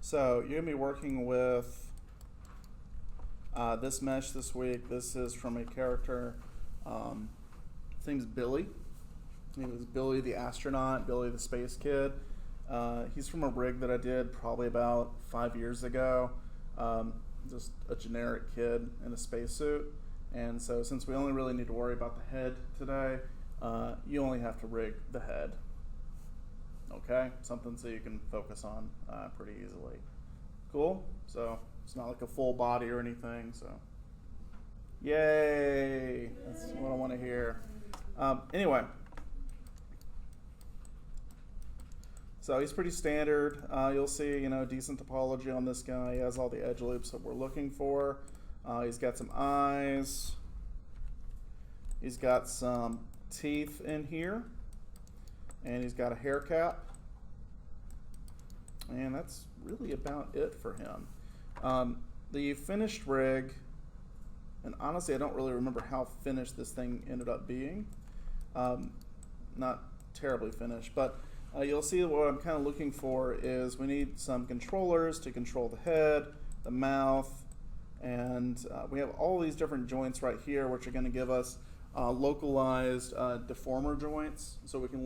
So you're going to be working with this mesh this week. This is from a character, his name's Billy. He was Billy the astronaut, Billy the space kid. He's from a rig that I did probably about 5 years ago. Just a generic kid in a spacesuit. And so since we only really need to worry about the head today, you only have to rig the head. Okay? Something so you can focus on pretty easily. Cool? So it's not like a full body or anything. So yay! That's what I want to hear. Anyway. So he's pretty standard. You'll see, decent topology on this guy. He has all the edge loops that we're looking for. He's got some eyes. He's got some teeth in here. And he's got a hair cap. And that's really about it for him. The finished rig, and honestly I don't really remember how finished this thing ended up being. Not terribly finished, but you'll see what I'm kind of looking for is we need some controllers to control the head, the mouth, and we have all these different joints right here which are going to give us localized deformer joints, so we can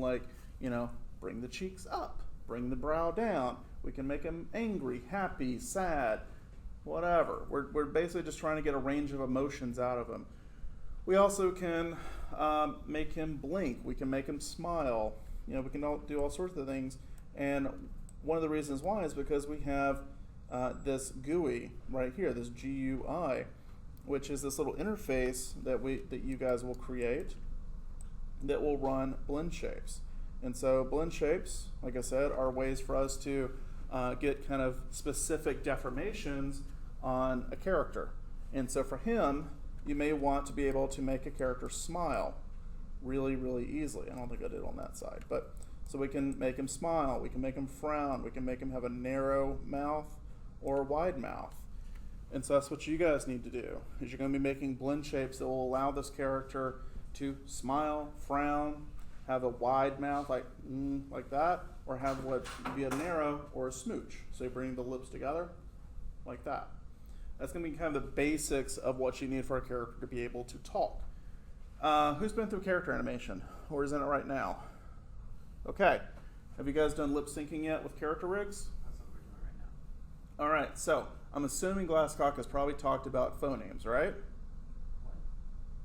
bring the cheeks up, bring the brow down. We can make him angry, happy, sad, whatever. We're basically just trying to get a range of emotions out of him. We also can make him blink. We can make him smile. We can do all sorts of things. And one of the reasons why is because we have this GUI right here, this GUI, which is this little interface that you guys will create that will run blend shapes. And so blend shapes, like I said, are ways for us to get kind of specific deformations on a character. And so for him, you may want to be able to make a character smile really, really easily. I don't think I did on that side. But so we can make him smile, we can make him frown, we can make him have a narrow mouth or a wide mouth. And so that's what you guys need to do, is you're going to be making blend shapes that will allow this character to smile, frown, have a wide mouth like that, or have what would be a narrow or a smooch. So you bring the lips together like that. That's going to be kind of the basics of what you need for a character to be able to talk. Who's been through character animation or is in it right now? Okay. Have you guys done lip syncing yet with character rigs? That's what we're doing right now. All right. So I'm assuming Glasscock has probably talked about phonemes, right? What?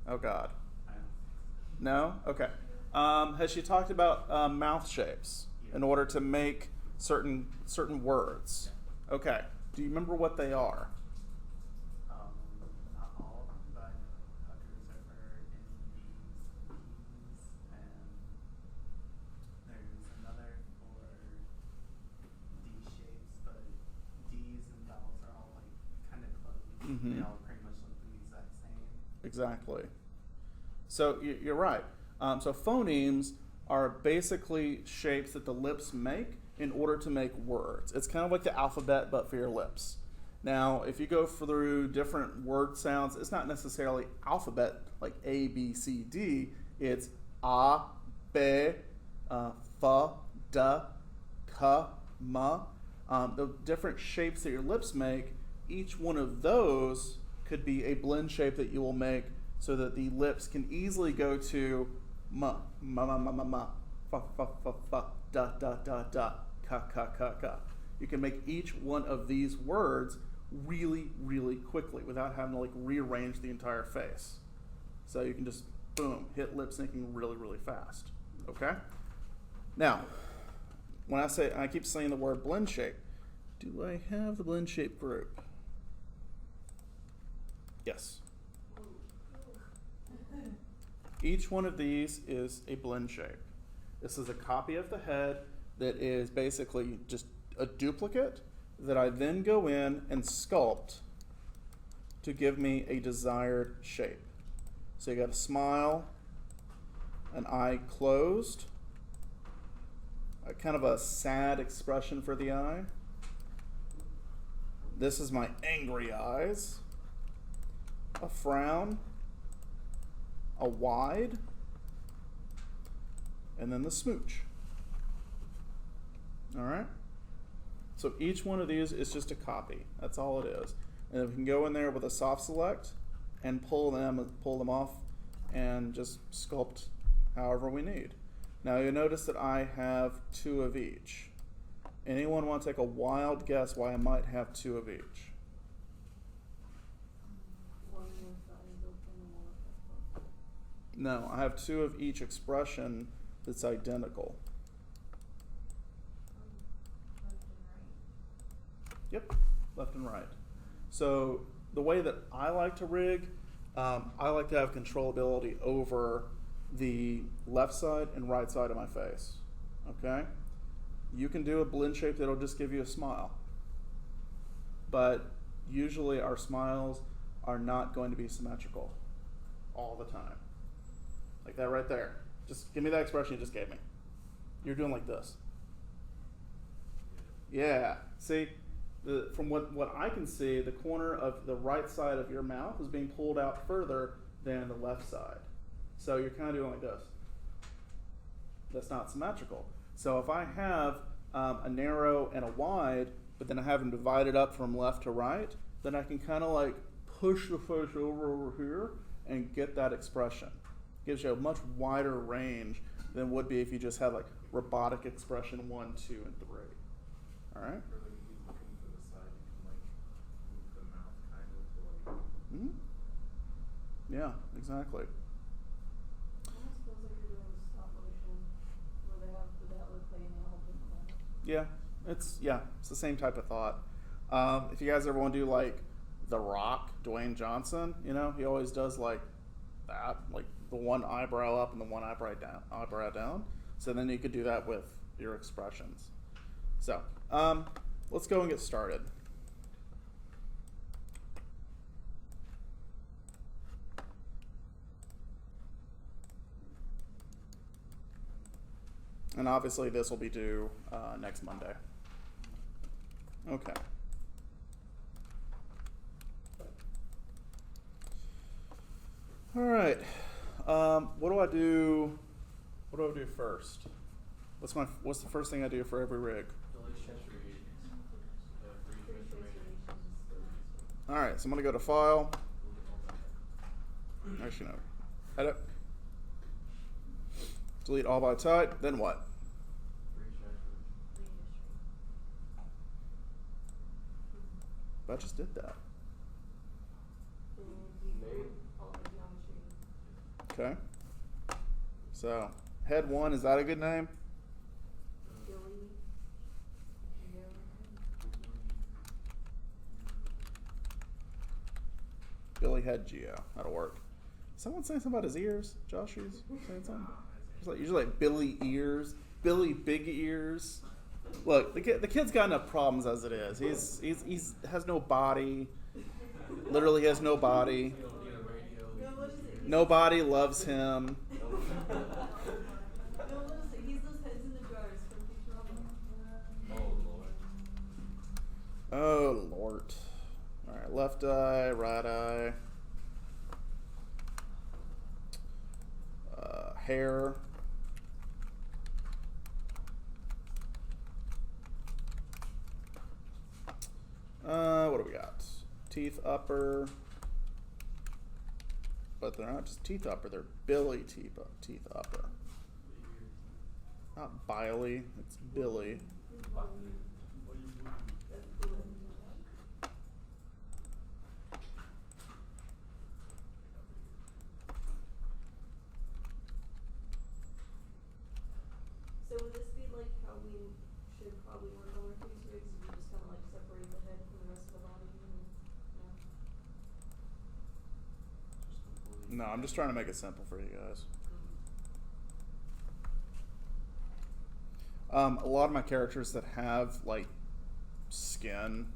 Oh, God. I don't think so. No? Okay. Has she talked about mouth shapes in order to make certain words? Yeah. Okay. Do you remember what they are? Not all, but I know puckers are for in D's, and there's another for D shapes, but D's and vowels are all kind of close. Mm-hmm. They all pretty much look the exact same. Exactly. So you're right. So phonemes are basically shapes that the lips make in order to make words. It's kind of like the alphabet, but for your lips. Now, if you go through different word sounds, it's not necessarily alphabet like A, B, C, D. It's A, B, F, D, K, M. The different shapes that your lips make, each one of those could be a blend shape that you will make so that the lips can easily go to ma, ma, ma, ma, ma, ma, fa, fa, fa, fa, da, da, da, da, ka, ka, ka, ka. You can make each one of these words really, really quickly without having to rearrange the entire face. So you can just, boom, hit lip syncing really, really fast. Okay? Now, when I keep saying the word blend shape, do I have the blend shape group? Yes. Each one of these is a blend shape. This is a copy of the head that is basically just a duplicate that I then go in and sculpt to give me a desired shape. So you got a smile, an eye closed, a kind of a sad expression for the eye. This is my angry eyes, a frown, a wide, and then the smooch. All right? So each one of these is just a copy. That's all it is. And we can go in there with a soft select and pull them off and just sculpt however we need. Now you'll notice that I have 2 of each. Anyone want to take a wild guess why I might have 2 of each? No, I have 2 of each expression that's identical. Yep, left and right. So the way that I like to rig, I like to have controllability over the left side and right side of my face. Okay? You can do a blend shape that'll just give you a smile. But usually our smiles are not going to be symmetrical all the time. Like that right there. Just give me that expression you just gave me. You're doing like this. Yeah. See, from what I can see, the corner of the right side of your mouth is being pulled out further than the left side. So you're kind of doing like this. That's not symmetrical. So if I have a narrow and a wide, but then I have them divided up from left to right, then I can kind of like push the face over here and get that expression. Gives you a much wider range than would be if you just had like robotic expression 1, 2, and 3. All right. Mm-hmm. Yeah, exactly. Yeah, it's the same type of thought. If you guys ever want to do like The Rock, Dwayne Johnson, you know, he always does like that, like the one eyebrow up and the one eyebrow down. So then you could do that with your expressions. So let's go and get started. And obviously this will be due next Monday. Okay. All right. What do I do? What do I do first? What's the first thing I do for every rig? All right. So I'm gonna go to File. Actually, no. Edit. Delete all by type. Then what? I just did that. Okay. So, head 1, is that a good name? Billy Head Geo. That'll work. Someone saying something about his ears? Josh is saying something? Usually like Billy Ears, Billy Big Ears. Look, the kid's got enough problems as it is. He's has no body. Literally has no body. Nobody loves him. Oh Lord. All right, left eye, right eye. Hair. What do we got? Teeth upper. But they're not just teeth upper, they're Billy teeth upper. Not Biley, it's Billy. So would this be like how we should probably work on our face rigs? We just kind of like separate the head from the rest of the body? And, No, I'm just trying to make it simple for you guys. A lot of my characters that have like skin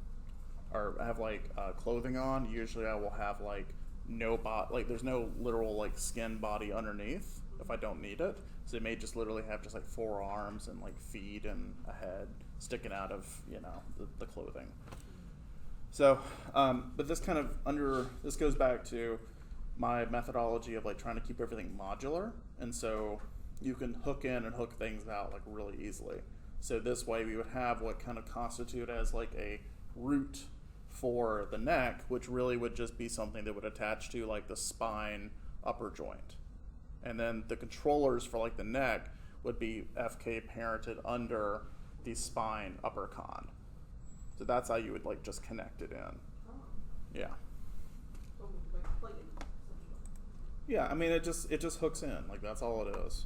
or have like clothing on, usually I will have like no like there's no literal like skin body underneath if I don't need it. So they may just literally have just like 4 arms and like feet and a head sticking out of, you know, the clothing. So, but this kind of this goes back to my methodology of like trying to keep everything modular. And so you can hook in and hook things out like really easily. So this way we would have what kind of constitute as like a root for the neck, which really would just be something that would attach to like the spine upper joint. And then the controllers for like the neck would be FK parented under the spine upper con. So that's how you would like just connect it in. Oh. Yeah. So, like, plug in, essentially. Yeah, I mean it just hooks in. Like that's all it is.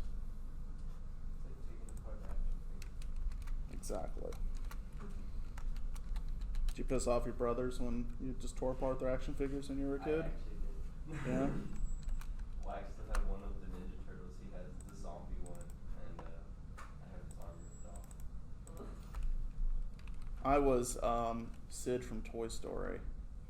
It's like taking apart action figure. Exactly. Did you piss off your brothers when you just tore apart their action figures when you were a kid? I actually did. Yeah. Well, I still have one of the Ninja Turtles. He has the zombie one, and I have his arm ripped off. I was Sid from Toy Story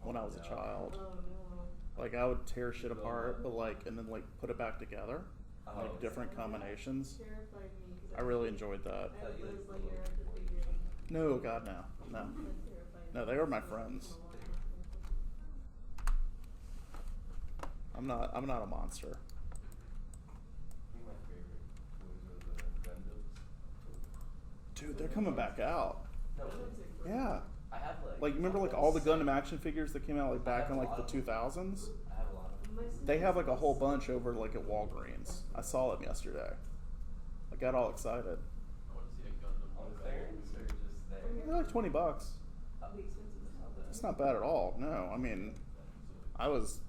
when I was a child. Oh no. Like I would tear shit apart, but like and then like put it back together, Oh, like different combinations. Terrified me. 'Cause I really enjoyed that. I had thought you Buzz liked the Lightyear little action boys. figure. No, God, no, no. That terrified No, me. they were my friends. I'm not a monster. I think my favorite ones are the Gundams. Dude, they're coming back out. No, Yeah. I have Like you remember like all the Gundam action figures that came out like back in like the 2000s? I have a lot of them. They have like a whole bunch over like at Walgreens. I saw them yesterday. I got all excited. I want to see a Gundam On on clearance or just there? They're like $20. Be expensive as hell. It's not bad at all. No, I mean, I was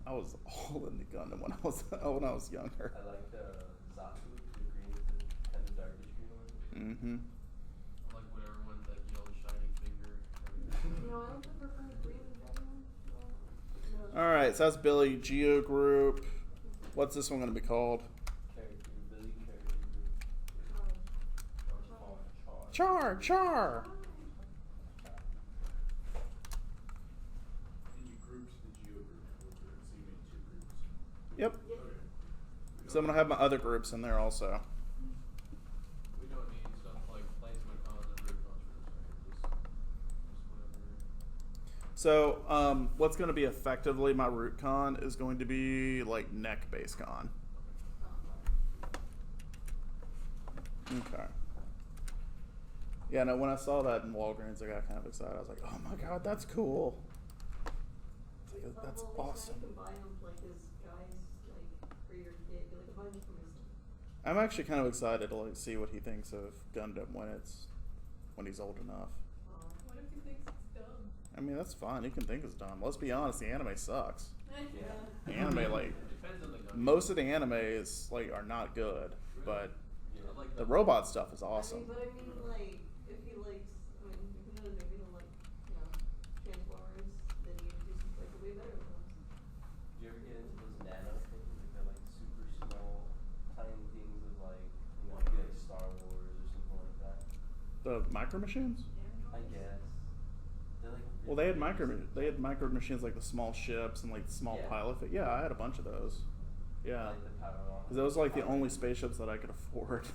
all into Gundam when I was younger. I like the Zatu, the green, the kind of darkish green one. Mm-hmm. I like when everyone's that yellow shiny figure. No, I don't prefer green and brown. No. All right, so that's Billy Geo Group. What's this one gonna be called? Character, Billy character group. Char, Char. And you grouped the geo group filter, so you made two groups. Yep. Yep. Okay. So I'm gonna have my other groups in there also. We don't need stuff like placement cons and root constructs, right? Just whatever. So what's gonna be effectively my root con is going to be like neck base con. Okay. Yeah, no, when I saw that in Walgreens, I got kind of excited. I was like, oh my god, that's cool. It's like, that's Well, awesome. You can buy them like as guys, like for your kid. Like buy them from his. I'm actually kind of excited to like see what he thinks of Gundam when he's old enough. What if he thinks it's dumb? I mean, that's fine. He can think it's dumb. Let's be honest, the anime sucks. Yeah. The anime, like, It depends on the Gundam. most of the animes, like, are not good, but I like the that. robot stuff is awesome. But I mean, like, if he likes, I mean, who knows? Maybe he'll like, Transformers. Then you do something like way better than those. Do you ever get into those nano things? Like they're like super small, tiny things of like, maybe like Star Wars or something like that. The micro machines? I guess. They're like. Well, they had micro machines like the small ships and like the small Yeah. pilot. Yeah, I had a bunch of those. Yeah, Like the power on. because those were like the only spaceships that I could afford.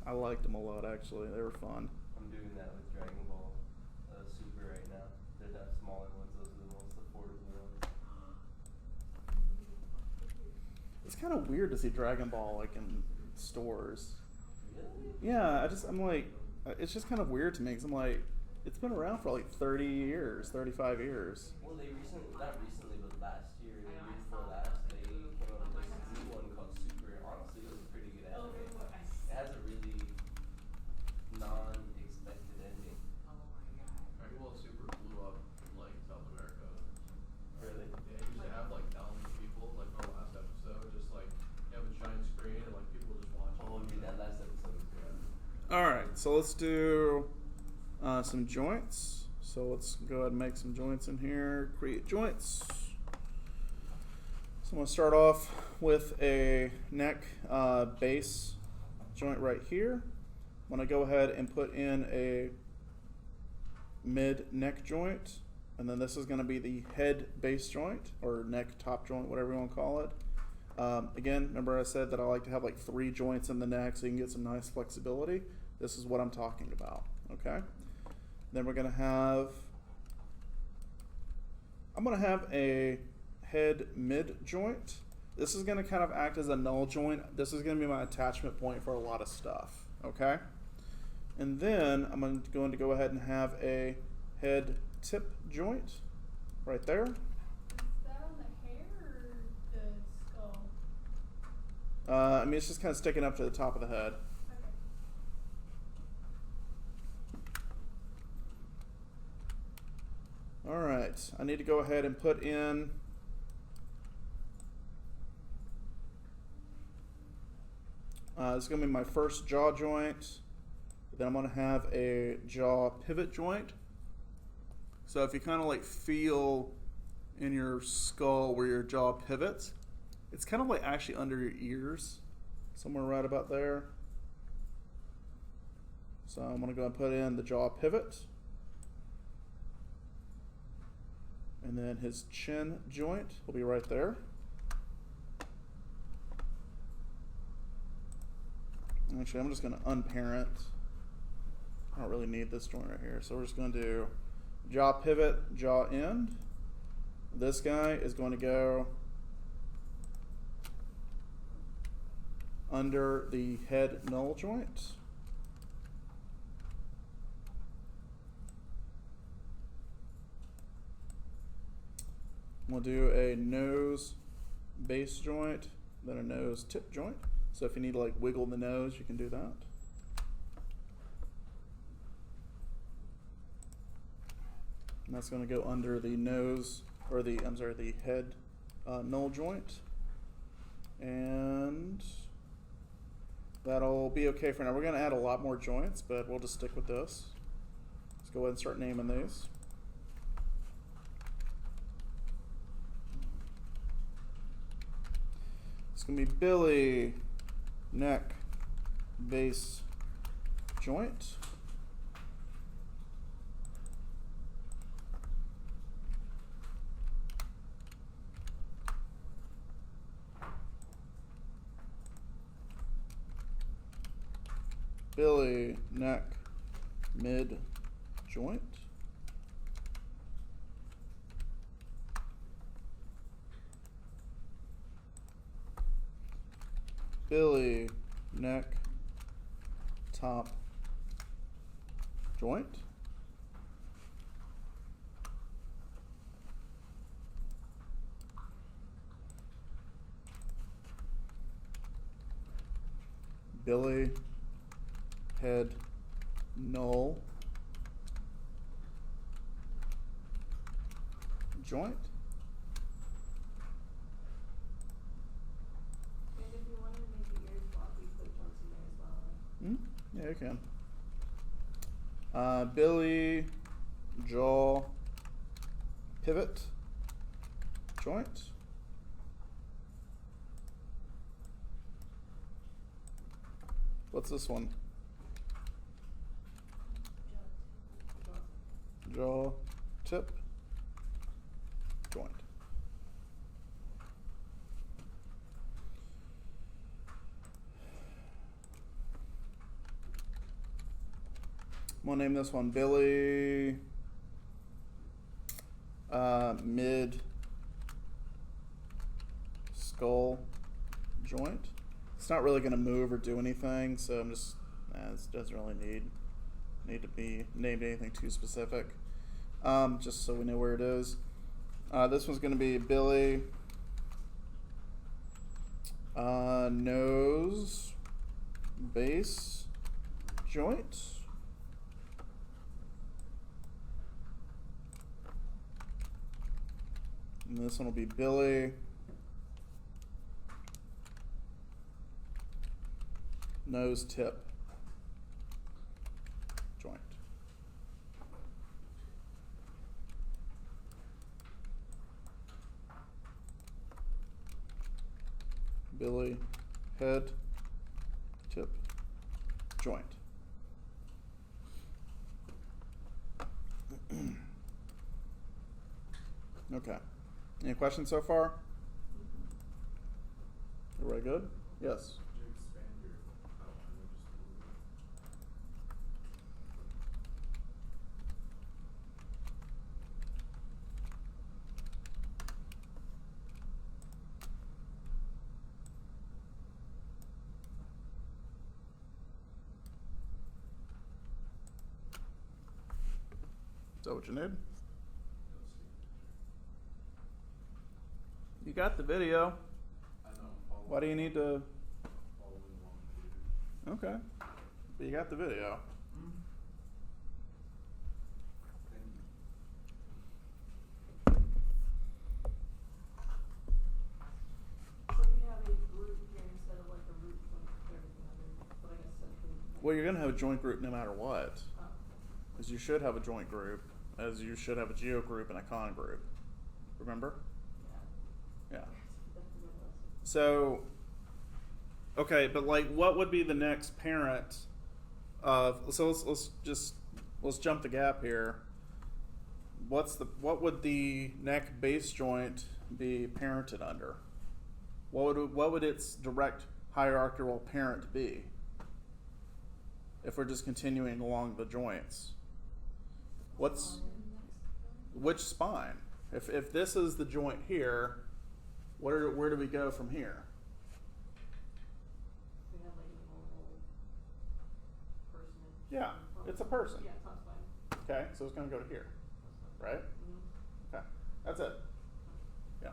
I liked them a lot actually. They were fun. I'm doing that with Dragon Ball Super right now. They're that smaller ones. Those are the most affordable ones. It's kind of weird to see Dragon Ball like in stores. Really? Yeah, I'm like, it's just kind of weird to me because I'm like, it's been around for like 30 years, 35 years. Well, they not recently, but last year, the year before last, they came out with this new one called Super. Honestly, it was a pretty good anime. It has a really non-expected ending. Dragon Ball Super blew up in like South America. Really? Yeah, you used to have like thousands of people, like our last episode, just like you have a giant screen and like people just watch. Oh, dude, that last episode was good. All right, so let's do some joints. So let's go ahead and make some joints in here. Create joints. So I'm going to start off with a neck base joint right here. I'm going to go ahead and put in a mid neck joint. And then this is going to be the head base joint or neck top joint, whatever you want to call it. Again, remember I said that I like to have like 3 joints in the neck so you can get some nice flexibility. This is what I'm talking about, okay? Then we're going to have, I'm going to have a head mid joint. This is going to kind of act as a null joint. This is going to be my attachment point for a lot of stuff, okay? And then I'm going to go ahead and have a head tip joint right there. Is that on the hair or the skull? I mean, it's just kind of sticking up to the top of the head. Okay. All right, I need to go ahead and put in this is going to be my first jaw joint. Then I'm going to have a jaw pivot joint. So if you kind of like feel in your skull where your jaw pivots, it's kind of like actually under your ears, somewhere right about there. So I'm going to go and put in the jaw pivot. And then his chin joint will be right there. Actually, I'm just going to unparent. I don't really need this joint right here. So we're just going to do jaw pivot, jaw end. This guy is going to go under the head null joint. We'll do a nose base joint, then a nose tip joint. So if you need to like wiggle the nose, you can do that. And that's going to go under the nose, or the head null joint. And that'll be okay for now. We're going to add a lot more joints, but we'll just stick with this. Let's go ahead and start naming these. It's going to be Billy neck base joint. Billy neck mid joint. Billy neck top joint. Billy head null joint. And if you wanted to make the ears floppy, put joints in there as well. Yeah, you can. Billy jaw pivot joint. What's this one? Jaw tip joint. I'm gonna name this one Billy mid skull joint. It's not really gonna move or do anything, so I'm just it doesn't really need to be named anything too specific. Just so we know where it is. This one's gonna be Billy nose base joint. And this one will be Billy nose tip joint. Billy head tip joint. Okay. Any questions so far? Everybody good? Yes. Could you expand your outline just a little bit? Is that what you need? You got the video. I know. I'm following. Why do you need to? Following along, dude. Okay. But you got the video. Thank you. So we have a group here instead of like a root joint for everything other, but I guess centrally. Well, you're gonna have a joint group no matter what, Oh. because you should have a joint group, as you should have a geo group and a con group. Remember? Yeah. Yeah. That's the lesson. So, okay, but like, what would be the next parent of? So let's jump the gap here. What would the neck base joint be parented under? What would its direct hierarchical parent be? If we're just continuing along the joints, which spine? If this is the joint here, where do we go from here? We have like a normal person. Yeah, it's a person. Yeah, top spine. Okay, so it's going to go to here, right? Mm-hmm. Okay, that's it. Yeah.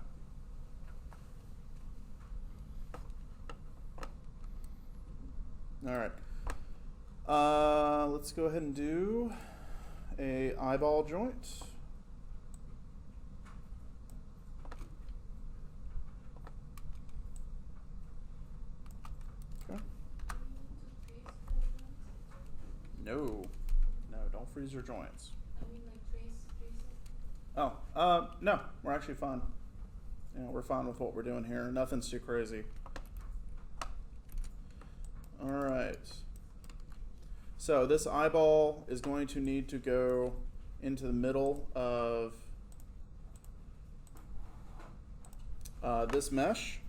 All right. Let's go ahead and do a eyeball joint. Okay. No, don't freeze your joints. I mean, like trace it. Oh, no, we're actually fine. You know, we're fine with what we're doing here. Nothing's too crazy. All right. So this eyeball is going to need to go into the middle of this mesh.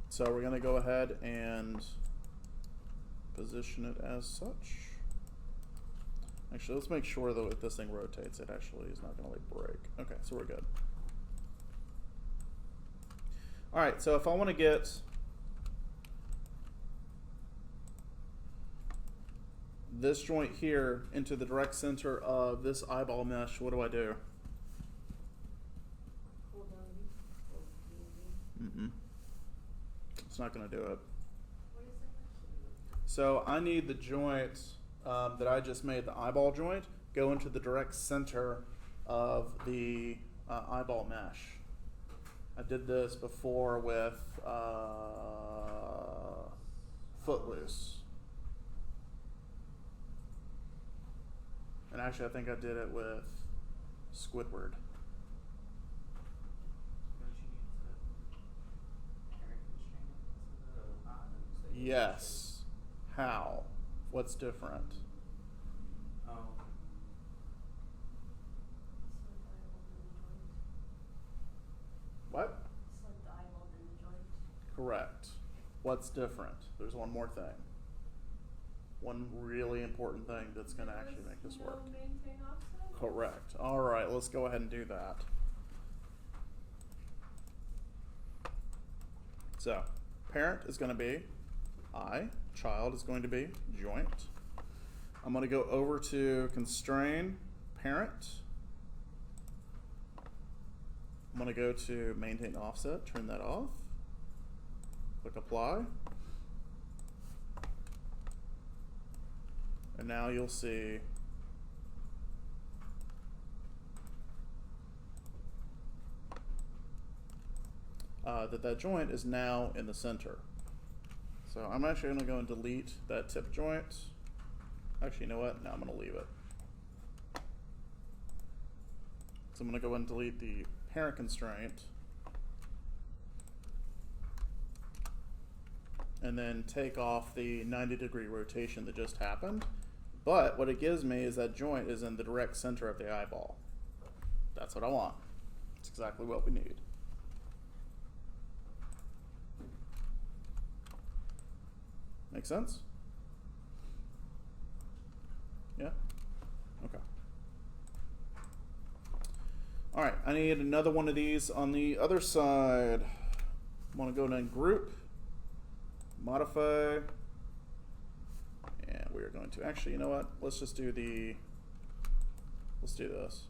So we're going to go ahead and position it as such. Actually, let's make sure though if this thing rotates, it actually is not going to like break. Okay, so we're good. All right, so if I want to get this joint here into the direct center of this eyeball mesh, what do I do? Hold down V. Mm-mm. It's not going to do it. What is it? So I need the joint that I just made, the eyeball joint, go into the direct center of the eyeball mesh. I did this before with Footloose. And actually I think I did it with Squidward. Don't you need to parent constrain it to the bottom? Yes. How? What's different? Oh. What? It's like the eyeball in the joint. Correct. What's different? There's one more thing. One really important thing that's going to actually make this work. No maintain offset? Correct. All right, let's go ahead and do that. So, parent is going to be I, child is going to be joint. I'm going to go over to constrain parent. I'm going to go to maintain offset, turn that off. Click apply. And now you'll see that joint is now in the center. So I'm actually going to go and delete that tip joint. Actually, you know what? Now I'm going to leave it. So I'm going to go and delete the parent constraint. And then take off the 90-degree rotation that just happened. But what it gives me is that joint is in the direct center of the eyeball. That's what I want. That's exactly what we need. Make sense? Yeah? Okay. All right, I need another one of these on the other side. I want to go to group, modify, we're going to, actually, you know what? Let's just do let's do this.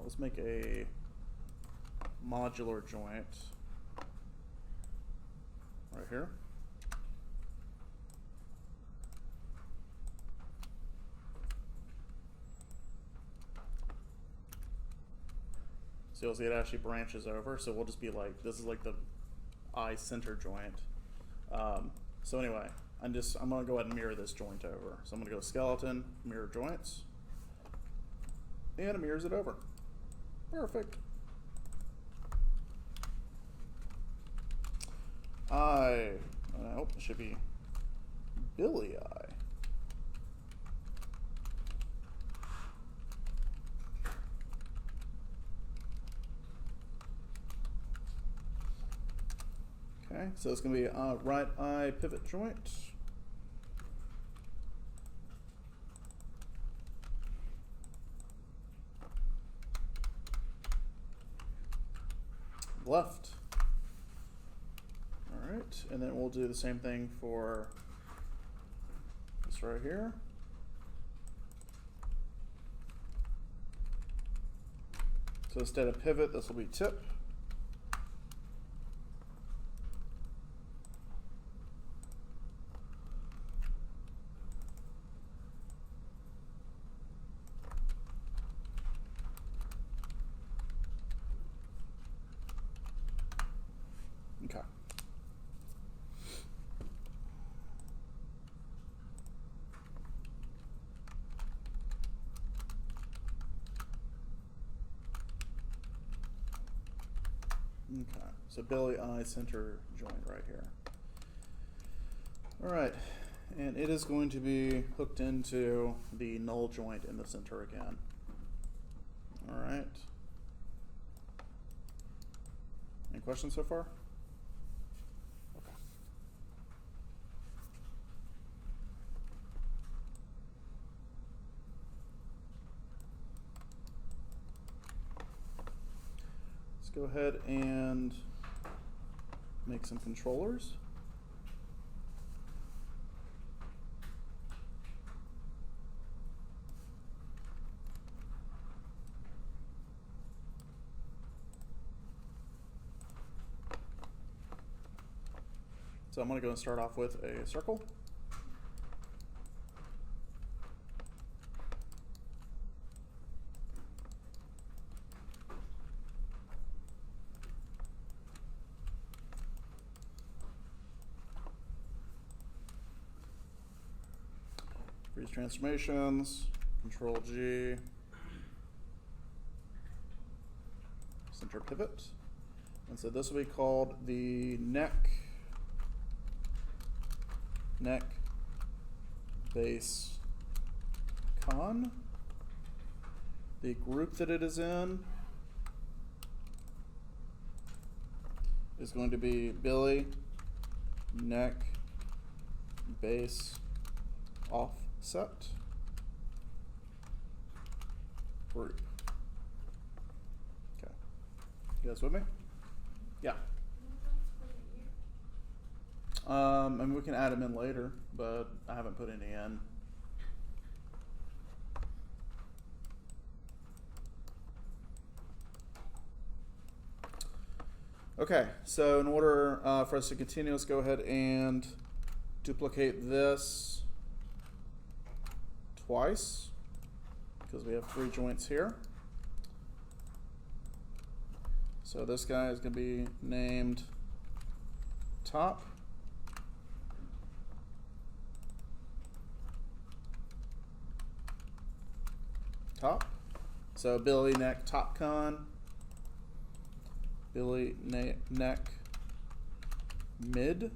Let's make a modular joint right here. So you'll see it actually branches over. So we'll just be like, this is like the eye center joint. So anyway, I'm gonna go ahead and mirror this joint over. So I'm gonna go skeleton, mirror joints, and it mirrors it over. Perfect. I hope it should be Billy eye. Okay, so it's going to be a right eye pivot joint. Left. All right, and then we'll do the same thing for this right here. So instead of pivot, this will be tip. Okay. Okay, so Billy eye center joint right here. All right, and it is going to be hooked into the null joint in the center again. All right. Any questions so far? Okay. Let's go ahead and make some controllers. So I'm going to go and start off with a circle. Freeze transformations, Control G, center pivot. And so this will be called the neck base con. The group that it is in is going to be Billy neck base offset group. Okay, you guys with me? Yeah. I mean, we can add them in later, but I haven't put any in. Okay, so in order for us to continue, let's go ahead and duplicate this twice, because we have 3 joints here. So this guy is going to be named top. Top. So Billy neck top con. Billy neck mid.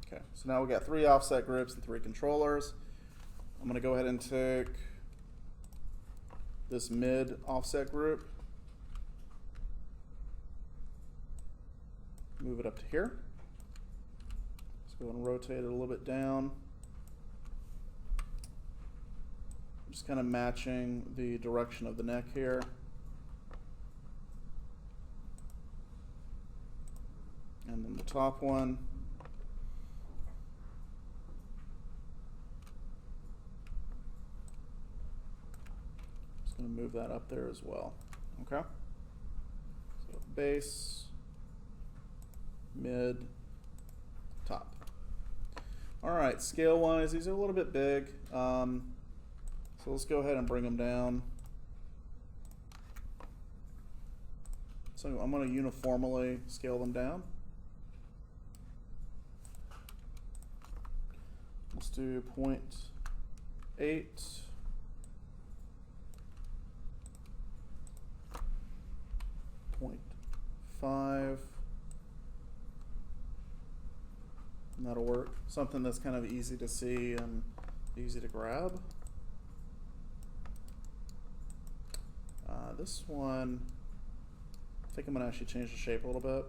Okay, so now we got 3 offset groups and 3 controllers. I'm going to go ahead and take this mid offset group, move it up to here. Go and rotate it a little bit down. Just kind of matching the direction of the neck here. top one. Just going to move that up there as well. Okay? So base, mid, top. All right, scale-wise, these are a little bit big. So let's go ahead and bring them down. So I'm going to uniformly scale them down. Let's do 0.8. 0.5. And that'll work. Something that's kind of easy to see and easy to grab. This one, I think I'm going to actually change the shape a little bit.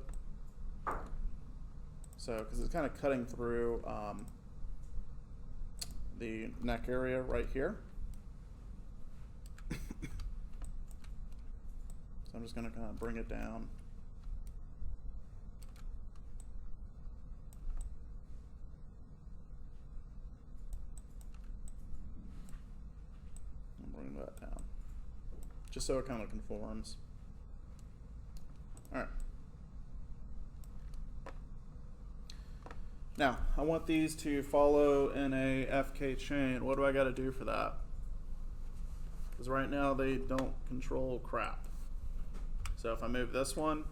So, because it's kind of cutting through the neck area right here. So I'm just going to kind of bring it down. And bring that down. Just so it kind of conforms. All right. Now, I want these to follow in a FK chain. What do I got to do for that? Because right now they don't control crap. So if I move this one,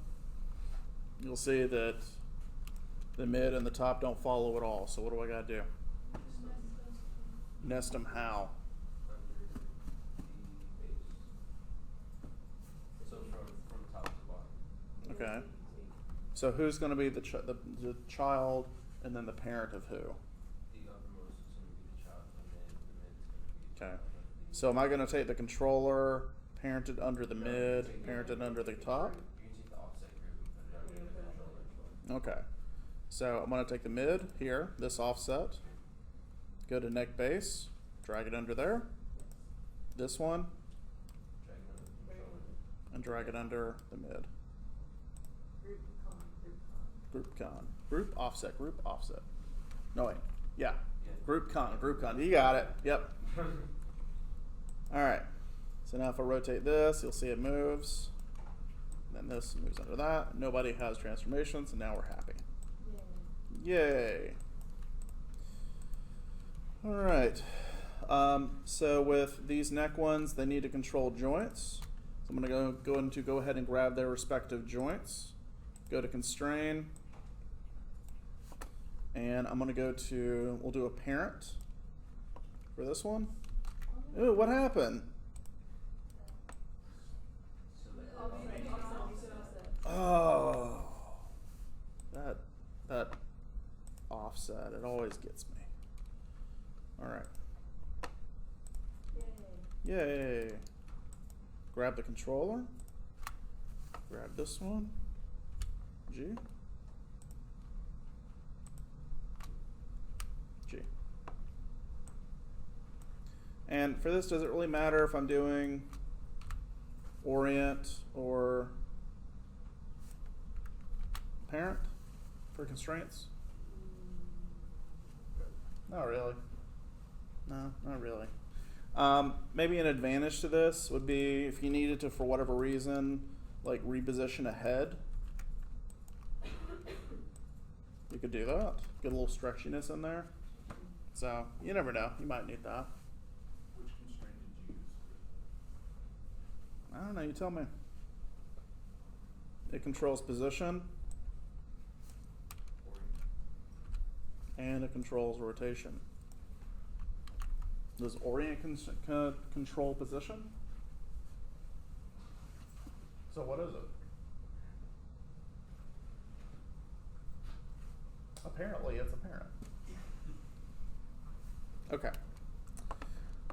you'll see that the mid and the top don't follow at all. So what do I got to do? Nest them how? Okay. So who's going to be the child and then the parent of who? The uppermost is going to be the child, and then the mid is going to be the Okay. child. So am I going to take the controller, parented under the mid, parented under the top? You can take the offset group and put it under the controller. Okay. So I'm going to take the mid here, this offset, go to neck base, drag it under there, this one, Drag it under the controller. and drag it under the mid. Group con. Group offset, group offset. No, wait. Yeah. Yeah. Group con. You got it. Yep. All right. So now if I rotate this, you'll see it moves. Then this moves under that. Nobody has transformations, and now we're happy. Yay. All right. So with these neck ones, they need to control joints. So I'm going to go ahead and grab their respective joints. Go to constrain. And I'm going to go to, we'll do a parent for this one. Ooh, what happened? Oh, that offset, it always gets me. All right. Yay. Grab the controller. Grab this one. G. G. And for this, does it really matter if I'm doing orient or parent for constraints? Not really. No, not really. Maybe an advantage to this would be if you needed to, for whatever reason, like reposition a head. You could do that. Get a little stretchiness in there. So you never know. You might need that. Which constraint did you use? I don't know. You tell me. It controls position and it controls rotation. Does orient control position? So what is it? Apparently it's apparent. Okay.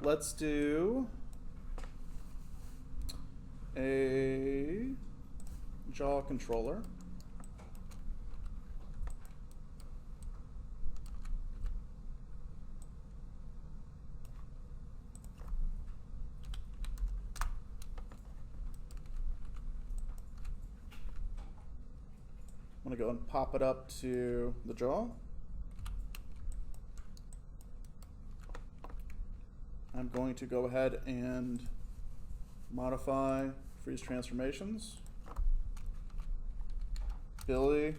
Let's do a jaw controller. I'm going to go and pop it up to the jaw. I'm going to go ahead and modify freeze transformations. Billy,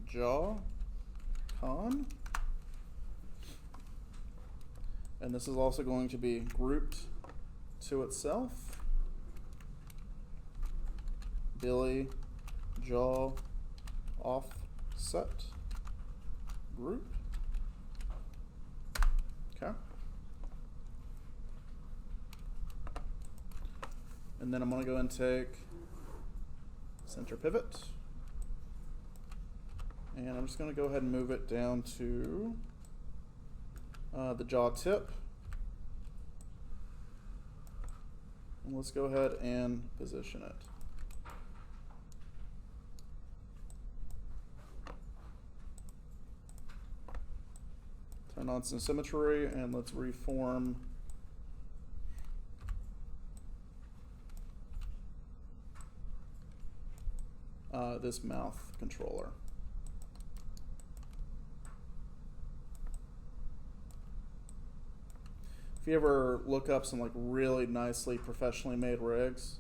jaw, con. And this is also going to be grouped to itself. Billy, jaw, offset, group. Okay. And then I'm going to go and take center pivot. And I'm just going to go ahead and move it down to the jaw tip. And let's go ahead and position it. Turn on some symmetry and let's reform this mouth controller. If you ever look up some like really nicely professionally made rigs,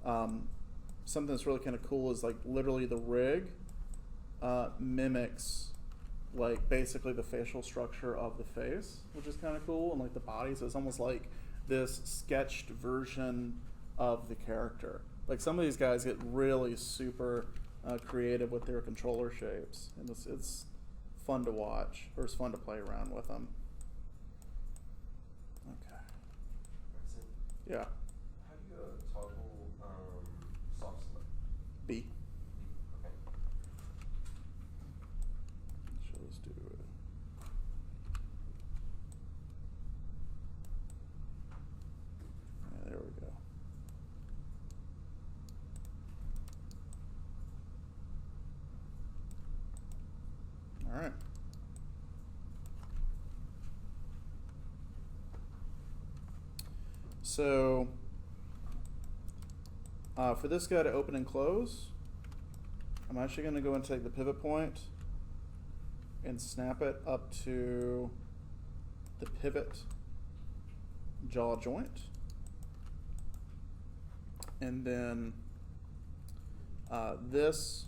something that's really kind of cool is like literally the rig mimics like basically the facial structure of the face, which is kind of cool, and like the body, so it's almost like this sketched version of the character. Like some of these guys get really super creative with their controller shapes, and it's fun to watch, or it's fun to play around with them. Okay. Yeah. How do you toggle soft select? B. Okay. So let's do it. Yeah, there we go. All right. So for this guy to open and close, I'm actually going to go and take the pivot point and snap it up to the pivot jaw joint. And then this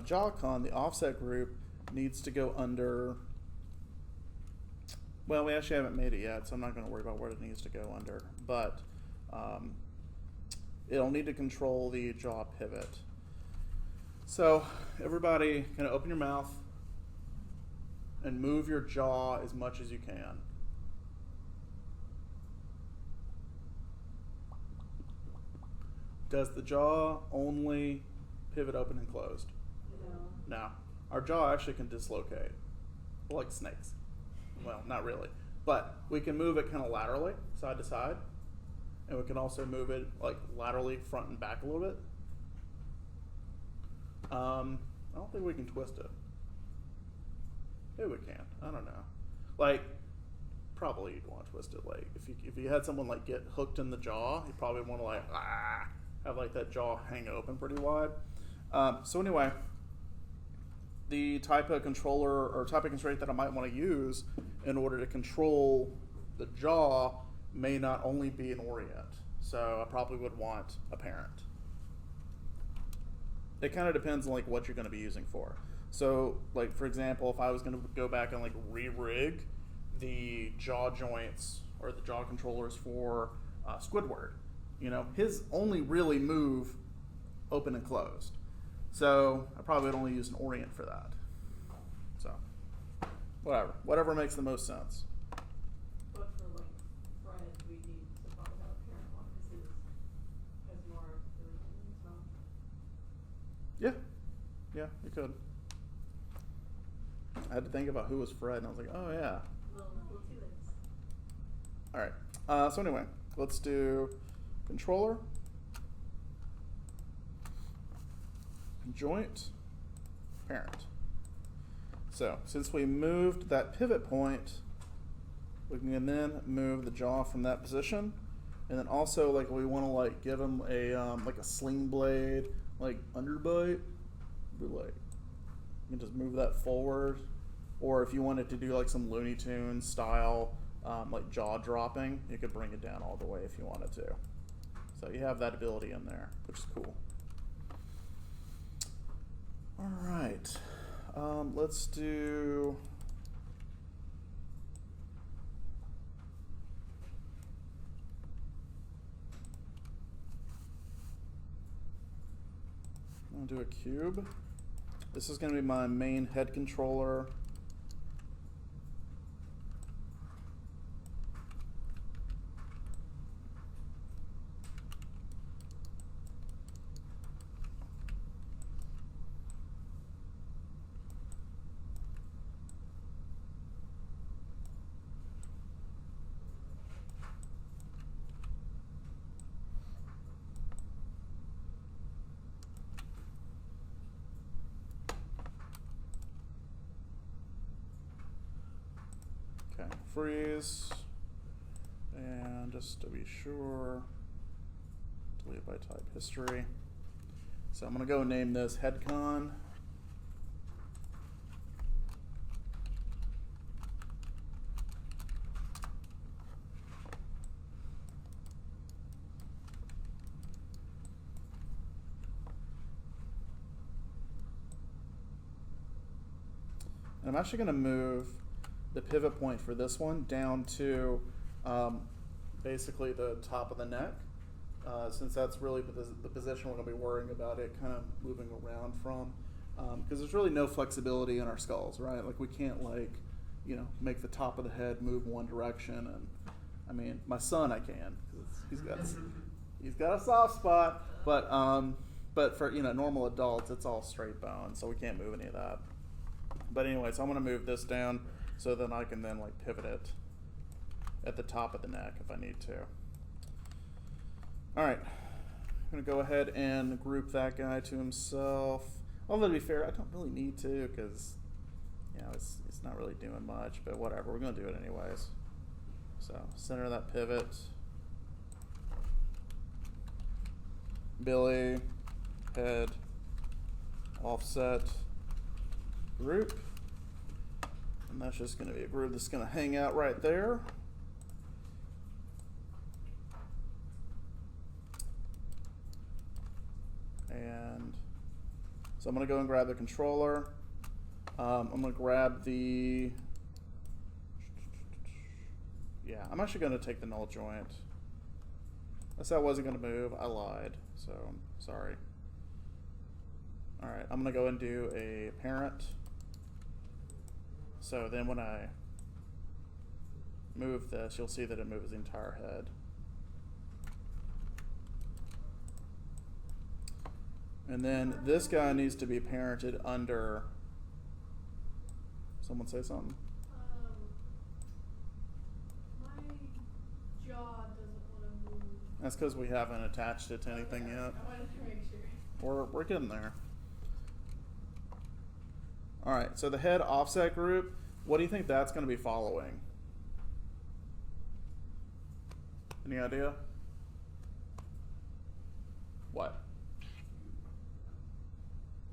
jaw con, the offset group, needs to go under, well, we actually haven't made it yet, so I'm not going to worry about where it needs to go under, but it'll need to control the jaw pivot. So everybody kind of open your mouth and move your jaw as much as you can. Does the jaw only pivot open and closed? No. No. Our jaw actually can dislocate, like snakes. Well, not really. But we can move it kind of laterally, side to side. And we can also move it like laterally front and back a little bit. I don't think we can twist it. Maybe we can. I don't know. Like, probably you'd want to twist it. Like, if you had someone like get hooked in the jaw, you probably want to like have like that jaw hang open pretty wide. So anyway, the type of controller or type of constraint that I might want to use in order to control the jaw may not only be an orient. So I probably would want a parent. It kind of depends on like what you're going to be using for. So like for example, if I was going to go back and like re-rig the jaw joints or the jaw controllers for Squidward, you know, his only really move open and closed. So I probably would only use an orient for that. So whatever makes the most sense. But for like Fred, we need to probably have a parent one because his has more religion in his mouth. Yeah, you could. I had to think about who was Fred, and I was like, oh yeah. Little two legs. All right. So anyway, let's do controller, joint, parent. So since we moved that pivot point, we can then move the jaw from that position, and then also like we want to like give him a like a sling blade like underbite, but like you can just move that forward. Or if you wanted to do like some Looney Tunes style, like jaw dropping, you could bring it down all the way if you wanted to. So you have that ability in there, which is cool. All right, let's do. I'm gonna do a cube. This is gonna be my main head controller. Freeze, and just to be sure, delete by type history. So I'm gonna go name this headcon. And I'm actually gonna move the pivot point for this one down to basically the top of the neck, since that's really the position we're going to be worrying about it kind of moving around from, because there's really no flexibility in our skulls, right? Like we can't make the top of the head move one direction, and I mean my son I can, because he's got a soft spot, but for normal adults it's all straight bone, so we can't move any of that. But anyway, so I'm going to move this down so then I can then like pivot it at the top of the neck if I need to. All right, I'm gonna go ahead and group that guy to himself. Although to be fair, I don't really need to because it's not really doing much, but whatever, we're gonna do it anyways. So center that pivot. Billy, head, offset, group. And that's just going to be a groove that's going to hang out right there. And so I'm going to go and grab the controller. I'm going to grab the, I'm actually going to take the null joint. I said I wasn't going to move. I lied, so I'm sorry. All right, I'm going to go and do a parent. So then when I move this, you'll see that it moves the entire head. And then this guy needs to be parented under, someone say something? My jaw doesn't want to move. That's because we haven't attached it to anything yet. I wanted to make sure. We're getting there. All right, so the head offset group, what do you think that's going to be following? Any idea? What?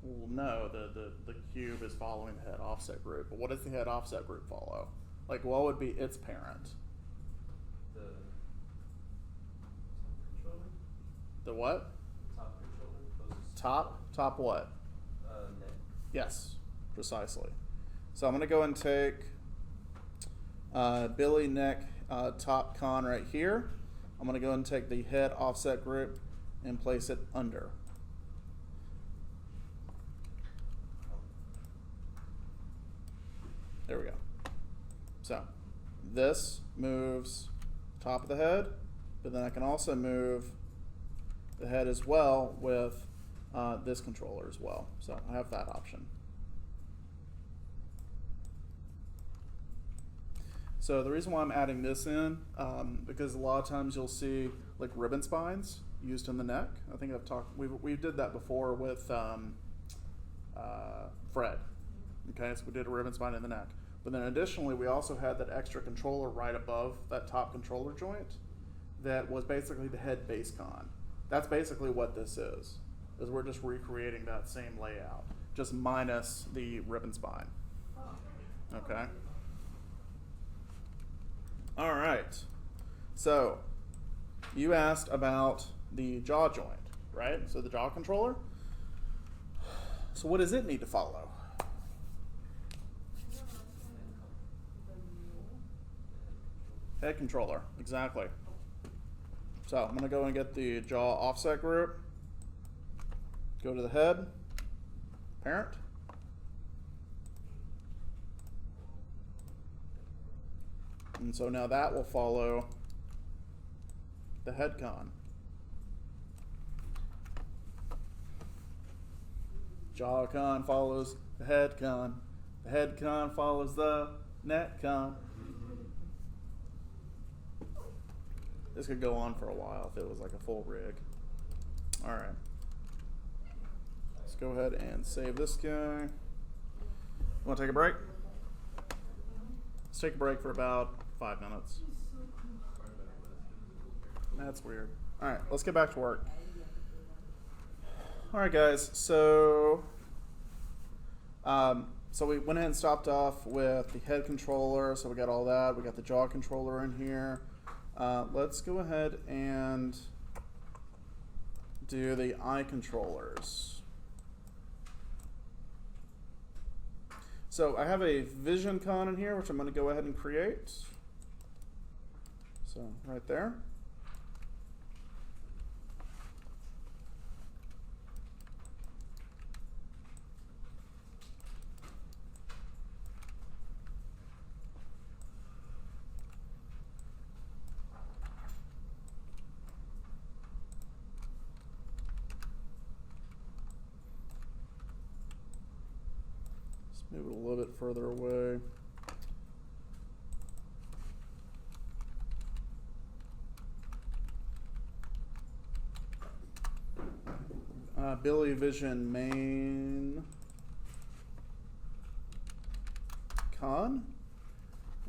Well, no, the cube is following the head offset group. But what does the head offset group follow? Like, what would be its parent? The The what? top controller. Top what? Neck. Yes, precisely. So I'm going to go and take Billy neck top con right here. I'm going to go and take the head offset group and place it under. There we go. So this moves top of the head, but then I can also move the head as well with this controller as well. So I have that option. So the reason why I'm adding this in, because a lot of times you'll see like ribbon spines used in the neck. I think we did that before with Fred. Okay, so we did a ribbon spine in the neck. But then additionally, we also had that extra controller right above that top controller joint that was basically the head base con. That's basically what this is. is we're just recreating that same layout, just minus the ribbon spine. Okay. All right. So you asked about the jaw joint, right? So the jaw controller. So what does it need to follow? Head controller, exactly. So I'm going to go and get the jaw offset group. Go to the head, parent. And so now that will follow the head con. Jaw con follows the head con. The head con follows the neck con. This could go on for a while if it was like a full rig. All right. Let's go ahead and save this guy. Want to take a break? Let's take a break for about 5 minutes. That's weird. All right, let's get back to work. All right, guys. So we went ahead and stopped off with the head controller. So we got all that. We got the jaw controller in here. Let's go ahead and do the eye controllers. So I have a vision con in here, which I'm going to go ahead and create. So right there. Move it a little bit further away. Billy Vision main con.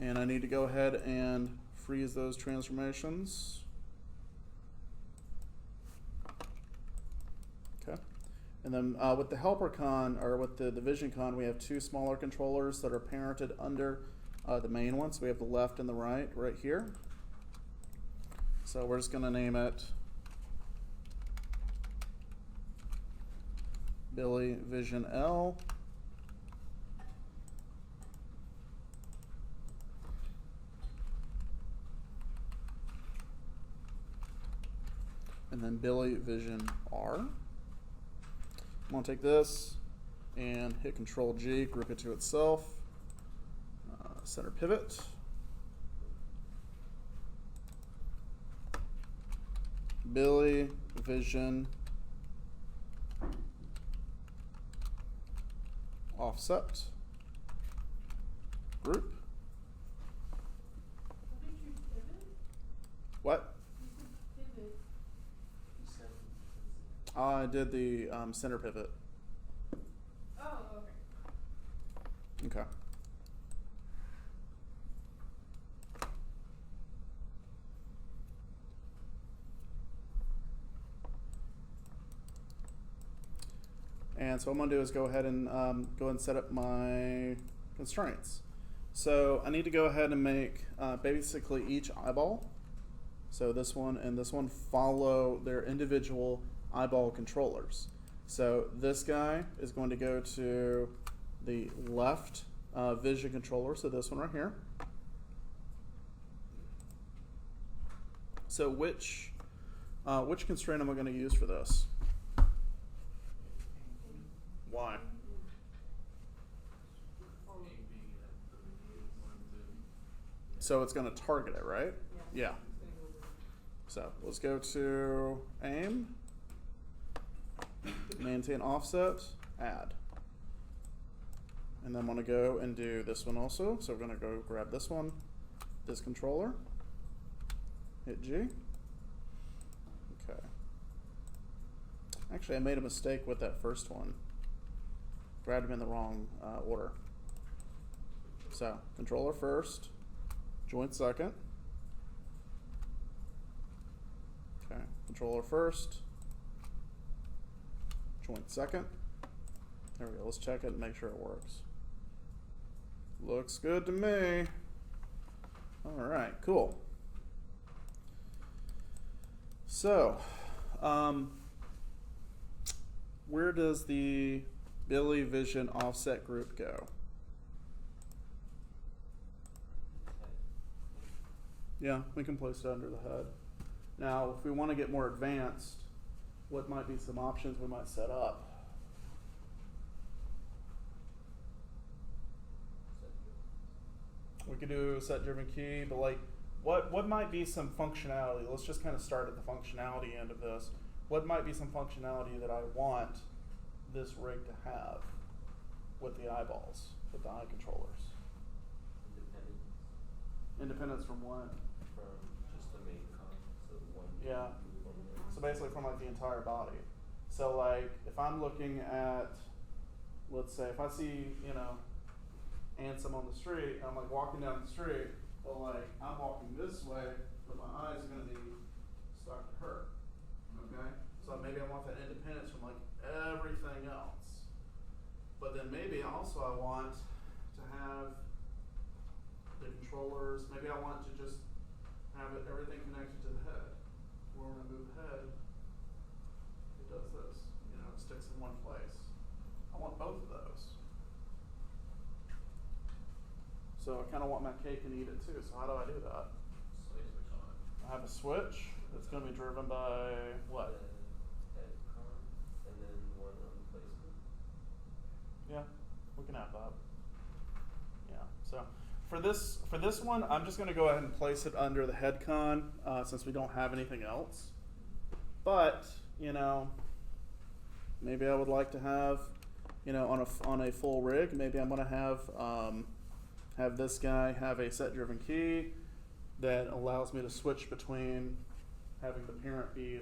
And I need to go ahead and freeze those transformations. Okay. And then with the helper con, or with the vision con, we have two smaller controllers that are parented under the main one. So we have the left and the right here. So we're just going to name it Billy Vision L. And then Billy Vision R. I'm going to take this and hit Control G, group it to itself, center pivot. Billy Vision offset group. What did you pivot? What? You said pivot. I did the center pivot. Oh, okay. Okay. And so what I'm going to do is go ahead and set up my constraints. So I need to go ahead and make basically each eyeball, so this one and this one, follow their individual eyeball controllers. So this guy is going to go to the left vision controller, so this one right here. So which constraint am I going to use for this? Why? So it's going to target it, right? Yeah. So let's go to aim, maintain offset, add. And then I'm going to go and do this one also. So we're going to go grab this one, this controller, hit G. Okay. Actually, I made a mistake with that first one. Grabbed them in the wrong order. So controller first, joint second. Okay, controller first, joint second. There we go. Let's check it and make sure it works. Looks good to me. All right, cool. So, where does the Billy Vision offset group go? Yeah, we can place it under the head. Now, if we want to get more advanced, what might be some options we might set up? We could do a set driven key, but like, what might be some functionality? Let's just kind of start at the functionality end of this. What might be some functionality that I want this rig to have with the eyeballs, with the eye controllers? Independence from what? From just the main con, so one. Yeah. move on the- So basically from like the entire body. So like if I'm looking at, let's say if I see, you know, Ansem on the street, I'm like walking down the street, but like I'm walking this way, but my eyes are gonna be stuck to her. Okay? So maybe I want that independence from like everything else. But then maybe also I want to have the controllers, maybe I want to just have everything connected to the head. Where when I move the head, it does this. You know, it sticks in one place. I want both of those. So I kind of want my cake and eat it too. So how do I do that? Switch on. I have a switch that's going to be driven by what? The head con, and then one on placement. Yeah, we can have that. Yeah. So for this one, I'm just going to go ahead and place it under the head con since we don't have anything else. But you know, maybe I would like to have, you know, on a full rig. Maybe I'm going to have this guy have a set driven key that allows me to switch between having the parent be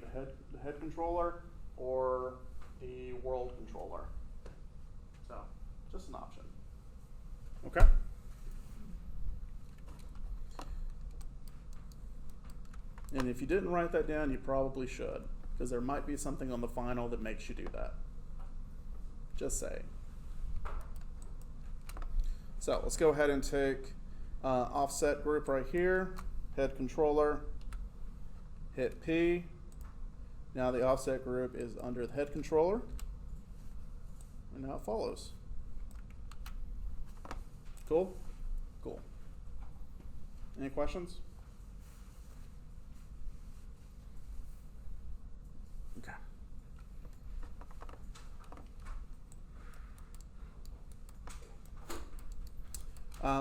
the head controller or the world controller. So just an option. Okay. And if you didn't write that down, you probably should, because there might be something on the final that makes you do that. Just saying. So let's go ahead and take offset group right here, head controller, hit P. Now the offset group is under the head controller, and now it follows. Cool? Cool. Any questions? Okay.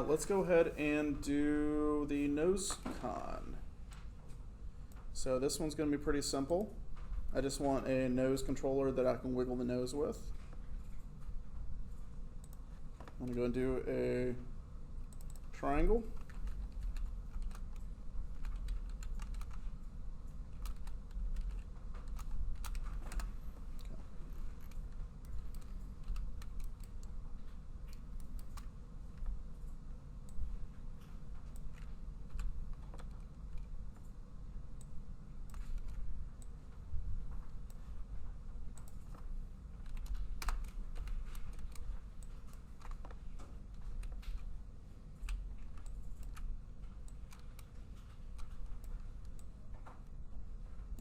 Let's go ahead and do the nose con. So this one's going to be pretty simple. I just want a nose controller that I can wiggle the nose with. I'm going to go and do a triangle.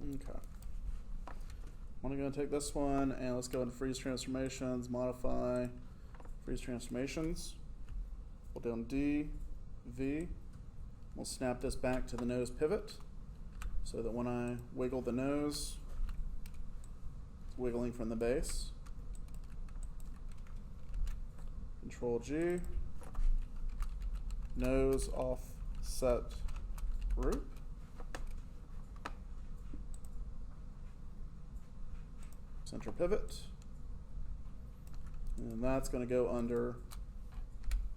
Okay. I'm going to take this one and let's go into freeze transformations, modify freeze transformations. Hold down D, V. We'll snap this back to the nose pivot so that when I wiggle the nose, it's wiggling from the base. Control G, nose offset group. Center pivot, and that's going to go under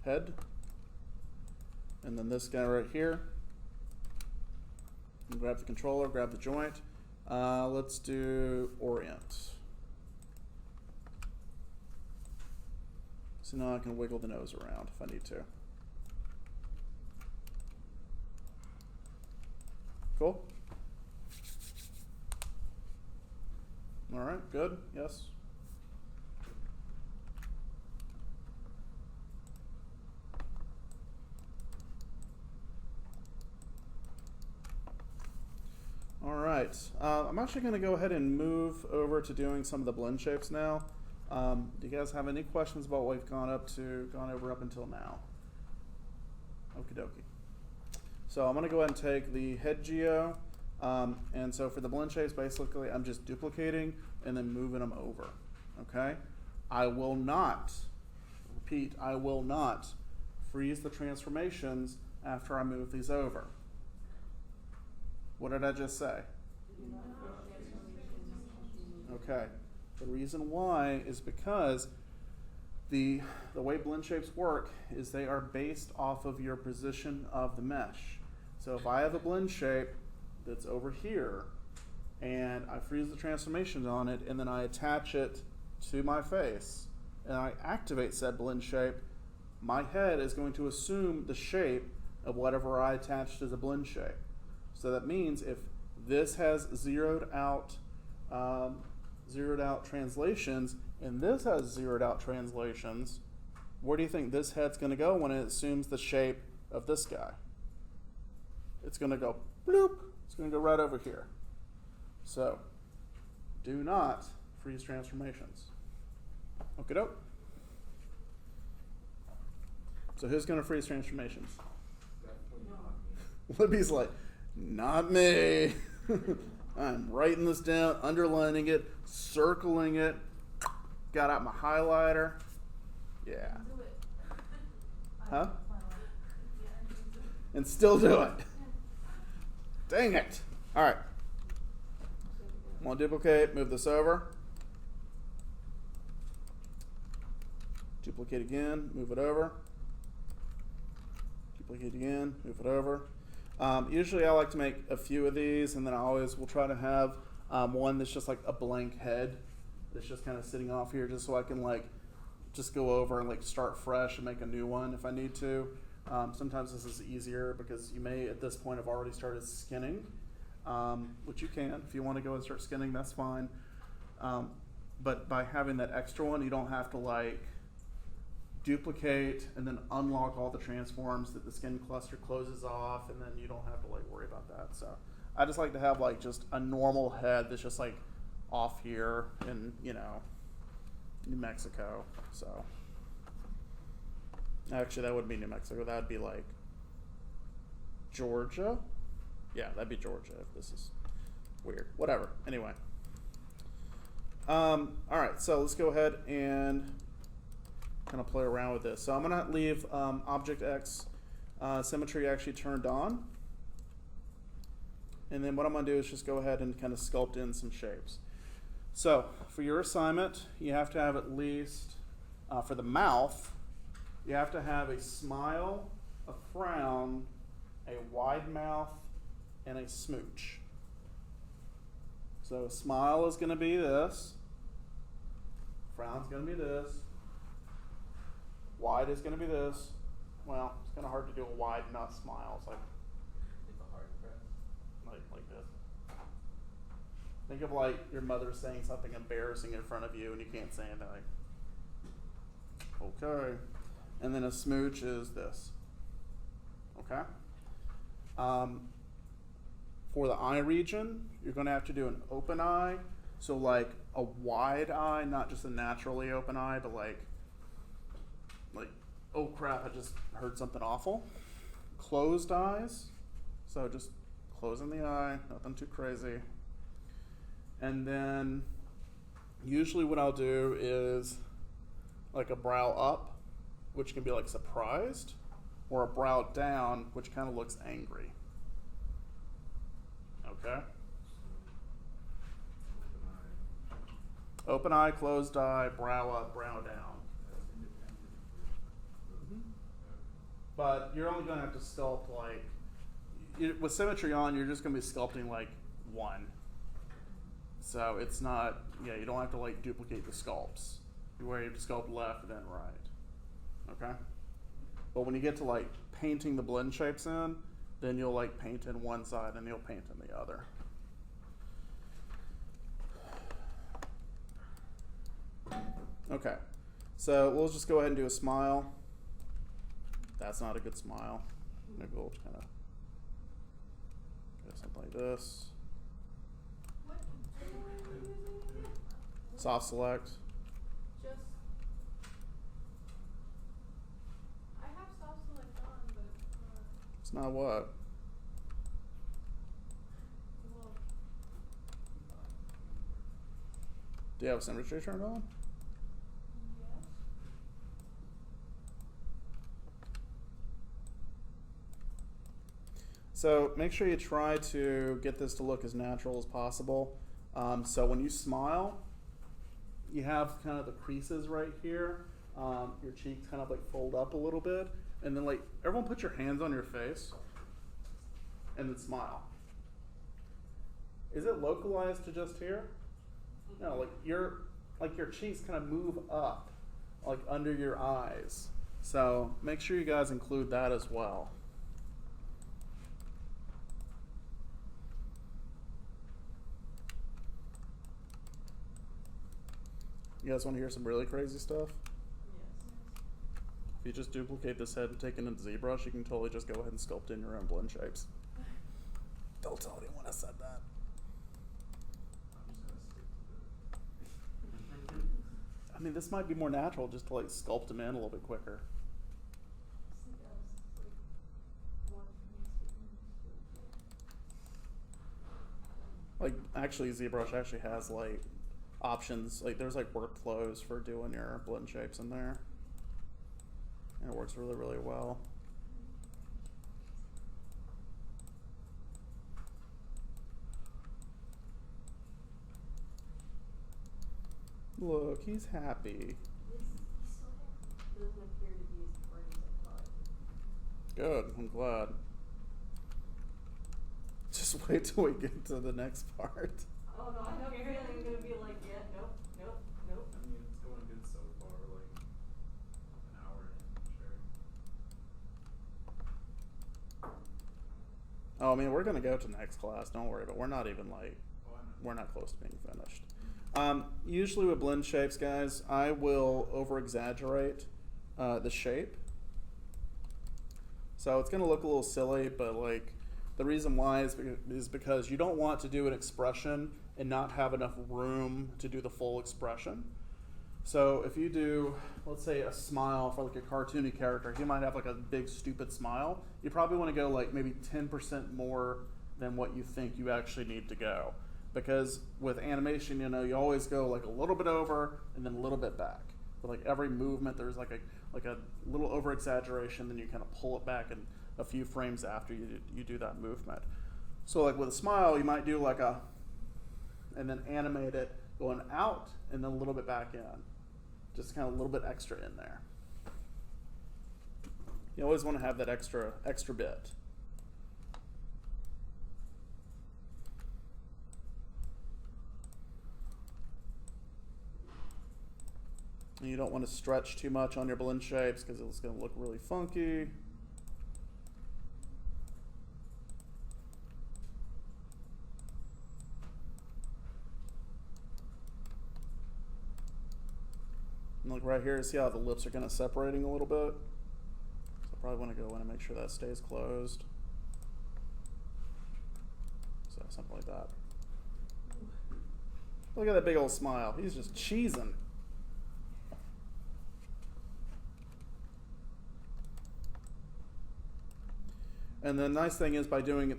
head, and then this guy right here, and grab the controller, grab the joint. Let's do orient. So now I can wiggle the nose around if I need to. Cool. All right, good, yes. right, I'm actually going to go ahead and move over to doing some of the blend shapes now. Do you guys have any questions about what we've gone over up until now? Okie dokie. So I'm going to go ahead and take the head geo, and so for the blend shapes, basically I'm just duplicating and then moving them over. Okay? I will not, repeat, I will not freeze the transformations after I move these over. What did I just say? Okay. The reason why is because the way blend shapes work is they are based off of your position of the mesh. So if I have a blend shape that's over here and I freeze the transformations on it and then I attach it to my face and I activate said blend shape, my head is going to assume the shape of whatever I attached as a blend shape. So that means if this has zeroed out translations and this has zeroed out translations, where do you think this head's going to go when it assumes the shape of this guy? It's going to go bloop. It's going to go right over here. So do not freeze transformations. Okie doke. So who's going to freeze transformations? Definitely not me. Libby's like, not me. I'm writing this down, underlining it, circling it, got out my highlighter. Yeah. Do it. Huh? Yeah. And still do it. Dang it. All right. I'm going to duplicate, move this over. Duplicate again, move it over. Duplicate again, move it over. Usually I like to make a few of these, and then I always will try to have one that's just like a blank head that's just kind of sitting off here, just so I can like just go over and like start fresh and make a new one if I need to. Sometimes this is easier because you may at this point have already started skinning, which you can. If you want to go and start skinning, that's fine. But by having that extra one, you don't have to like duplicate and then unlock all the transforms that the skin cluster closes off, and then you don't have to like worry about that. So I just like to have like just a normal head that's just like off here in, you know, New Mexico. So actually that wouldn't be New Mexico, that'd be like Georgia. Yeah, that'd be Georgia if this is weird. Whatever. Anyway. All right, so let's go ahead and kind of play around with this. So I'm going to leave Object X symmetry actually turned on. And then what I'm going to do is just go ahead and kind of sculpt in some shapes. So for your assignment, you have to have at least, for the mouth, you have to have a smile, a frown, a wide mouth, and a smooch. So a smile is going to be this. Frown's going to be this. Wide is going to be this. Well, it's kind of hard to do a wide, not smile. It's like a hard press. like this. Think of like your mother saying something embarrassing in front of you and you can't say anything. Like, okay. And then a smooch is this. Okay. For the eye region, you're going to have to do an open eye. So like a wide eye, not just a naturally open eye, but like, oh crap, I just heard something awful. Closed eyes. So just closing the eye, nothing too crazy. And then usually what I'll do is like a brow up, which can be like surprised, or a brow down, which kind of looks angry. Okay? Open eye, closed eye, brow up, brow down. But you're only going to have to sculpt like, with symmetry on, you're just going to be sculpting like one. So it's not, yeah, you don't have to like duplicate the sculpts. Where you have to sculpt left then right. Okay? But when you get to like painting the blend shapes in, then you'll like paint in one side and you'll paint in the other. Okay, so we'll just go ahead and do a smile. That's not a good smile. Maybe we'll kind of do something like this. Soft select. Just. I have soft select on, but It's not what? well, Do you have symmetry turned on? yes. So make sure you try to get this to look as natural as possible. So when you smile, you have kind of the creases right here. Your cheeks kind of like fold up a little bit. And then like everyone put your hands on your face and then smile. Is it localized to just here? No, like your cheeks kind of move up like under your eyes. So make sure you guys include that as well. You guys want to hear some really crazy stuff? Yes. If you just duplicate this head and take it into ZBrush, you can totally just go ahead and sculpt in your own blend shapes. Don't tell anyone I said that. I'm just gonna stick to the. I mean, this might be more natural just to like sculpt them in a little bit quicker. Just think I was like one. Like, actually, ZBrush actually has like options. Like, there's like workflows for doing your blend shapes in there, and it works really, really well. Look, he's happy. He's so happy. Doesn't appear to be as pretty as I thought. Good, I'm glad. Just wait till we get to the next part. Oh no, I have a feeling I'm gonna be like, yeah, nope, nope, nope. I mean, it's going good so far, like an hour in, sure. Oh, I mean, we're gonna go to next class. Don't worry, but we're not even like, Oh, I know. we're not close to being finished. Usually with blend shapes, guys, I will over-exaggerate the shape. So it's gonna look a little silly, but like the reason why is because you don't want to do an expression and not have enough room to do the full expression. So if you do, let's say, a smile for like a cartoony character, he might have like a big stupid smile. You probably want to go like maybe 10% more than what you think you actually need to go. Because with animation, you know, you always go like a little bit over and then a little bit back. But like every movement, there's like a little over exaggeration, then you kind of pull it back and a few frames after you do that movement. So like with a smile, you might do like a, and then animate it going out and then a little bit back in. Just kind of a little bit extra in there. You always want to have that extra bit. And you don't want to stretch too much on your blend shapes because it's going to look really funky. And look right here, see how the lips are kind of separating a little bit? So I probably want to go in and make sure that stays closed. So something like that. Look at that big old smile. He's just cheesing. And the nice thing is by doing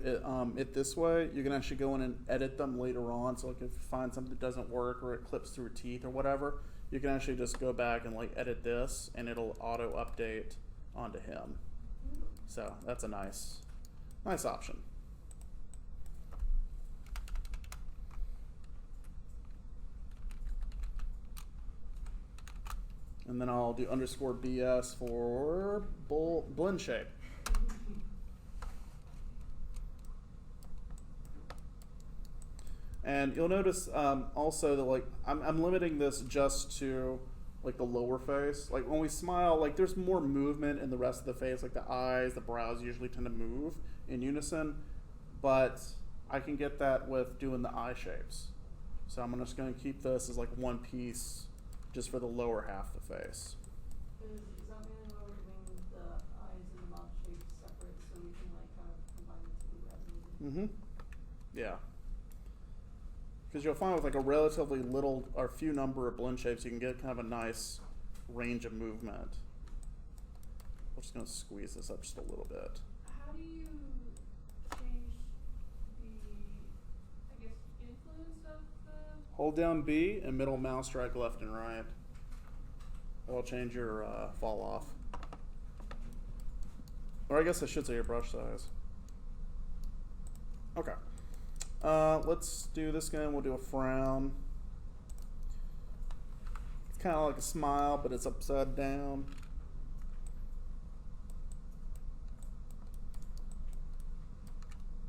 it this way, you can actually go in and edit them later on. So like if you find something that doesn't work or it clips through teeth or whatever, you can actually just go back and like edit this and it'll auto update onto him. So that's a nice option. And then I'll do underscore BS for blend shape. And you'll notice also that like I'm limiting this just to like the lower face. Like when we smile, like there's more movement in the rest of the face, like the eyes, the brows usually tend to move in unison, but I can get that with doing the eye shapes. So I'm just going to keep this as like one piece just for the lower half of the face. Is that meaning why we're doing the eyes and the mouth shapes separate so we can like kind of combine the two as needed? Mm-hmm. Yeah. Because you'll find with like a relatively little or few number of blend shapes, you can get kind of a nice range of movement. I'm just going to squeeze this up just a little bit. How do you change the, I guess, influence of the? Hold down B and middle mouse drag left and right. That'll change your fall off. Or I guess I should say your brush size. Okay. Let's do this again. We'll do a frown. It's kind of like a smile, but it's upside down.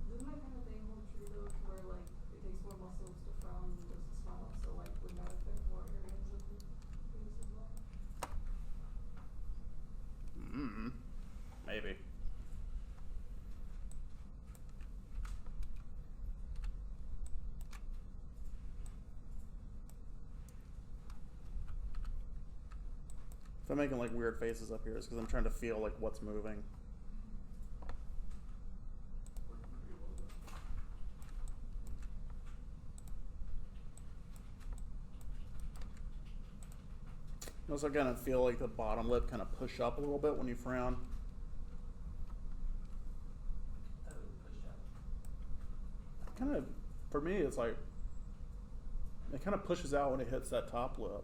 Doesn't that kind of thing hold true though, to where like it takes more muscles to frown than just to smile? So like would that affect more areas of the face as well? Maybe. If I'm making like weird faces up here, it's because I'm trying to feel like what's moving. Working pretty well though. You also kind of feel like the bottom lip kind of push up a little bit when you frown. That would push out. Kind of, for me, it's like, it kind of pushes out when it hits that top lip.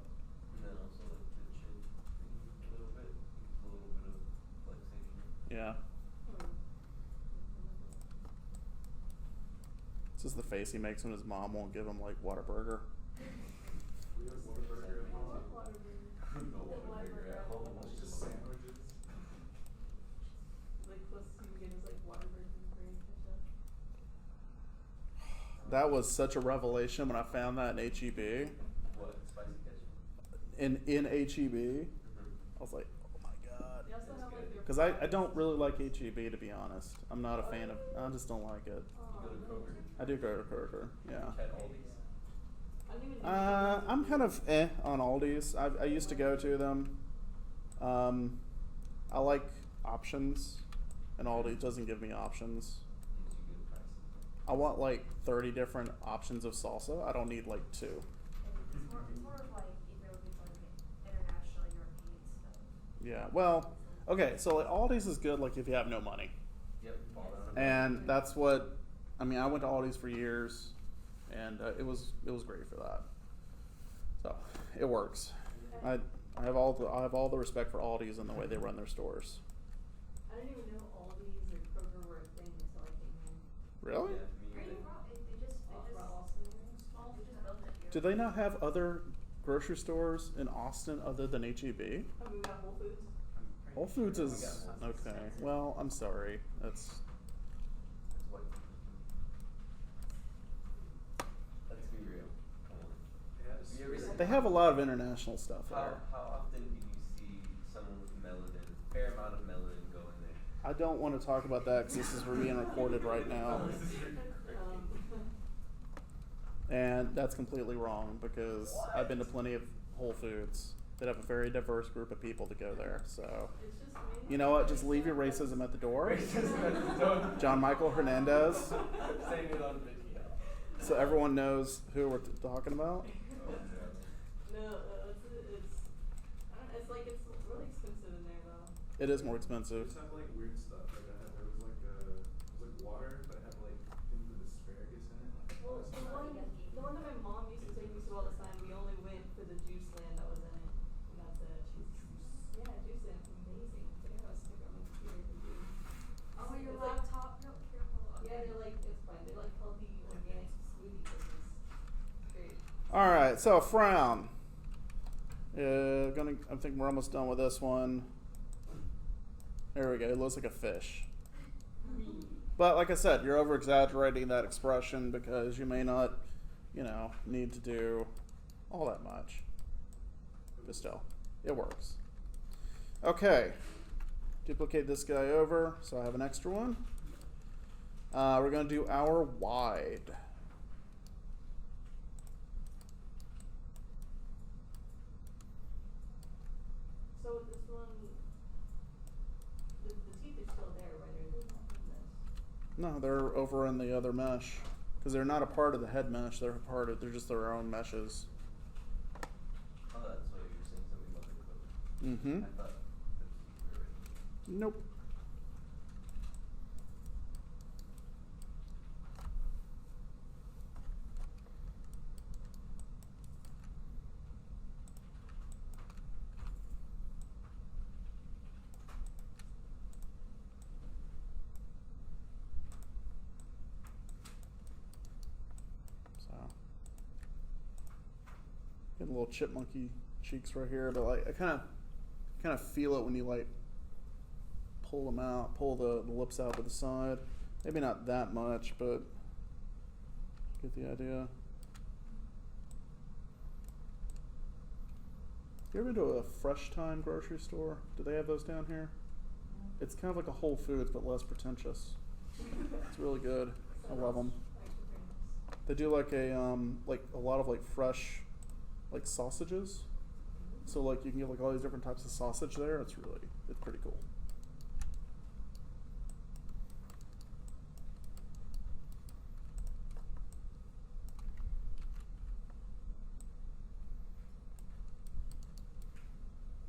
And then also like the chin thing a little bit. A little bit of flexation. Yeah. This is the face he makes when his mom won't give him like Whataburger. We have Whataburger at home. No Whataburger at home. It's just sandwiches. Like closest you can get is like Waterburger and ketchup. That was such a revelation when I found that in HEB. What? Spicy ketchup? In HEB, Mm-hmm. I was like, oh my god. They also have like your. Because I don't really like HEB, to be honest. I'm not a fan of, I just don't like it. Oh, You go to Kroger? I do go to Kroger, yeah. Tried Aldi's? I don't even know. I'm kind of on Aldi's. I used to go to them. I like options, and Aldi doesn't give me options. Gives you good prices. I want like 30 different options of salsa. I don't need like 2. It's more of like if you're looking for like international European stuff. Yeah, well, okay, so like Aldi's is good like if you have no money. Yep. Fall down. And that's what, I mean, I went to Aldi's for years, and it was great for that. So it works. I have all the respect for Aldi's and the way they run their stores. I didn't even know Aldi's or Kroger were a thing until I came here. Really? Yeah, me Pretty either. well, they just small, they just built it here. Do they not have other grocery stores in Austin other than HEB? I mean, we got Whole Foods. Whole Foods We is got Whole Foods. okay. Well, I'm sorry. That's That's what. Let's be real. Come on. Yes. You ever they have a lot of international stuff How there. often do you see someone with melanin, fair amount of melanin go in there? I don't want to talk about that because this is being recorded right now, and that's completely wrong because I've been to plenty of Whole Foods that have a very diverse group of people that go there. So, It's just me. you know what? Just leave your racism at the door. Racism at the door. John Michael Hernandez, Saying it on video. so everyone knows who we're talking about. Oh, yeah. No, it's I don't know, it's like it's really expensive in there though. It is more They expensive. just have like weird stuff. Like there was like water, but it had like things with asparagus in it. Like, Well, that's the not- one that my mom used to take me to all the time, we only went for the juice land that was in it. And that's it. Yeah, juice land, it's amazing. They have a sticker on my computer for juice. Oh, your It's like- laptop, no, careful. Yeah, they're like, it's fine. They're like healthy organic smoothie business. Great. All right, so Frown. I think we're almost done with this one. There we go. It looks like a fish. But like I said, you're over exaggerating that expression because you may not, need to do all that much. But still, it works. Okay. Duplicate this guy over so I have an extra one. We're going to do our wide. So with this one, the teeth are still there, right? Or is it not in this? No, they're over in the other mesh. because they're not a part of the head mesh. They're just their own meshes. Oh, that's what you're saying, something about the equipment. Mm-hmm. I thought that you were right. Nope. Getting a little chipmunky cheeks right here, but like I kind of feel it when you like pull them out, pull the lips out to the side. Maybe not that much, but get the idea. You ever go to a Fresh Time grocery store? Do they have those down here? It's kind of like a Whole Foods, but less pretentious. It's really good. I love them. They do like a lot of like fresh like sausages. So like you can get like all these different types of sausage there. It's pretty cool.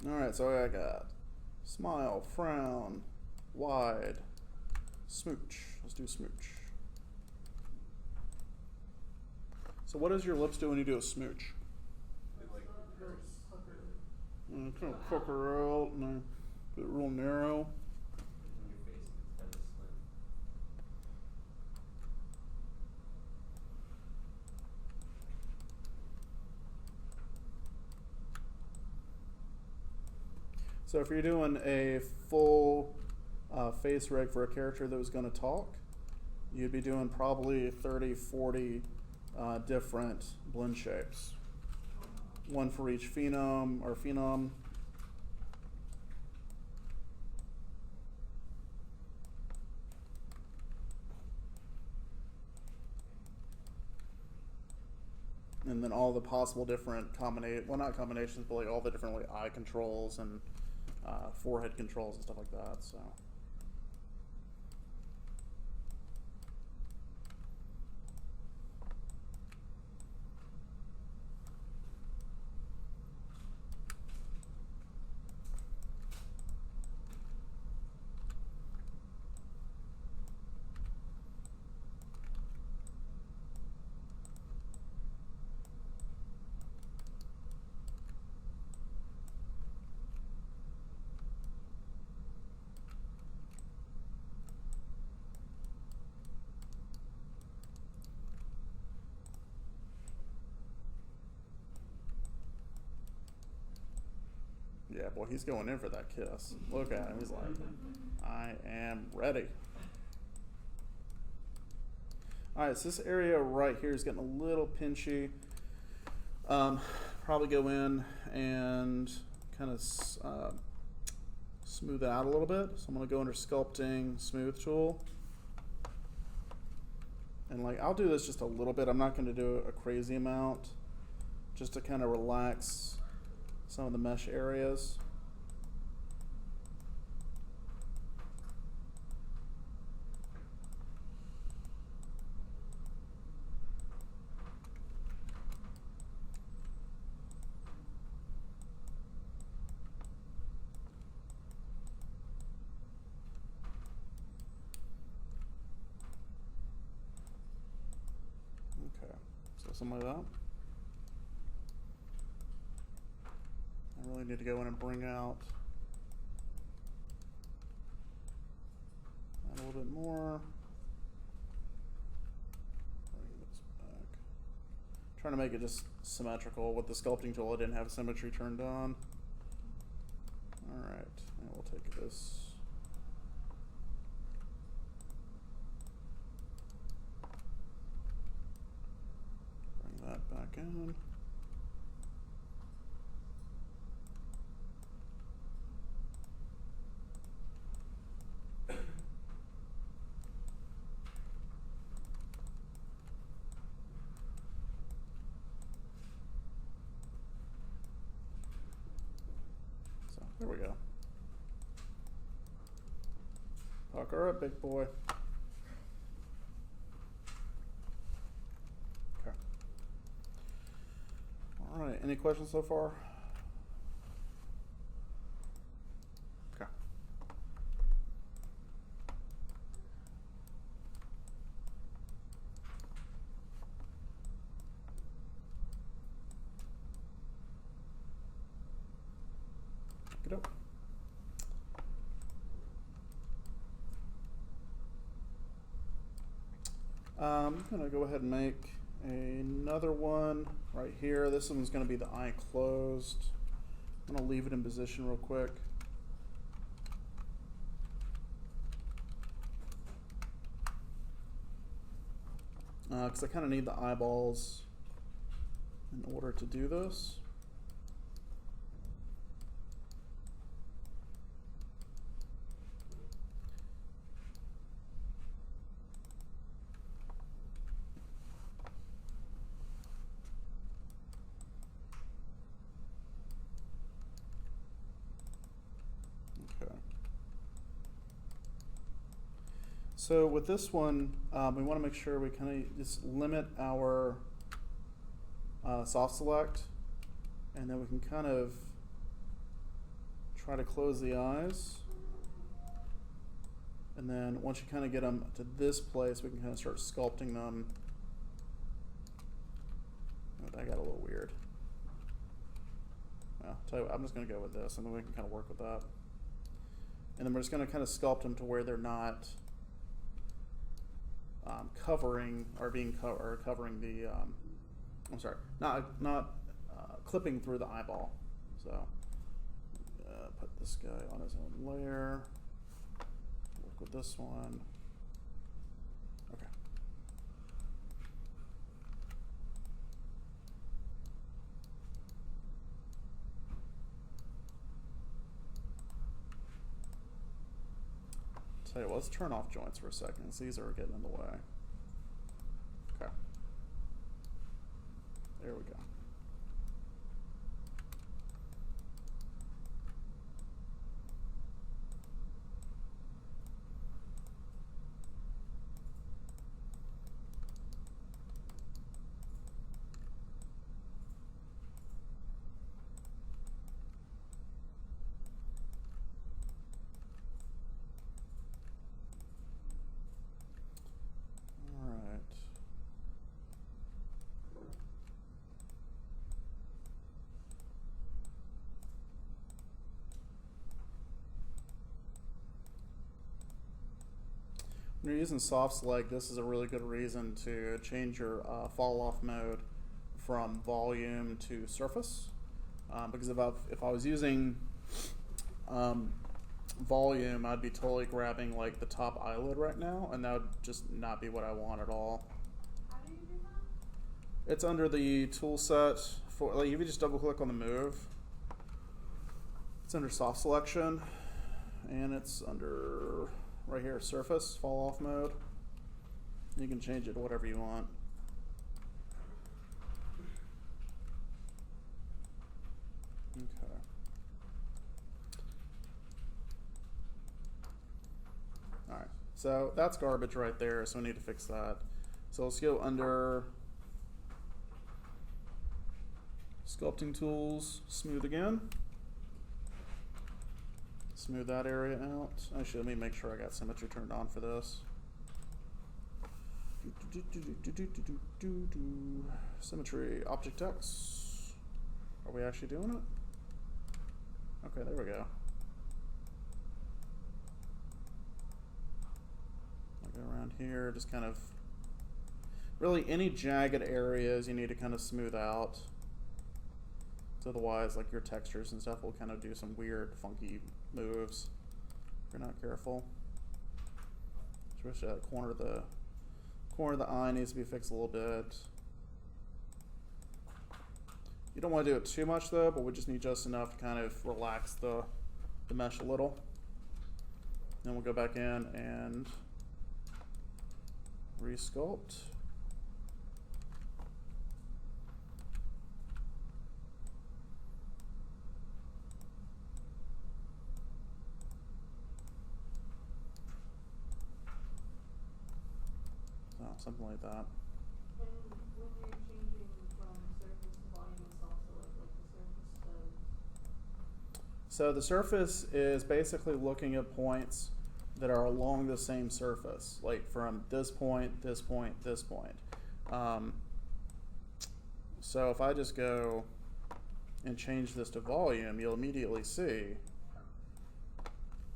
Alright, so I got smile, frown, wide, smooch. Let's do smooch. So what does your lips do when you do a smooch? Kind of pucker out and get it real narrow. In your face, it's kind of slim. So if you're doing a full face rig for a character that was going to talk, you'd be doing probably 30, 40 different blend shapes. One for each phenom or phenom. And then all the possible different not combinations, but like all the different like eye controls and forehead controls and stuff like that. So. Yeah, boy, he's going in for that kiss. Look at him. He's like, I am ready. All right, so this area right here is getting a little pinchy. Probably go in and kind of smooth it out a little bit. So I'm going to go under Sculpting, Smooth Tool. And like, I'll do this just a little bit. I'm not going to do a crazy amount, just to kind of relax some of the mesh areas. Okay, so something like that. I really need to go in and bring out a little bit more. Bring this back. Trying to make it just symmetrical. With the sculpting tool, I didn't have symmetry turned on. All right, and we'll take this. Bring that back in. There we go. Pucker up, big boy. any questions so far? Okay. Get up. I'm going to go ahead and make another one right here. This one's going to be the eye closed. I'm going to leave it in position real quick. Because I kind of need the eyeballs in order to do this. So with this one, we want to make sure we kind of just limit our soft select, and then we can kind of try to close the eyes. And then once you kind of get them to this place, we can kind of start sculpting them. Oh, that got a little weird. Well, I'll tell you what, I'm just going to go with this, and then we can kind of work with that. And then we're just going to kind of sculpt them to where they're not covering or covering the I'm sorry, not clipping through the eyeball. So put this guy on his own layer. Work with this one. Okay. Tell you what, let's turn off joints for a second, because these are getting in the way. Okay. There we go. When you're using soft select, this is a really good reason to change your fall off mode from volume to surface. Because if I was using volume, I'd be totally grabbing like the top eyelid right now, and that would just not be what I want at all. How do you do that? It's under the tool set for, like, if you just double click on the move, it's under soft selection, and it's under right here, surface, fall off mode. You can change it to whatever you want. Okay. All right, so that's garbage right there, so we need to fix that. So let's go under sculpting tools, smooth again. Smooth that area out. Actually, let me make sure I got symmetry turned on for this. Symmetry, object X. Are we actually doing it? Okay, there we go. I'll go around here, just kind of, really any jagged areas you need to kind of smooth out. So otherwise, like your textures and stuff will kind of do some weird, funky moves if you're not careful. Especially that corner of the eye needs to be fixed a little bit. You don't want to do it too much though, but we just need just enough to kind of relax the mesh a little. Then we'll go back in and resculpt. Something like that. And when you're changing from surface to volume and soft select, So the surface is basically looking at points that are along the same surface, like from this point, this point, this point. So if I just go and change this to volume, you'll immediately see.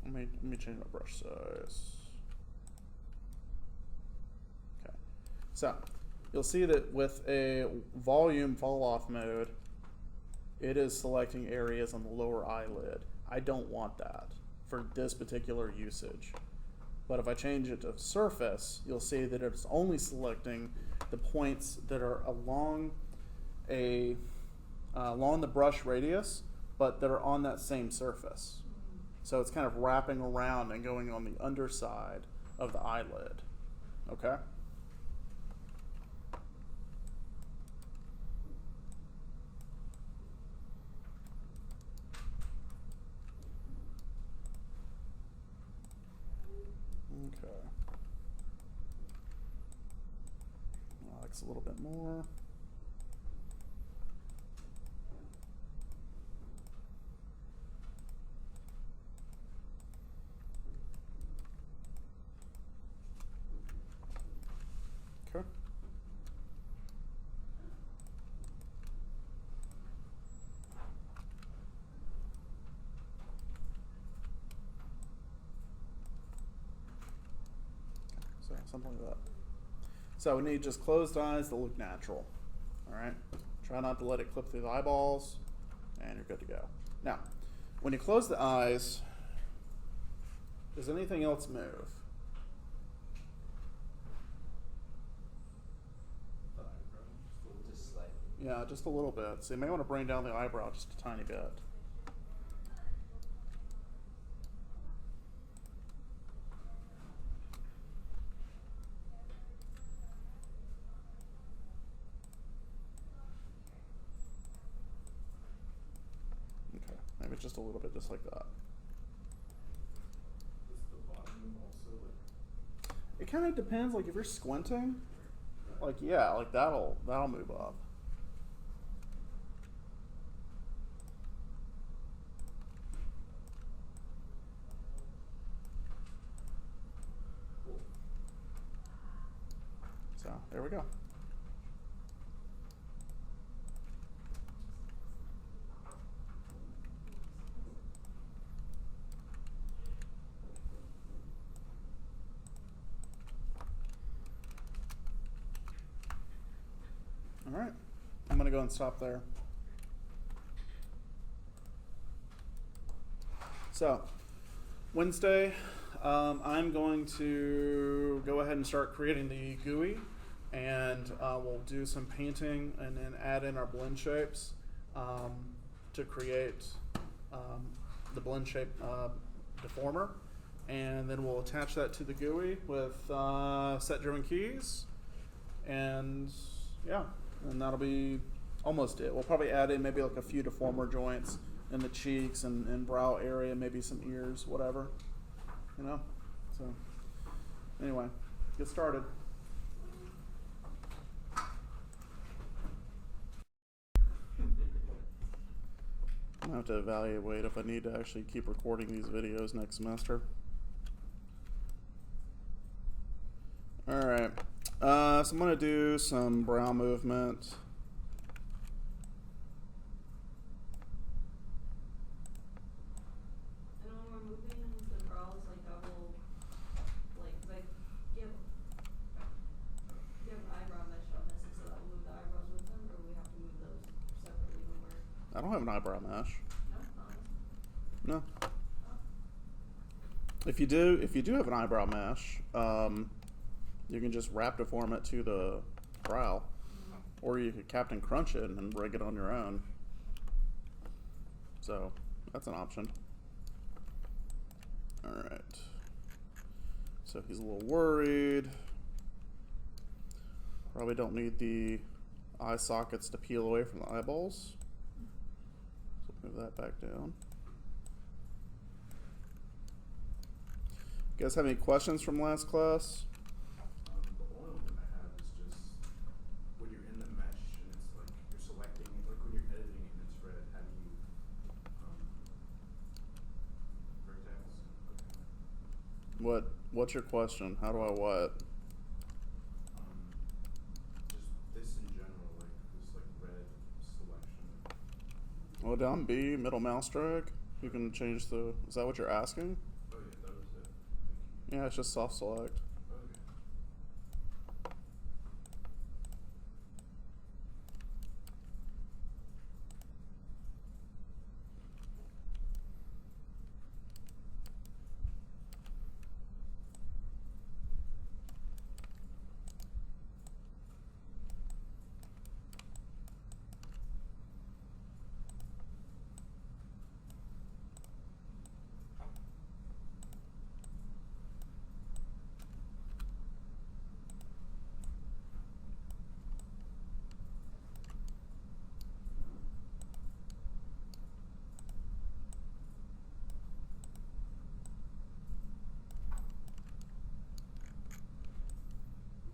Let me change my brush size. Okay. So you'll see that with a volume fall off mode, it is selecting areas on the lower eyelid. I don't want that for this particular usage. But if I change it to surface, you'll see that it's only selecting the points that are along along the brush radius, but that are on that same surface. So it's kind of wrapping around and going on the underside of the eyelid. Okay? Okay. Relax a little bit more. Okay. So something like that. So we need just closed eyes that look natural. All right. Try not to let it clip through the eyeballs, and you're good to go. Now, when you close the eyes, does anything else move? Just slightly. Yeah, just a little bit. So you may want to bring down the eyebrow just a tiny bit. Okay, maybe just a little bit, just like that. Does the bottom also like? It kind of depends. Like if you're squinting, like yeah, like that'll move up. Cool. So there we go. All right, I'm gonna go and stop there. So, Wednesday, I'm going to go ahead and start creating the GUI, and we'll do some painting and then add in our blend shapes to create the blend shape deformer, and then we'll attach that to the GUI with set-driven keys, and yeah. And that'll be almost it. We'll probably add in maybe like a few deformer joints in the cheeks and brow area, maybe some ears, whatever. You know? So, anyway, get started. I'm gonna have to evaluate if I need to actually keep recording these videos next semester. Alright. So I'm going to do some brow movement. And when we're moving the brows, like I will, like, cause you have an eyebrow mesh on this, and so that will move the eyebrows with them, or we have to move those separately when we're. I don't have an eyebrow mesh. No? No. If you do have an eyebrow mesh, you can just wrap deform it to the brow, or you could Captain Crunch it and rig it on your own. So that's an option. All right. So he's a little worried. Probably don't need the eye sockets to peel away from the eyeballs. So move that back down. You guys have any questions from last class? The only one I have is just when you're in the mesh and it's like you're selecting, like when you're editing and it's red, how do you What's your question? How do I what? Just this in general, like this like red selection. Well, down B, middle mouse drag. You can change the. Is that what you're asking? Oh yeah, that was it. Thank you. Yeah, it's just soft select. Okay.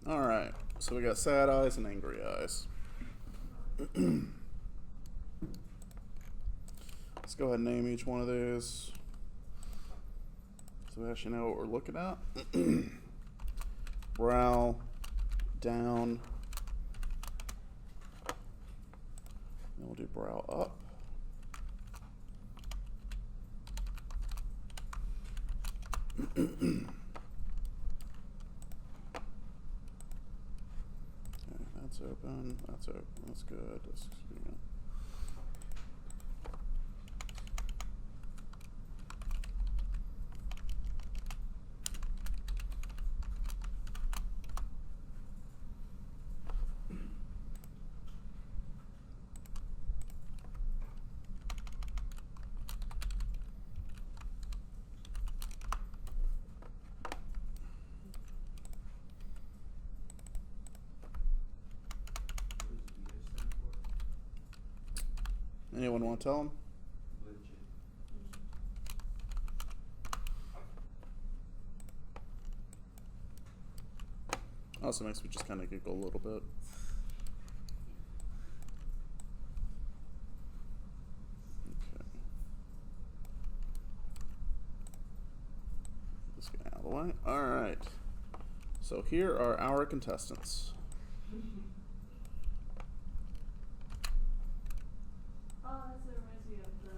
All right. So we got sad eyes and angry eyes. Let's go ahead and name each one of these, so we actually know what we're looking at. Brow, down. Then we'll do brow up. Okay, that's open. That's open. That's good. That's, yeah. What does ES stand for? Anyone want to tell them? Legit. Also makes me just kind of giggle a little bit. Okay. This guy out of the way. All right. So here are our contestants. Oh, that's what reminds me of the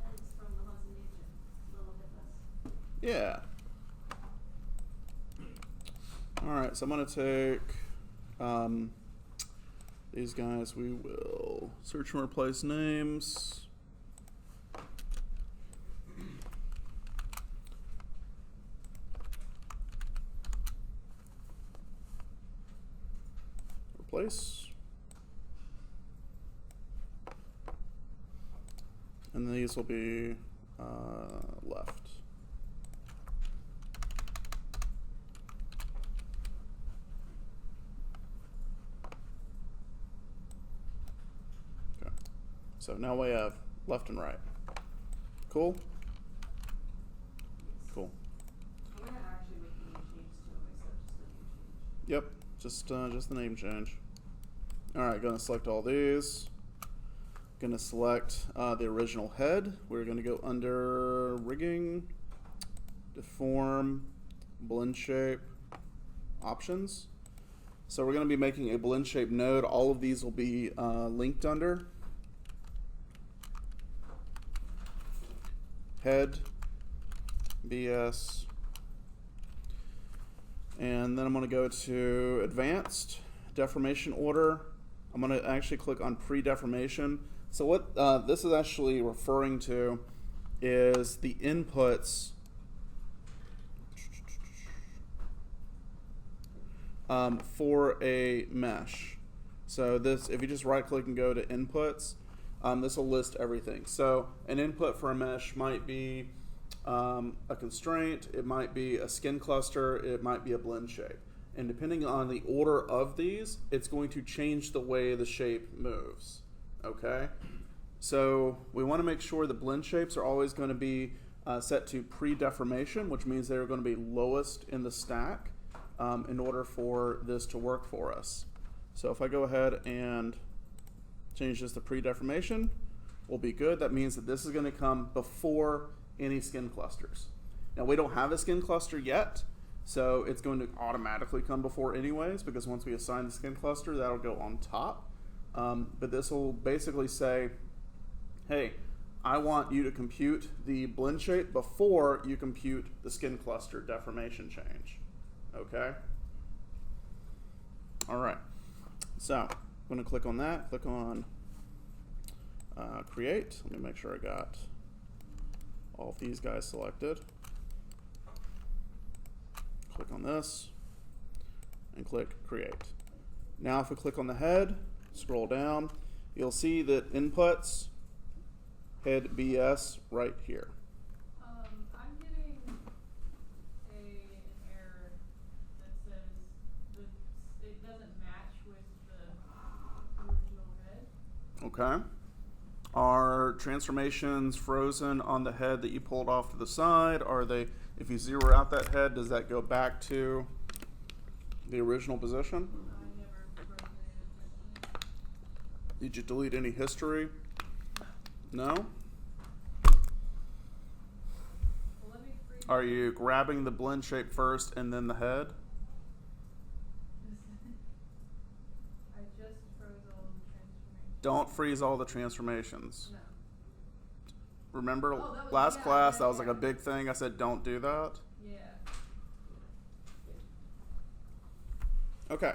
heads from the Haunted Mansion. Little Hippos. Yeah. All right, so I'm going to take these guys. We will search and replace names. Replace. And these will be left. Okay. So now we have left and right. Cool? Cool. I'm gonna actually make the name change to myself, just the name change. Yep, just the name change. All right, gonna select all these. Gonna select the original head. We're gonna go under rigging, deform, blend shape, options. So we're gonna be making a blend shape node. All of these will be linked under head, BS, and then I'm gonna go to advanced, deformation order. I'm gonna actually click on pre-deformation. So what this is actually referring to is the inputs for a mesh. So this, if you just right click and go to inputs, this will list everything. So an input for a mesh might be a constraint, it might be a skin cluster, it might be a blend shape. And depending on the order of these, it's going to change the way the shape moves. Okay? So we want to make sure the blend shapes are always going to be set to pre-deformation, which means they're going to be lowest in the stack in order for this to work for us. So if I go ahead and change this to pre-deformation, we'll be good. That means that this is going to come before any skin clusters. Now we don't have a skin cluster yet, so it's going to automatically come before anyways, because once we assign the skin cluster, that'll go on top. But this will basically say, hey, I want you to compute the blend shape before you compute the skin cluster deformation change. Okay? All right. So I'm going to click on that. Click on Create. Let me make sure I got all of these guys selected. Click on this and click Create. Now if we click on the head, scroll down, you'll see that inputs, head BS right here. I'm getting an error that says it doesn't match with the original head. Okay. Are transformations frozen on the head that you pulled off to the side? Are they, if you zero out that head, does that go back to the original position? I never froze it. Did you delete any history? No? Well, let me freeze Are you grabbing the blend shape first and then the head? I just froze all the transformations. Don't freeze all the transformations. No. Remember Oh, that was- last yeah, class, yeah, that was like yeah. a big thing. I said don't do that. Yeah. Okay,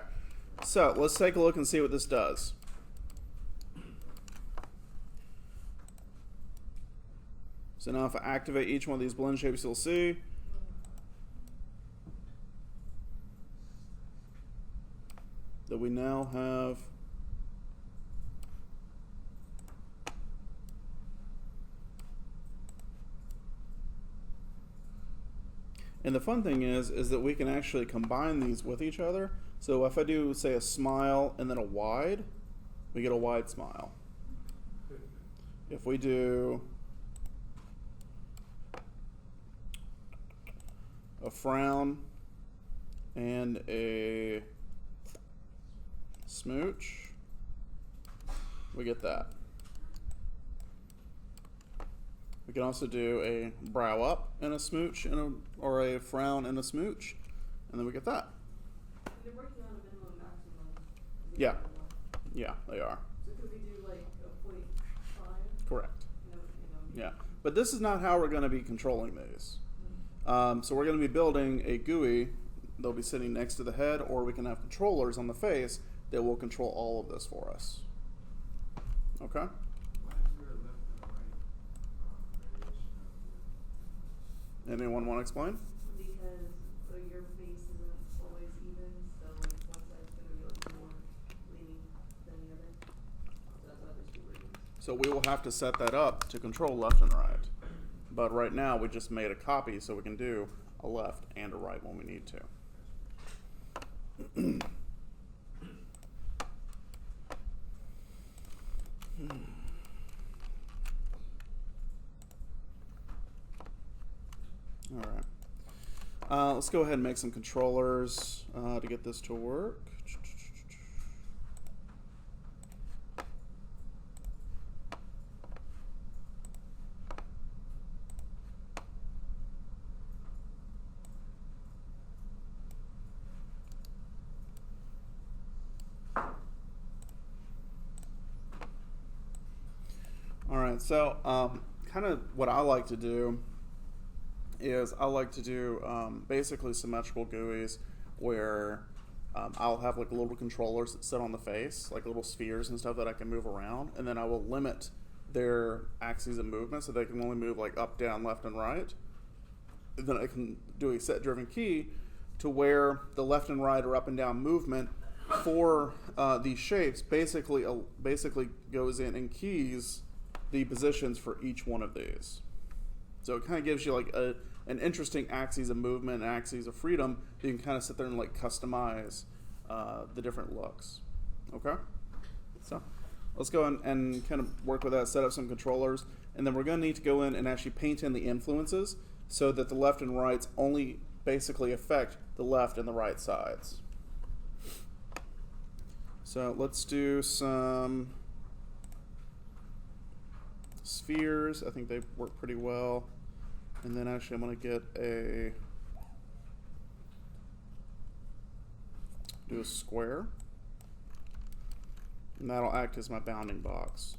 so let's take a look and see what this does. So now if I activate each one of these blend shapes, you'll see that we now have and the fun thing is that we can actually combine these with each other. So if I do, say, a smile and then a wide, we get a wide smile. If we do a frown and a smooch, we get that. We can also do a brow up and a smooch or a frown and a smooch, and then we get that. They're working on a minimum maximum. Yeah. Yeah, they are. So could we do like a 0.5? Correct. No, Yeah. But this is not how we're going to be controlling these. So we're going to be building a GUI. They'll be sitting next to the head, or we can have controllers on the face that will control all of this for us. Okay? Why is there a left and a right variation of Anyone want to explain? Because your face isn't always even, so like one side's going to be like more leaning than the other. So that's why there's two reasons. So we will have to set that up to control left and right. But right now we just made a copy so we can do a left and a right when we need to. All right. Let's go ahead and make some controllers to get this to work. All right, so kind of what I like to do is I like to do basically symmetrical GUIs where I'll have like little controllers that sit on the face, like little spheres and stuff that I can move around, and then I will limit their axes of movement so they can only move like up, down, left, and right. And then I can do a set driven key to where the left and right or up and down movement for these shapes basically goes in and keys the positions for each one of these. So it kind of gives you like an interesting axes of movement, axes of freedom that you can kind of sit there and like customize the different looks. Okay? So let's go and kind of work with that, set up some controllers, and then we're going to need to go in and actually paint in the influences so that the left and rights only basically affect the left and the right sides. So let's do some spheres. I think they work pretty well. And then actually I'm going to get do a square. And that'll act as my bounding box.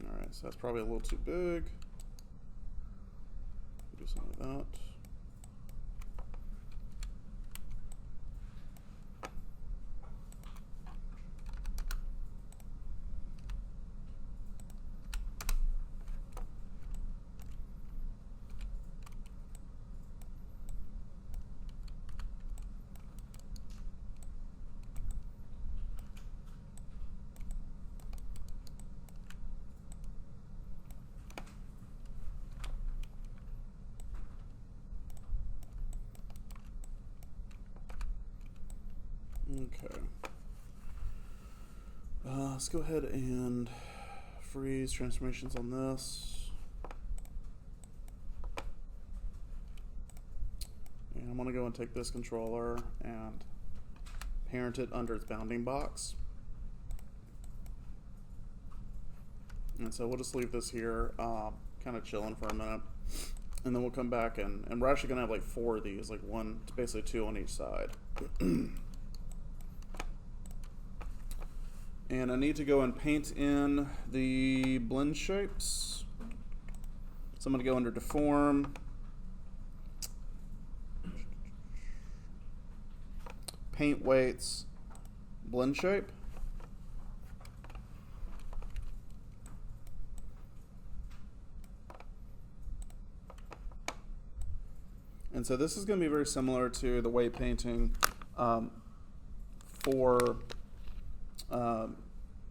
Alright, so that's probably a little too big. Do something like that. Okay. Let's go ahead and freeze transformations on this. And I'm going to go and take this controller and parent it under its bounding box. And so we'll just leave this here kind of chilling for a minute. And then we'll come back and we're actually going to have like 4 of these, like one, basically 2 on each side. And I need to go and paint in the blend shapes. So I'm going to go under Deform, Paint Weights, Blend Shape. And so this is going to be very similar to the weight painting for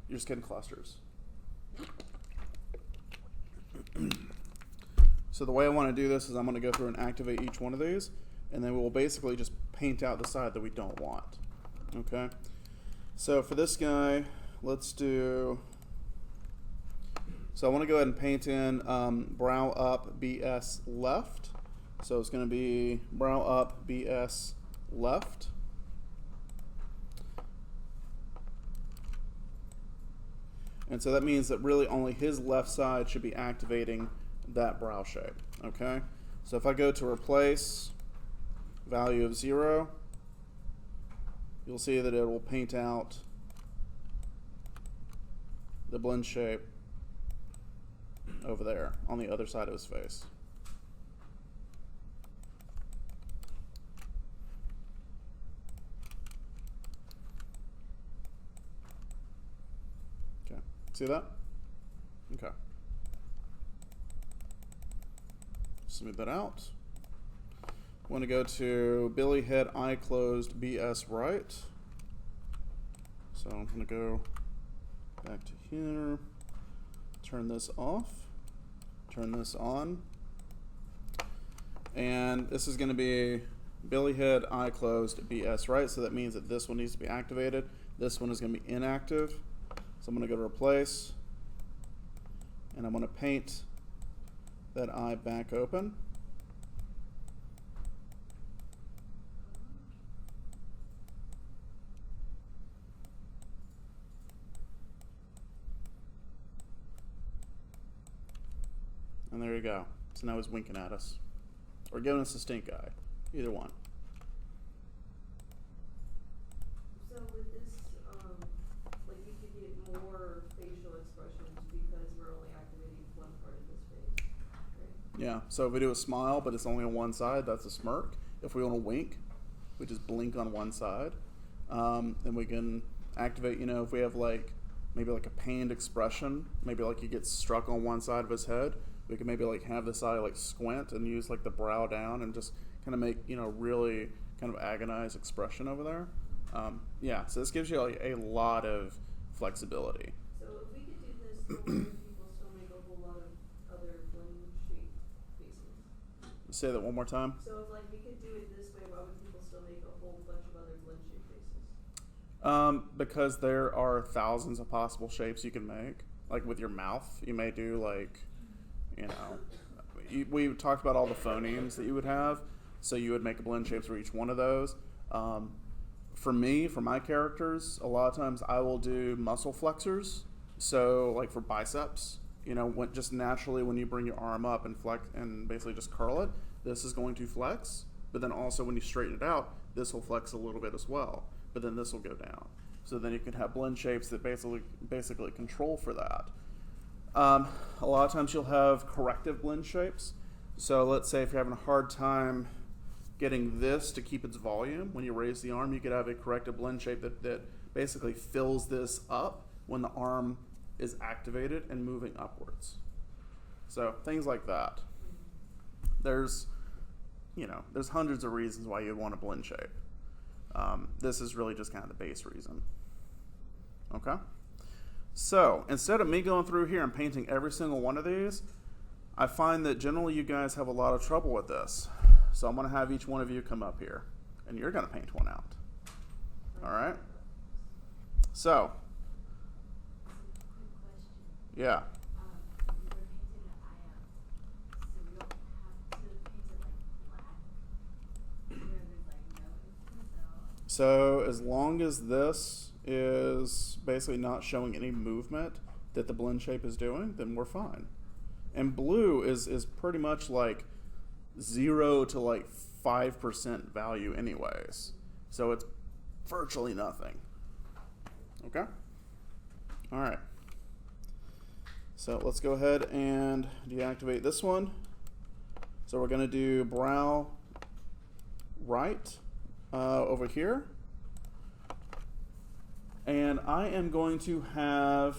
your skin clusters. So the way I want to do this is I'm going to go through and activate each one of these, and then we'll basically just paint out the side that we don't want. Okay? So for this guy, let's do... So I want to go ahead and paint in brow up, BS left. So it's going to be brow up, BS left. And so that means that really only his left side should be activating that brow shape. Okay? So if I go to replace, value of 0, you'll see that it will paint out the blend shape over there on the other side of his face. Okay, see that? Okay. Smooth that out. I want to go to Billy Head, Eye Closed, BS Right. So I'm going to go back to here, turn this off, turn this on, and this is going to be Billy Head, Eye Closed, BS Right. So that means that this one needs to be activated. This one is going to be inactive. So I'm going to go to replace, and I'm going to paint that eye back open. And there you go. So now he's winking at us. Or giving us a stink eye. Either one. So with this, like we could get more facial expressions because we're only activating one part of this face, right? Yeah, so if we do a smile, but it's only on one side, that's a smirk. If we want to wink, we just blink on one side. Then we can activate, you know, if we have like, maybe like a pained expression, maybe like he gets struck on one side of his head, we can maybe like have this eye like squint and use like the brow down and just kind of make, you know, really kind of agonized expression over there. Yeah, so this gives you like a lot of flexibility. So if we could do this, why would people still make a whole lot of other blend shape faces? Say that one more time. So if like we could do it this way, why would people still make a whole bunch of other blend shape faces? Because there are thousands of possible shapes you can make. Like with your mouth, you may do like, you know, we talked about all the phonemes that you would have. So you would make a blend shapes for each one of those. For me, for my characters, a lot of times I will do muscle flexors. So like for biceps, you know, just naturally when you bring your arm up and flex and basically just curl it, this is going to flex. But then also when you straighten it out, this will flex a little bit as well. But then this will go down. So then you can have blend shapes that basically control for that. A lot of times you'll have corrective blend shapes. So let's say if you're having a hard time getting this to keep its volume, when you raise the arm, you could have a corrective blend shape that basically fills this up when the arm is activated and moving upwards. So things like that. There's hundreds of reasons why you'd want a blend shape. This is really just kind of the base reason. Okay? So instead of me going through here and painting every single one of these, I find that generally you guys have a lot of trouble with this. So I'm going to have each one of you come up here, and you're going to paint one out. All right? So, yeah. So as long as this is basically not showing any movement that the blend shape is doing, then we're fine. And blue is pretty much like 0 to like 5% value anyways. So it's virtually nothing. Okay? All right. So let's go ahead and deactivate this one. So we're going to do brow right over here. And I am going to have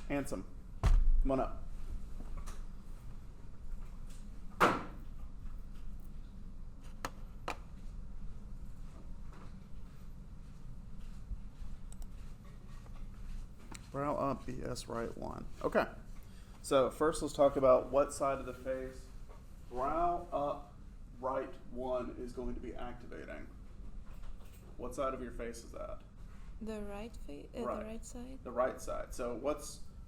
Handsome. Come on up. Brow up, BS right 1. Okay. So first let's talk about what side of the face brow up right 1 is going to be activating. What side of your face is that? The right face, Right. the right side. The right side.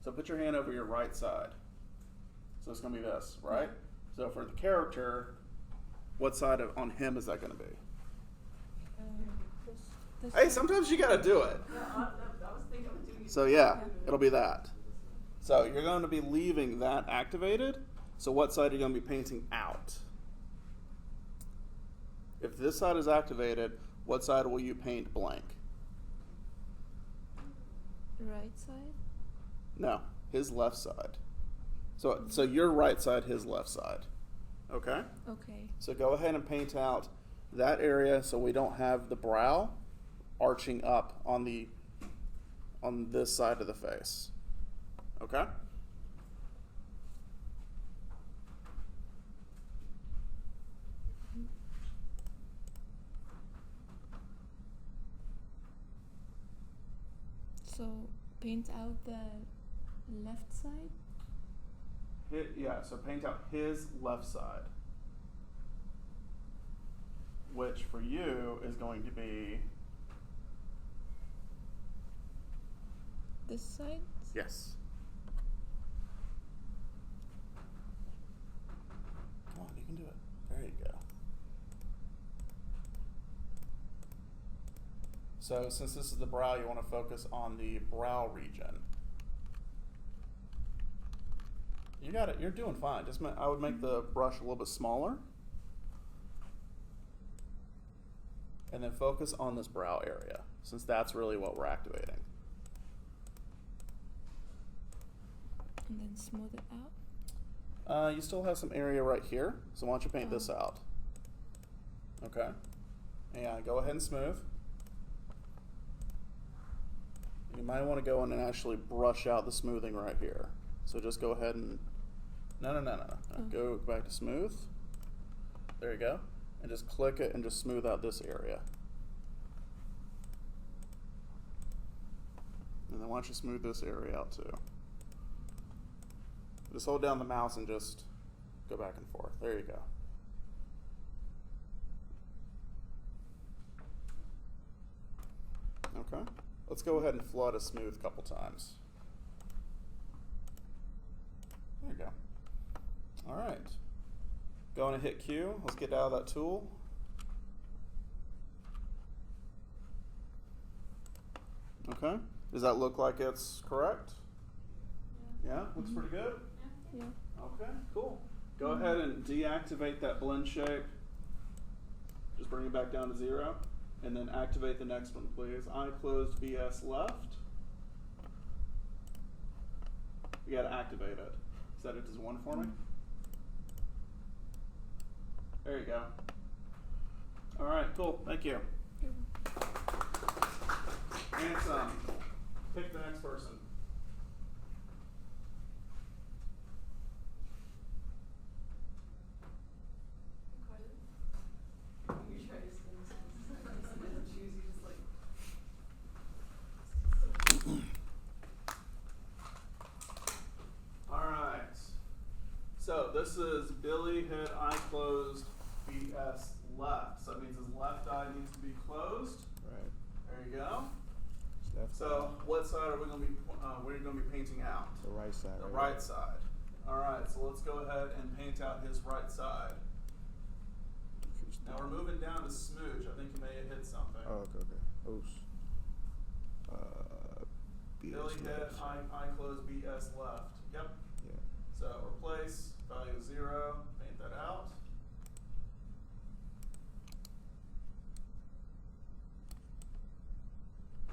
So put your hand over your right side. So it's going to be this, right? So for the character, what side on him is that going to be? This Hey, side. sometimes you got to do it. I was thinking of doing So yeah, it'll be that. So you're going to be leaving that activated. So what side are you going to be painting out? If this side is activated, what side will you paint blank? Right side. No, his left side. So your right side, his left side. Okay? Okay. So go ahead and paint out that area so we don't have the brow arching up on this side of the face. Okay? So paint out the left side. Yeah, so paint out his left side, which for you is going to be This side. yes. Come on, you can do it. There you go. So since this is the brow, you want to focus on the brow region. You got it. You're doing fine. I would make the brush a little bit smaller. And then focus on this brow area, since that's really what we're activating. And then smooth it out. You still have some area right here, so why don't you paint this out? Okay. And go ahead and smooth. You might want to go in and actually brush out the smoothing right here. So just go ahead and no. Go back to smooth. There you go. And just click it and just smooth out this area. And then why don't you smooth this area out too? Just hold down the mouse and just go back and forth. There you go. Okay. Let's go ahead and flood a smooth couple times. All right. Going to hit Q. Let's get out of that tool. Okay. Does that look like it's correct? Yeah, looks pretty good. Yeah. Okay, cool. Go ahead and deactivate that blend shape. Just bring it back down to 0. And then activate the next one, please. I closed BS left. You gotta activate it. Set it as 1 for me. There you go. All right, cool. Thank you. Handsome. Pick the next person. You try to spin this doesn't choose, you just like. All right. So this is Billy hit I closed BS left. So that means his left eye needs to be closed. Right. There you go. Left So side. what side are we going to be? We're going to be painting out The right side. the right side. All right. So let's go ahead and paint out his right side. Now we're moving down to smooch. I think you may have hit something. Oh, okay. Oops. BS Billy hit left. I close BS left. Yep. Yeah. So replace value 0. Paint that out.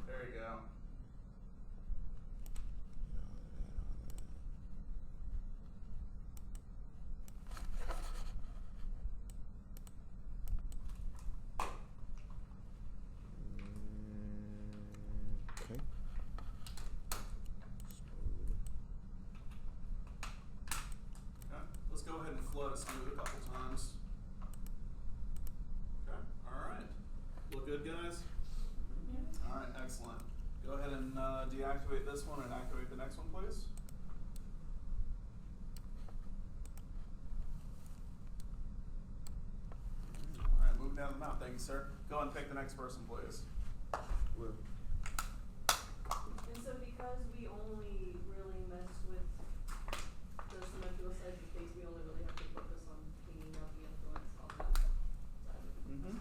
There you go. Okay. Okay. Let's go ahead and flood it smooth a couple times. Okay. All right. Look good, guys? All right. Excellent. Go ahead and deactivate this one and activate the next one, please. All right. Moving down the map. Thank you, sir. Go ahead and pick the next person, please. Will. And so because we only really mess with the symmetrical side of the face, we only really have to focus on cleaning out the influence on that side of the Mm-hmm.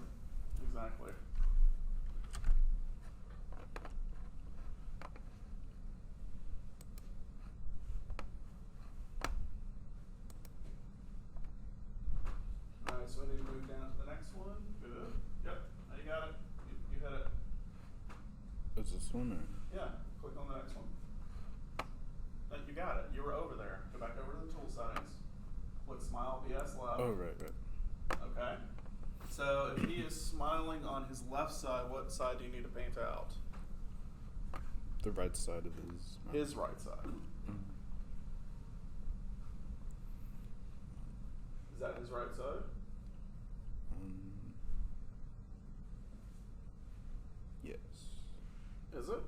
Exactly. All right, so we need to move down to the next one. Good. Yep. Now you got it. You hit it. Is this one or? Yeah. Click on the next one. You got it. You were over there. Go back over to the tool settings. Click Smile BS left. Oh, right. Okay. So if he is smiling on his left side, what side do you need to paint out? The right side of his mouth. His right side. Mm. Is that his right side? Yes. Is it?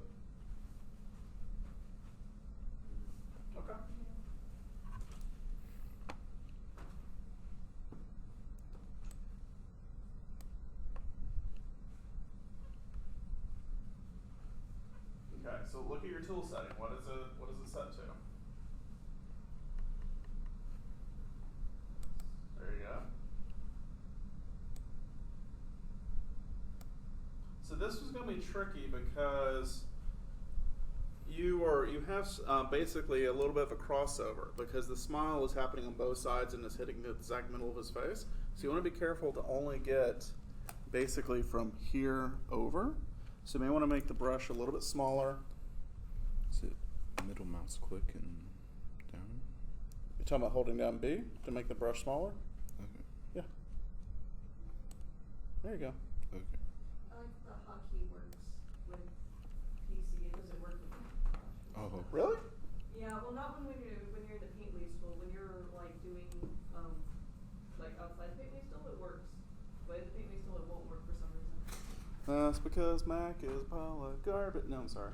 Okay. Okay, so look at your tool setting. What is it set to? There you go. So this was going to be tricky because you have basically a little bit of a crossover because the smile is happening on both sides and is hitting the exact middle of his face. So you want to be careful to only get basically from here over. So you may want to make the brush a little bit smaller. Is it middle mouse click and down? You're talking about holding down B to make the brush smaller? Okay. Yeah. There you go. Okay. I like the hotkey works with PC. It doesn't work with Oh. Really? Yeah, well, not when you're in the paint waste tool. When you're like doing like outside paint waste tool, it works. But in the paint waste tool, it won't work for some reason. That's because Mac is a pile of garbage. No, I'm sorry.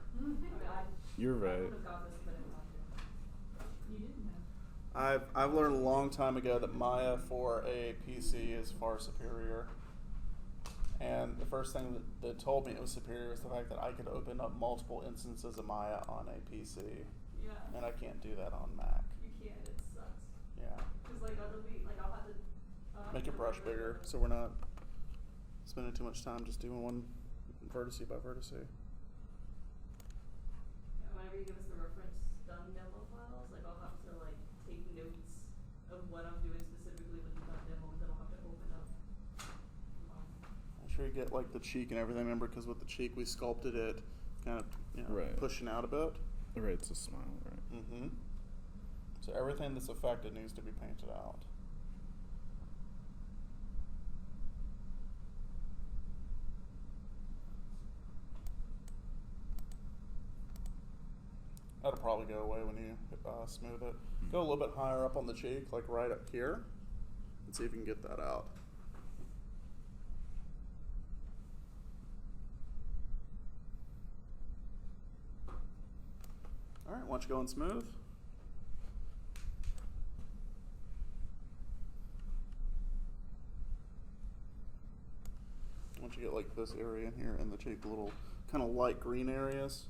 You're I right. would have got this, but I didn't want to. You didn't have. I've learned a long time ago that Maya for a PC is far superior. And the first thing that told me it was superior is the fact that I could open up multiple instances of Maya on a PC. Yeah. And I can't do that on Mac. You can't. It sucks. Yeah. Because like other week, like I'll have to. Make it brush bigger so we're not spending too much time just doing one vertice by vertice. Yeah, whenever you give us the reference done demo files, like I'll have to like take notes of what I'm doing specifically with the done demos, then I'll have to open up. I'm sure you get like the cheek and everything. Remember, because with the cheek we sculpted it, kind of Right. pushing out a bit. Right, it's a smile, right? Mm-hmm. So everything that's affected needs to be painted out. That'll probably go away when you smooth it. Go a little bit higher up on the cheek, like right up here, and see if you can get that out. All right, why don't you go and smooth? Once you get like this area in here in the cheek, little kind of light green areas,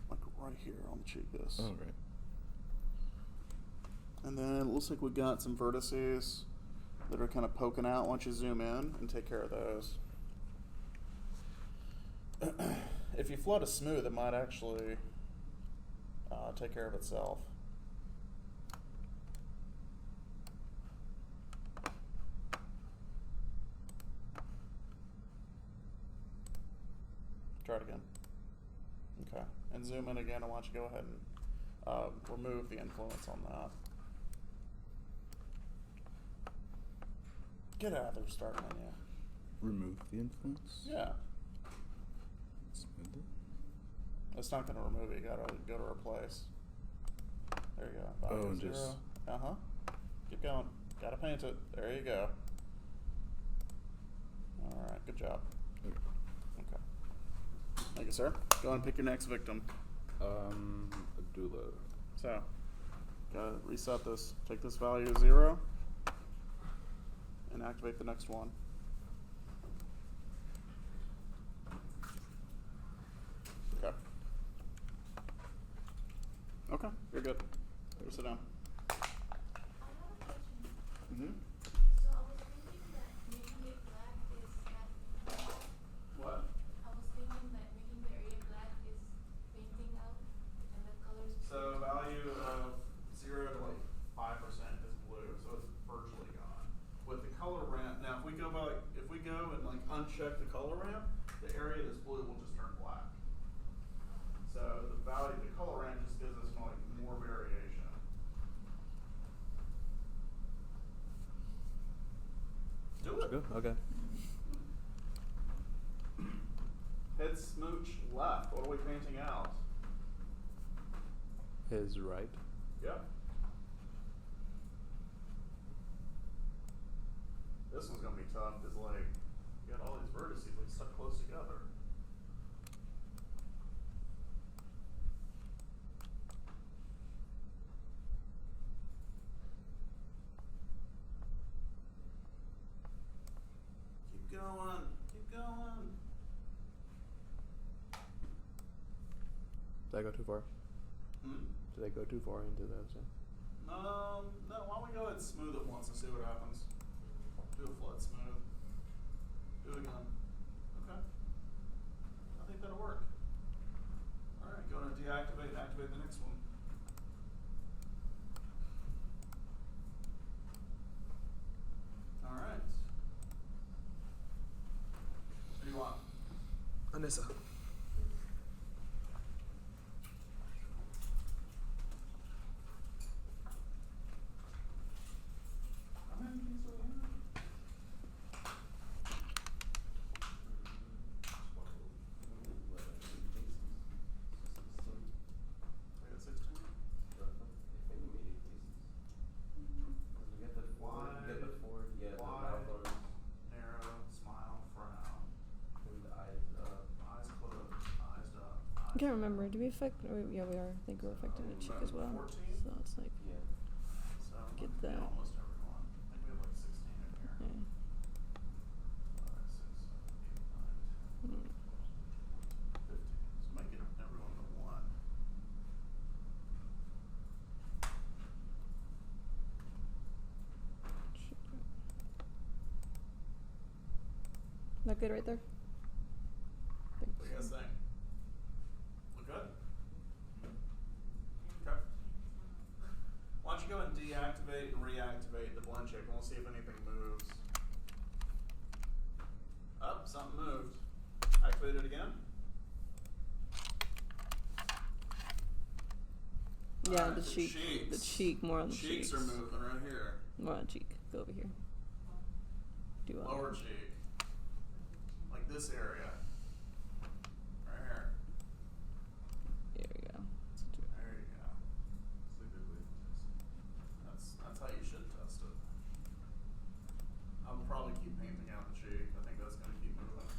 like right here on the cheek, this. Oh, right. And then it looks like we got some vertices that are kind of poking out. Why don't you zoom in and take care of those? If you flood a smooth, it might actually take care of itself. Try it again. Okay. And zoom in again. I want you to go ahead and remove the influence on that. Get out of there, start menu. Remove the influence? Yeah. Smooth it. It's not going to remove it. You got to go to replace. There you go. Oh, Value and 0. just- Uh-huh. Keep going. Got to paint it. There you go. All right. Good job. Okay. Okay. Thank you, sir. Go ahead and pick your next victim. Abdullah. So, gotta reset this. Take this value 0 and activate the next one. Okay. Okay, you're good. Go sit down. I have a question. Mm-hmm. So I was thinking that making it black is that. What? I was thinking that making the area black is painting out, and the colors. So value of 0 to like 5% is blue, so it's virtually gone. With the color ramp, now if we go and like uncheck the color ramp, the area that's blue will just turn black. So the color ramp just gives us like more variation. Do it. Good. Okay. Head smooch left. What are we painting out? His right. Yep. This one's gonna be tough because like you got all these vertices like stuck close together. Keep going. Keep going. Did I go too far? Did I go too far into that? So? No, why don't we go ahead and smooth it once and see what happens. Do a flood smooth. Do it again. Okay. I think that'll work. Alright, go to deactivate and activate the next one. Alright. Who do you want? Anissa. How many keys do we have? I got 16. Wide, narrow, smile, frown. Eyes closed, eyes up. I can't remember. Do we affect? Yeah, we are. I think we're affecting the cheek as well. 14? So it's like, So Get we that. almost everyone. I think we have like 16 in here. yeah. 5, 6, 7, 8, 9, 10, 11, 12, 15. So make it everyone to 1. Not good right there? What do you guys think? Look good? Okay. Why don't you go and deactivate and reactivate the blend shape, and we'll see if anything moves. Oh, something moved. Activate it again. Yeah, Alright, the cheek. The cheeks. cheek, more on the Cheeks cheeks. are moving right here. More on the cheek. Go over here. Do Lower cheek. Like this area. Right here. There we go. There you go. It's a good way to test it. That's how you should test it. I'll probably keep painting out the cheek. I think that's gonna keep moving.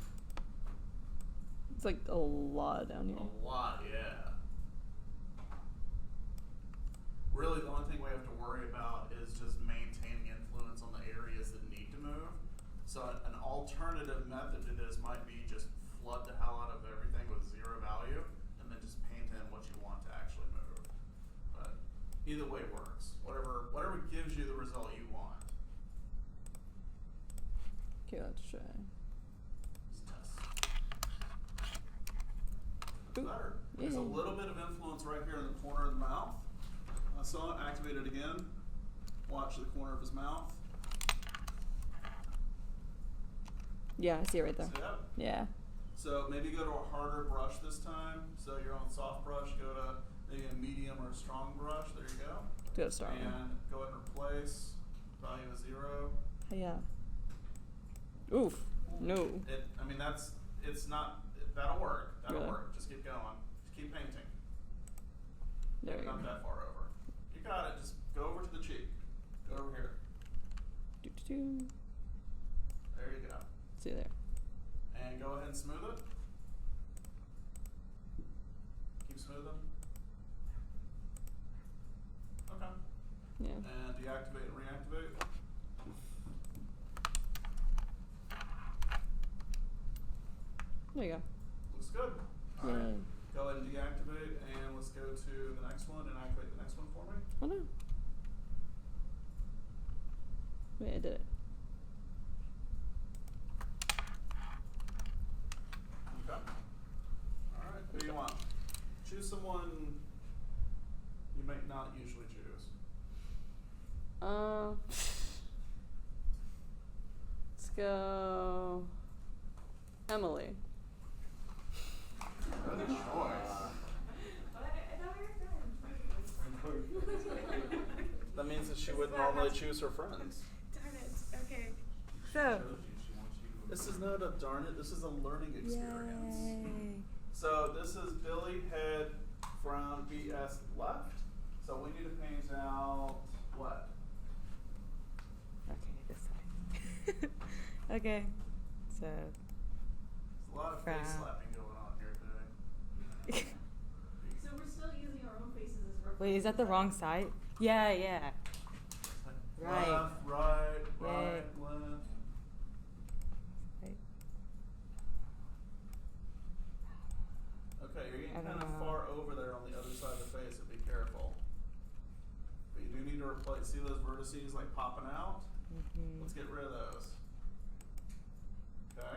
It's like a lot down here. A lot, yeah. Really, the only thing we have to worry about is just maintaining influence on the areas that need to move. So an alternative method to this might be just flood the hell out of everything with zero value, and then just paint in what you want to actually move. But either way works. Whatever gives you the result you want. Okay, let's try. Just test. That's Ooh, better. There's a yeah. little bit of influence right here in the corner of the mouth. I saw it, activate it again. Watch the corner of his mouth. Yeah, I see it right there. See that? Yeah. So maybe go to a harder brush this time. So you're on soft brush, go to maybe a medium or a strong brush. There you go. Go strong. And go ahead and replace value of 0. Yeah. Oof. No. It's not, that'll work. That'll Really? work. Just keep going. Just keep painting. There we go. Not that far over. You got it. Just go over to the cheek. Go over here. Do. There you go. See there. And go ahead and smooth it. Keep smoothing. Okay. Yeah. And deactivate and reactivate. There you go. Looks good. All right. Yay. Go ahead and deactivate, and let's go to the next one and activate the next one for me. Oh no. Wait, I did it. Okay. All right. Who do you want? Choose someone you might not usually choose. Let's go. Emily. Good choice. That means that she wouldn't normally choose her friends. Darn it. Okay. So. Shows you she wants you to This is not a darn it. This is a learning experience. Yay. So this is Billy, head, Frown, BS, left. So we need to paint out what? Okay, this side. Okay. So. There's a lot of face Frown. slapping going on here today. So we're still using our own faces as reference. Wait, is that the wrong side? Yeah, yeah. Right. Left, right, Yay. right, left. Right. Okay, you're getting I kind don't of know. far over there on the other side of the face, so be careful. But you do need to replace, see those vertices like popping out? Mm-hmm. Let's get rid of those. Okay.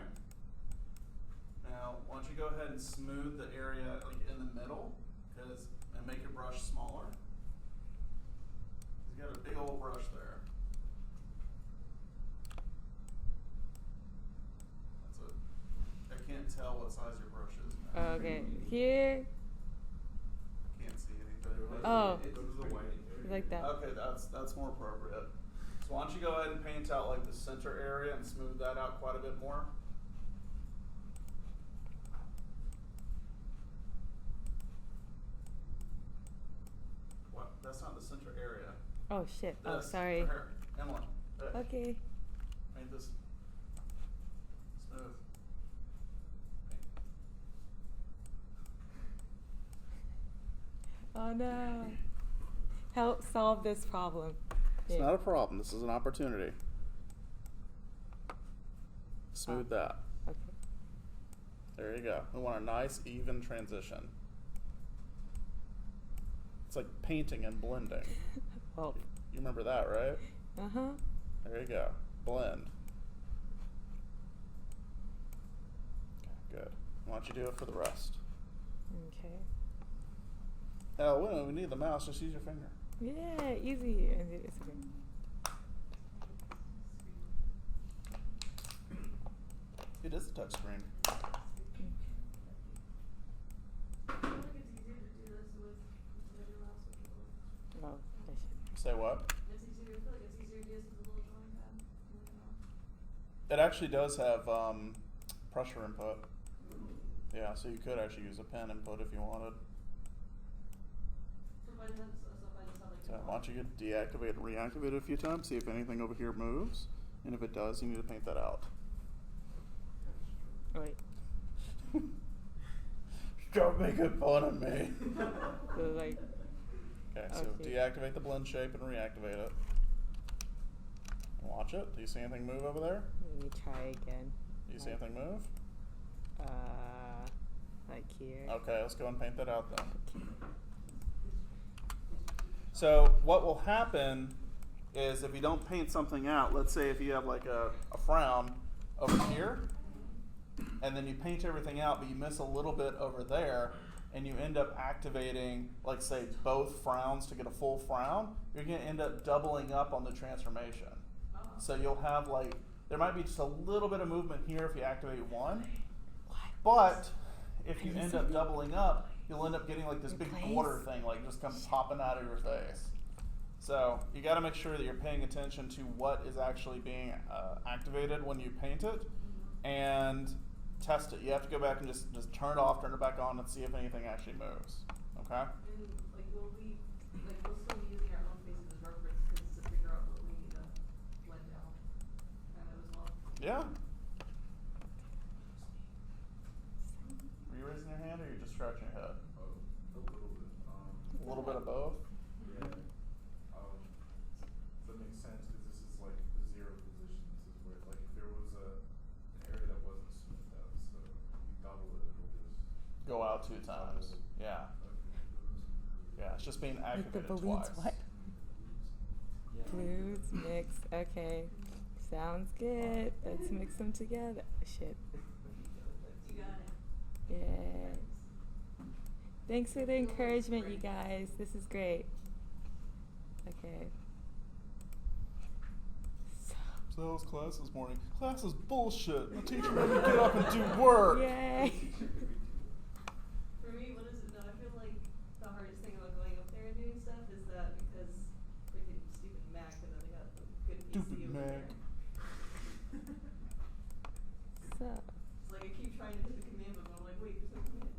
Now, why don't you go ahead and smooth the area like in the middle, and make your brush smaller. You got a big old brush there. That's it. I can't tell what size your brush is now. Okay, here. Can't see anything. Oh. Go to the white area. Like that. Okay, that's more appropriate. So why don't you go ahead and paint out like the center area and smooth that out quite a bit more. What? That's not the center area. Oh shit. Oh, This, sorry. right here. Emily. Okay. Paint this smooth. Oh no. Help solve this problem. It's Yeah. not a problem. This is an opportunity. Smooth that. Okay. There you go. We want a nice, even transition. It's like painting and blending. Well. You remember that, right? Uh-huh. There you go. Blend. Why don't you do it for the rest? Okay. Oh, we need the mouse. Just use your finger. Yeah, easy. And it's okay. It is a touch screen. I feel like it's easier to do this with whatever mouse controller. Oh, I should. Say what? It's easier. I feel like it's easier to do this with a little drawing pad than with a mouse. It actually does have pressure input. Yeah, so you could actually use a pen input if you wanted. So if I just have like So why don't you deactivate and reactivate it a few times, see if anything over here moves, and if it does, you need to paint that out. Oh, wait. Stop making fun of me. So like. Okay, so Okay. deactivate the blend shape and reactivate it. Watch it. Do you see anything move over there? Let me try again. Do you see anything move? Like here. Okay, let's go and paint that out then. So what will happen is if you don't paint something out, let's say if you have like a frown over here, and then you paint everything out, but you miss a little bit over there, and you end up activating, like say, both frowns to get a full frown, you're going to end up doubling up on the transformation. So you'll have like, there might be just a little bit of movement here if you activate one, but if you end up doubling up, you'll end up getting like this big border thing, like just comes popping out of your face. So you got to make sure that you're paying attention to what is actually being activated when you paint it, and test it. You have to go back and just turn it off, turn it back on, and see if anything actually moves. Okay? And like we'll still be using our own faces as reference to figure out what we need to blend out kind of as well. Yeah. Are you raising your hand or are you just scratching your head? A little bit. A little bit of both? Yeah. That makes sense because this is like the zero position. This is where, like, if there was an area that wasn't smoothed out, so you double it, it'll just Go out 2 times. Yeah. Yeah, it's just being Like the activated balloons, twice. what? Blues mix. Okay. Sounds good. Let's mix them together. Shit. You got it. Yeah. Thanks for the encouragement, you guys. This is great. Okay. So that was class this morning. Class is bullshit. The teacher made me get up and do work. Yay. For me, what is it though? I feel like the hardest thing about going up there and doing stuff is that because freaking stupid Mac, and then they got the good PC Stupid over Mac. there. So. It's like I keep trying to hit the command button, but I'm like, wait, there's no command.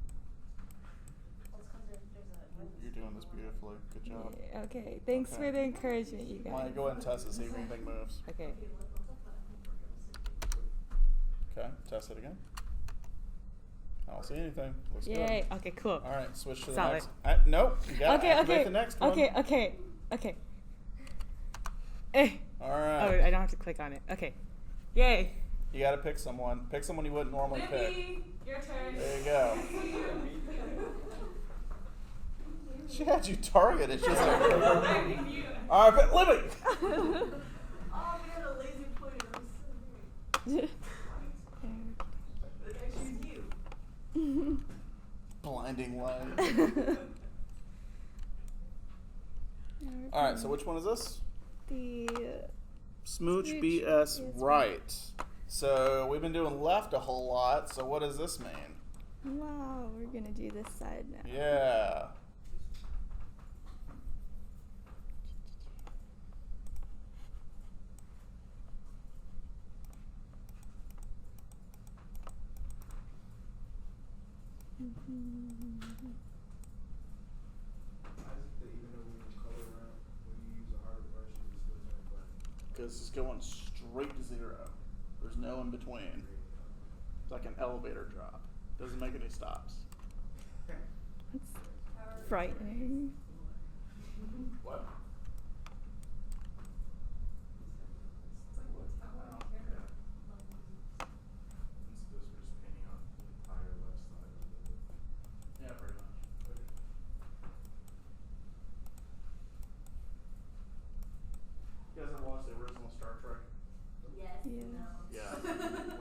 You're doing this beautifully. Good job. Yeah, okay. Thanks for the encouragement, you guys. Why don't you go ahead and test it, see if anything moves. Okay. Okay, test it again. I don't see anything. Looks Yay. good. Okay, cool. All right, switch to the Solid. next. Nope, you gotta Okay, activate okay. the next one. Okay, okay, okay. Eh. All right. Oh, I don't have to click on it. Okay. Yay. You gotta pick someone. Pick someone you wouldn't normally pick. Libby, your turn. There you go. She had you targeted. She's like, all right, but Libby. Oh, we had a lazy pointer. That was so great. But actually, it's you. Blinding light. All right, so which one is this? The Smooch Smooch BS is right. So we've been doing left a whole lot. So what does this mean? wow, we're gonna do this side now. Yeah. Why is it that even though when you color around, when you use a harder brush, it still turns black? Because it's going straight to 0. There's no in between. It's like an elevator drop. Doesn't make any stops. It's frightening. What? It's just we're just painting on the entire left side of the. Yeah, pretty much. You guys ever watch the original Star Trek? Yes. Yes. Yeah.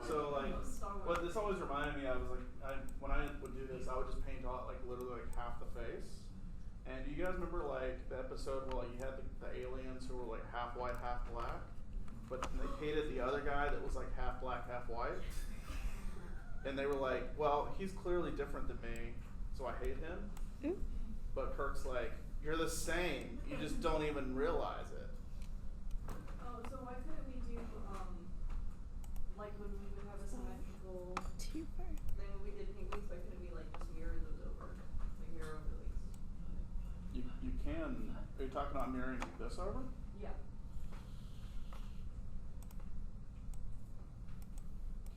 So like, Star Wars. what this always just reminded me, I was like, when I would do this, I would just paint out like literally like half the face. And do you guys remember like the episode where like you had the aliens who were like half white, half black, but they hated the other guy that was like half black, half white, and they were like, well, he's clearly different than me, so I hate him. Ooh. But Kirk's like, you're the same, you just don't even realize it. Oh, so why couldn't we do, like when we would have a symmetrical, Too far. then when we did pink wings, why couldn't we like just mirror those over? Like mirror over the wings? You can, are you talking about mirroring this over? Yeah.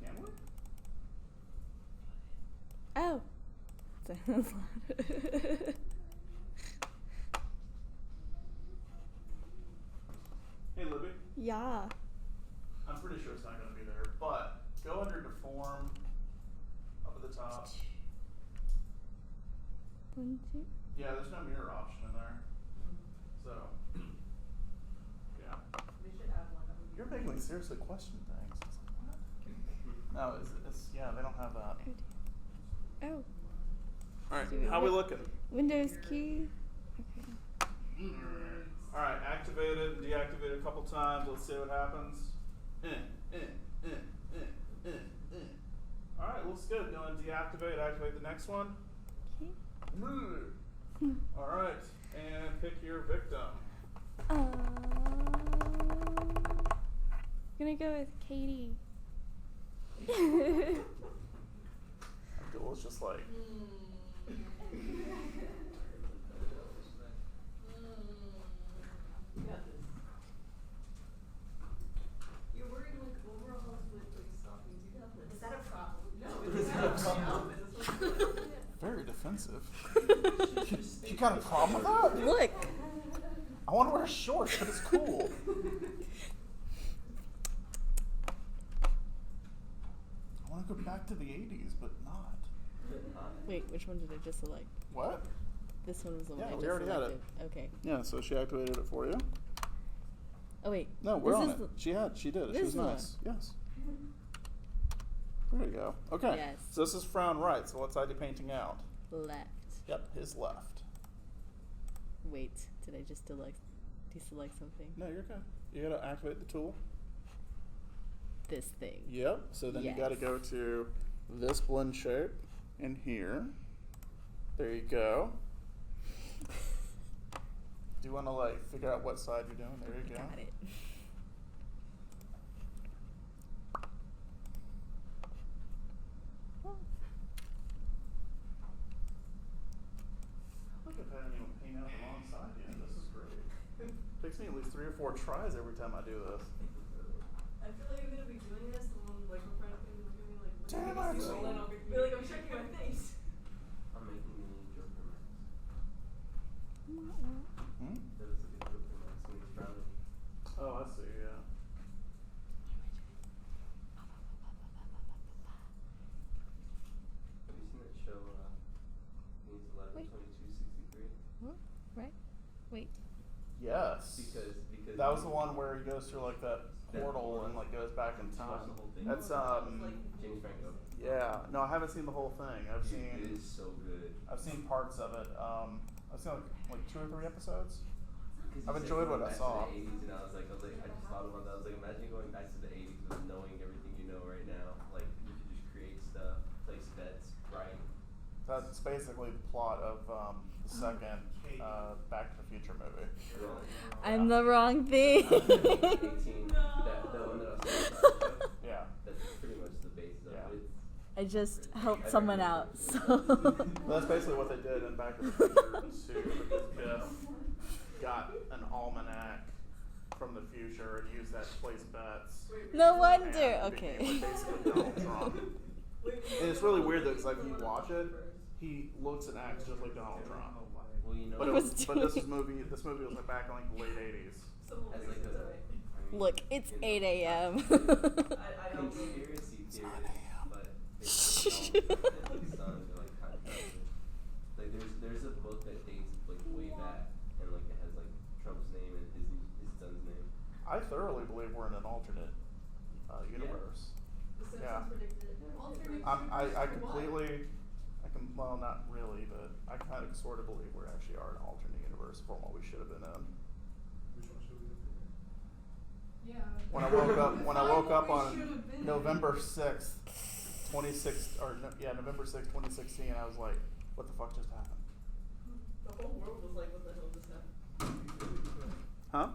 Can we? Oh. Sounds loud. Hey Libby, Yeah. I'm pretty sure it's not going to be there, but go under Deform, up at the top. 1, 2. Yeah, there's no mirror option in there. So, yeah. We should add one that would be. You're making me seriously question things. It's like, what? No, it's yeah, they don't have that. Oh. Alright, Do we how we hit looking? Windows key. Okay. Alright, activate it and deactivate it a couple times. Let's see what happens. Alright, looks good. Go and deactivate, activate the next one. Okay. Alright, and pick your victim. Gonna go with Katie. Abdul's just like, You got this. You're wearing like overalls with like stockings. You got this. Is that a problem? No, it's not a problem. very defensive. You got a problem with that? Look. I want to wear shorts, but it's cool. I want to go back to the 80s, but not. Wait, which one did I just select? What? This one was the one Yeah, I we just already had selected. it. Okay. Yeah, so she activated it for you. Oh wait. No, we're this on is it. the- She did it. She this was one. nice. Yes. There you go. Okay. Yes. So this is Frown right. So what side are you painting out? Left. Yep, his left. Wait, did I just deselect something? No, you're good. You gotta activate the tool. This thing. Yep. So then you gotta Yes. go to this blend shape in here. There you go. Do you want to like figure out what side you're doing? There you go. Got it. Look at that, you paint out the wrong side yet. This is great. Takes me at least 3 or 4 tries every time I do this. I feel like I'm gonna be doing this when like my friend is gonna be like, Damn look at it. this roll and I'll be like, I'm checking my face. I'm making mini Joker max. Hmm? That is like a Joker max when he's frowning. Oh, I see. Yeah. Have you seen that show, Needs 11 Wait. 2263? What? Right? Wait. Yes. Because that was the one where he goes through like that portal and like goes back in time. the whole thing. That's James Franco. yeah. No, I haven't seen the whole thing. I've It seen is so good. I've seen parts of it. I've seen like 2 or 3 episodes. 'Cause I've you said enjoyed what going I back saw. To the 80s, and I just thought about that. I was like, imagine going back to the 80s with knowing everything you know right now. Like, you could just create stuff, place bets, write. That's basically the plot of the second Back to the Future movie. I'm the wrong thing. 18. That one that I was talking about. Yeah. That's pretty much the basis Yeah. of it. I just helped someone out, so. Well, that's basically what they did in Back to the Future 2, because Biff got an almanac from the future and used that to place bets. No And wonder. he Okay. became, like, basically Donald Trump. And it's really weird though, because like you watch it, he looks and acts just like Donald Trump. Well, you know, But, I was but this doing- movie was like back in like the late 80s. as like a, Look, it's 8 a.m. I don't conspiracy theory, but Shh. they don't sons are like kind of like there's a book that dates like way back and like it has like Trump's name and his son's name. I thoroughly believe we're in an alternate universe. The Yeah. predicted it. I completely, well, not really, but I kind of sort of believe we actually are an alternate universe from what we should have been in. Which one should we have been? Yeah. When I woke up on November 6th, November 6th, 2016, I was like, what the fuck just happened? The whole world was like, what the hell just happened? Huh?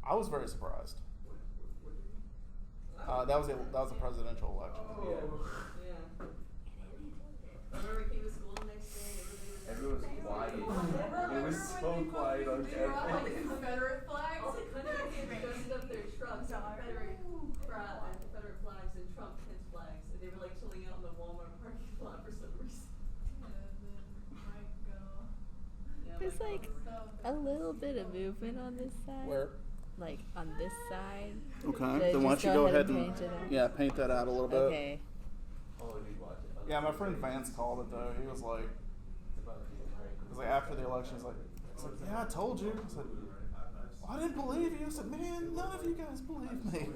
I was very surprised. That was a presidential election. Yeah. I remember I came to school the next day and Everyone was quiet. It was so quiet on campus. All the Confederate flags. all the country kids dressed up their trucks, Confederate flags and Trump kids flags, and they were like chilling out in the Walmart parking lot for some reason. Yeah, There's my like God. a little bit of movement on this side. Where? Like on this side. Okay, So then why don't just you go ahead and paint it out? yeah, paint that out a little bit. Okay. Oh, you watch it. Yeah, my friend Vance called it though. He was like, after the election, he's like, yeah, I told you. I said, well, I didn't believe you. I said, man, none of you guys believe me.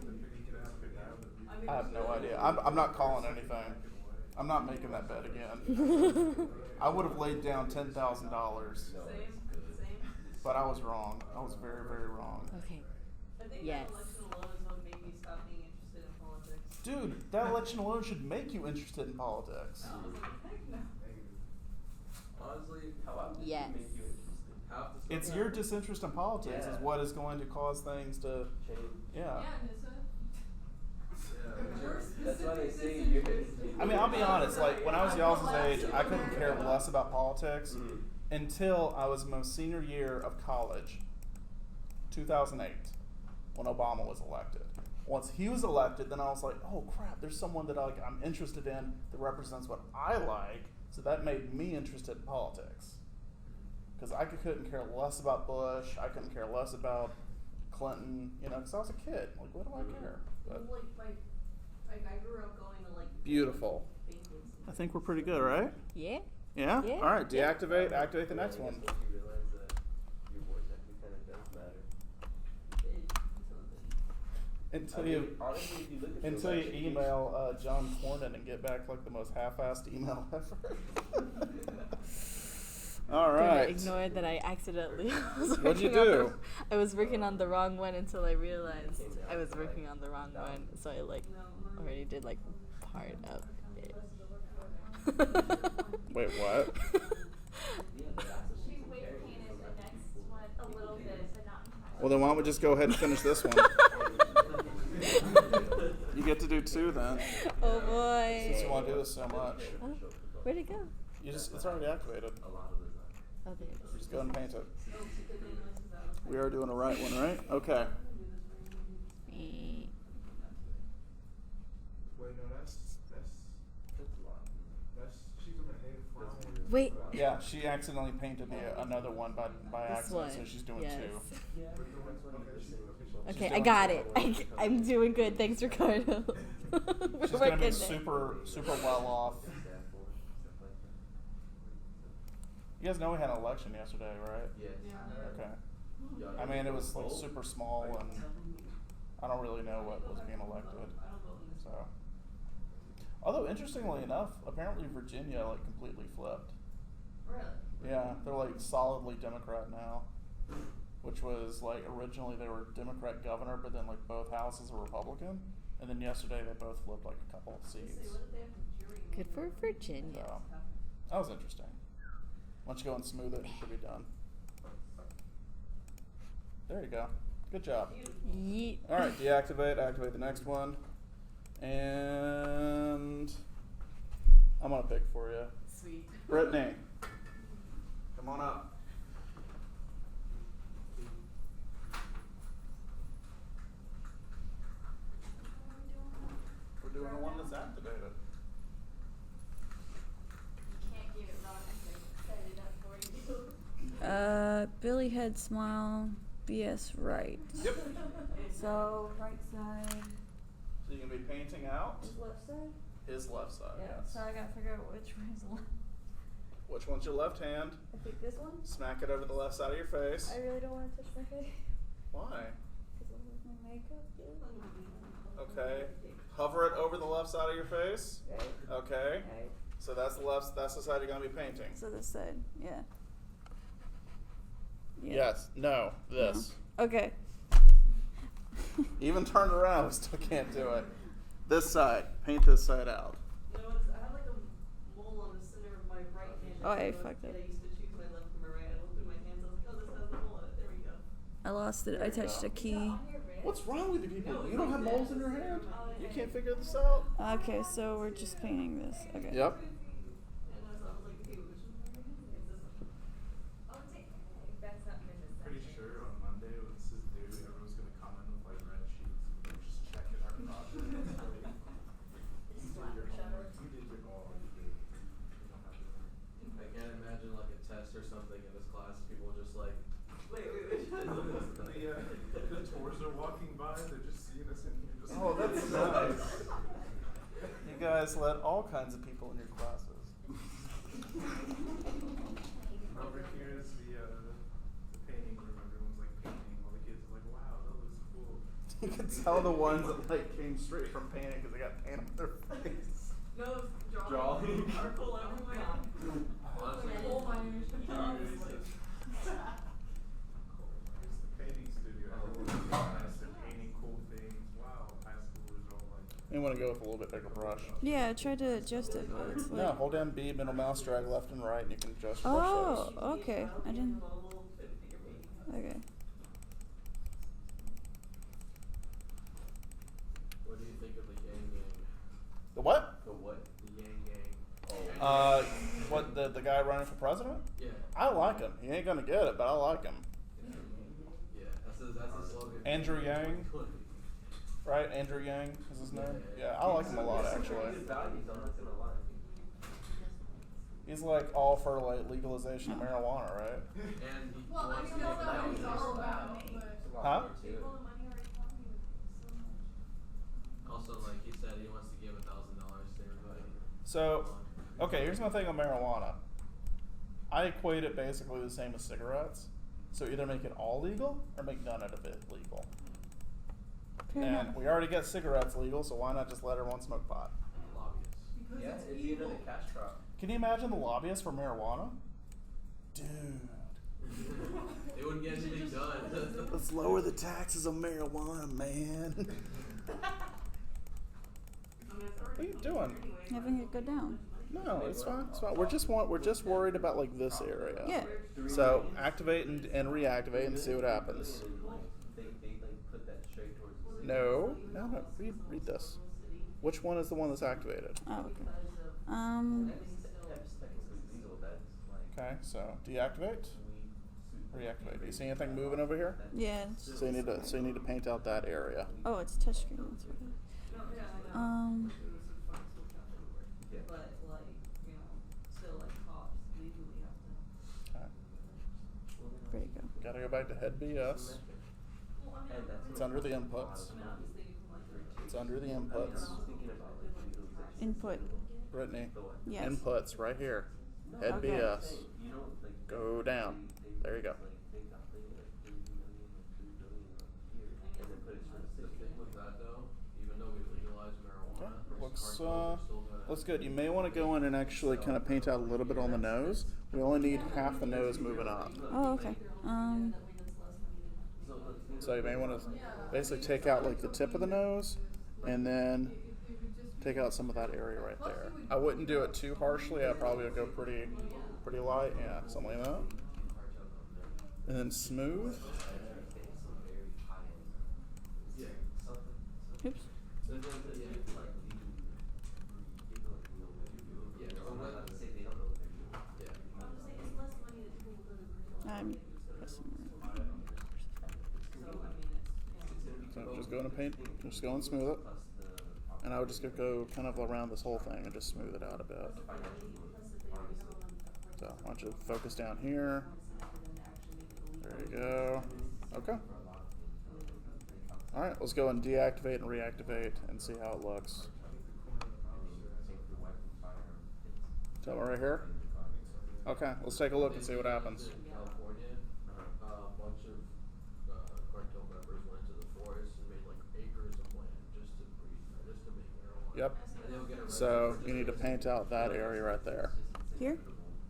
I have no idea. I'm not calling anything. I'm not making that bet again. I would have laid down $10,000, Same. but I was wrong. I was very, very wrong. Okay. I think Yes. that election alone is what made me stop being interested in politics. Dude, that election alone should make you interested in politics. I was like, heck no. Honestly, how about this Yes. make you interested? Half the stuff It's your disinterest in politics is Yeah. what is going to cause things to, change. yeah. Nissa. That's why they say you're. I mean, I'll be honest, like, when I was y'all's age, I couldn't care less about politics Mhm. until I was in my senior year of college, 2008, when Obama was elected. Once he was elected, then I was like, oh crap, there's someone that I'm interested in that represents what I like, so that made me interested in politics. Because I couldn't care less about Bush, I couldn't care less about Clinton, because I was a kid. Like, what do I care? But I grew up going to like beautiful. I think we're pretty good, right? Yeah. Yeah? Yeah. All right, deactivate, activate the next I one. guess once you realize that your voice actually kind of does matter. Until I mean, you honestly, if you look at those until you actually- email John Cornyn and get back like the most half-assed email ever. All Gonna right. ignore that I accidentally was What'd you working on do? I was working on the wrong one until I realized I was working on the wrong one. So I like already did like part of it. Wait, what? She weight painted the next one a little bit, but not entirely. Well, then why don't we just go ahead and finish this one? You get to do two then, Oh boy. since you want to do this so much. Oh, where'd it go? It's already activated. A lot of the time. Oh, there it is. Just go ahead and paint it. We are doing a right one, right? Okay. Eh. Wait, no, that's That's a lot. she's gonna hate Frown. Wait. Yeah, she accidentally painted another one by This accident, one. so she's doing yes. two. Yeah, Okay, I doing got two. it. I'm doing good. Thanks, Ricardo. She's gonna be super well off. You guys know we had an election yesterday, right? Yes. Okay. Y'all I know mean, it who was like vote? super small, and I don't really know what was being elected. So, although interestingly enough, apparently Virginia like completely flipped. Really? Yeah, they're like solidly Democrat now, which was like originally they were Democrat governor, but then like both houses were Republican, and then yesterday they both flipped like a couple of seats. Good for Virginia. So, that was interesting. Once you go and smooth it, you should be done. There you go. Good job. Yeet. All right, deactivate, activate the next one, and I'm gonna pick for you. Sweet. Brittany, come on up. We're doing the one that's activated. You can't get it wrong if they set it up for you. Billy head smile, BS right. Yep. So right side, So you can be painting out is left side? his left side, Yeah, yes. so I gotta figure out which one is left. Which one's your left hand? I think this one? Smack it over the left side of your face. I really don't wanna touch my face. Why? Cause of my makeup. Okay. hover it over the left side of your face. Right. Okay. Right. So that's the side you're gonna be painting. So this side, yeah. Yeah. Yes. No. This. Okay. Even turned around, we still can't do it. This side. Paint this side out. You know, I have like a mole on the center of my right hand. Oh, I When was a fucked kid, up. I used to choose my left from my right. I looked through my hands. I was like, oh, this has a mole on it. There we go. I lost it. I touched a key. What's wrong with you people? No, You don't have it's moles in your it's hand? on You my can't hand. figure this out? Okay, so we're just painting this. Okay. Yep. And I was like, okay, which one am I using? It's this one. Oh, that's not business. Pretty sure on Monday when this is due, everyone's gonna comment with like red sheets and we're just checking our project. You did your homework. You did your goal. You did. You don't have to worry. I can't imagine like a test or something in this class. People just like, Wait. The tours are walking by, they're just seeing us in here. Just Oh, that's nice. You guys let all kinds of people in your classes. Over here is the painting room. Everyone's like painting. All the kids are like, wow, that looks cool. You can tell the ones that like came straight from painting because they got paint on their face. No, Drawing. Charcoal everywhere. honestly, Coal miners. It's the painting studio. Everyone's nice. They're painting cool things. Wow, high schoolers all like. You want to go with a little bit bigger brush. Yeah, I tried to adjust it, but it's like. No, hold down B, middle mouse, drag left and right, and you can adjust brush Oh, strokes. okay. I didn't. Okay. what do you think of the Yang Gang? The what? The what? The Yang Gang. Oh. What, the guy running for president? Yeah. I like him. He ain't gonna get it, but I like him. Yeah, that's a slogan. Andrew Yang? Right? Andrew Yang is his name? Yeah, I like him a lot, actually. His values, I'm not gonna lie. He's like all for like legalization of marijuana, right? And he Well, I wants mean, to that's make not what it he's down all there. about, but. Huh? People the money already cost me so much. Also, like he said, he wants to give $1,000 to everybody. So, okay, here's my thing on marijuana. I equate it basically the same as cigarettes. So either make it all legal or make none of it legal. Fair And enough. we already get cigarettes legal, so why not just let everyone smoke pot? Lobbyists. Because Yeah, it's it'd be evil. another cash crop. Can you imagine the lobbyists for marijuana? Dude. They wouldn't get anything done. Let's lower the taxes on marijuana, man. I mean, it's already What are you legal doing? anyway. Having it go down. No, it's fine. It's fine. We're just worried about like this area. Yeah. So activate and reactivate and see what happens. They like put that straight towards the city. No. Read this. Which one is the one that's activated? Oh, okay. That's technically legal. That's like. Okay, so deactivate, reactivate. Do you see anything moving over here? Yeah. It's, So you need to paint out that area. oh, it's touchscreen. That's right. No, yeah, I know. Um. Yeah. But like, you know, still like cops legally have to. Okay. There you go. Gotta go back to head BS. Well, I mean, And that's It's under the inputs. I mean, I'm just thinking from like. It's under the inputs. Thinking about like legalization. Input. Brittany, The what? Yes. inputs right here. Head Okay. BS. You know, like Go down. There you go. Like they got like 30 million or 2 billion a year, and then put it for the The city. thing with that though, even though we legalized marijuana, Okay. most Looks cartels are still gonna. looks good. You may want to go in and actually kind of paint out a little bit on the nose. We only need half the nose moving up. Oh, okay. So you may want to basically take out like the tip of the nose, and then take out some of that area right there. I wouldn't do it too harshly. I probably would go pretty light. Yeah, something like that. And then smooth. Yeah. Oops. I'm pressing. So just go in and paint. Just go and smooth it. And I would just go kind of around this whole thing and just smooth it out a bit. So I want you to focus down here. There you go. Okay. All right, let's go and deactivate and reactivate and see how it looks. Tell me right here. Okay, let's take a look and see what happens. In California, a bunch of cartel members went to the forest and made like acres of land just to breed, just to make Yep. And they'll get a So register you need to just- paint out that area right there. Here?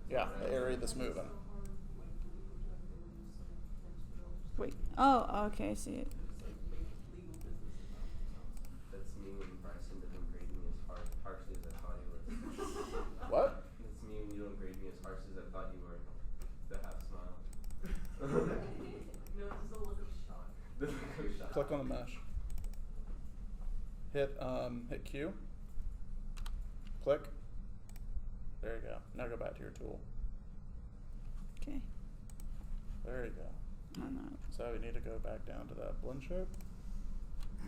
Yeah, the area that's moving. Wait. Oh, okay, I see it. That's me when Bryson doesn't grade me as harshly as I thought he was. What? That's me when you don't grade me as harsh as I thought you were. The half smile. No, just a look of shock. The look of shock. Click on the mesh. Hit Q. Click. There you go. Now go back to your tool. Okay. There you go. Oh, no. So you need to go back down to that blend shape.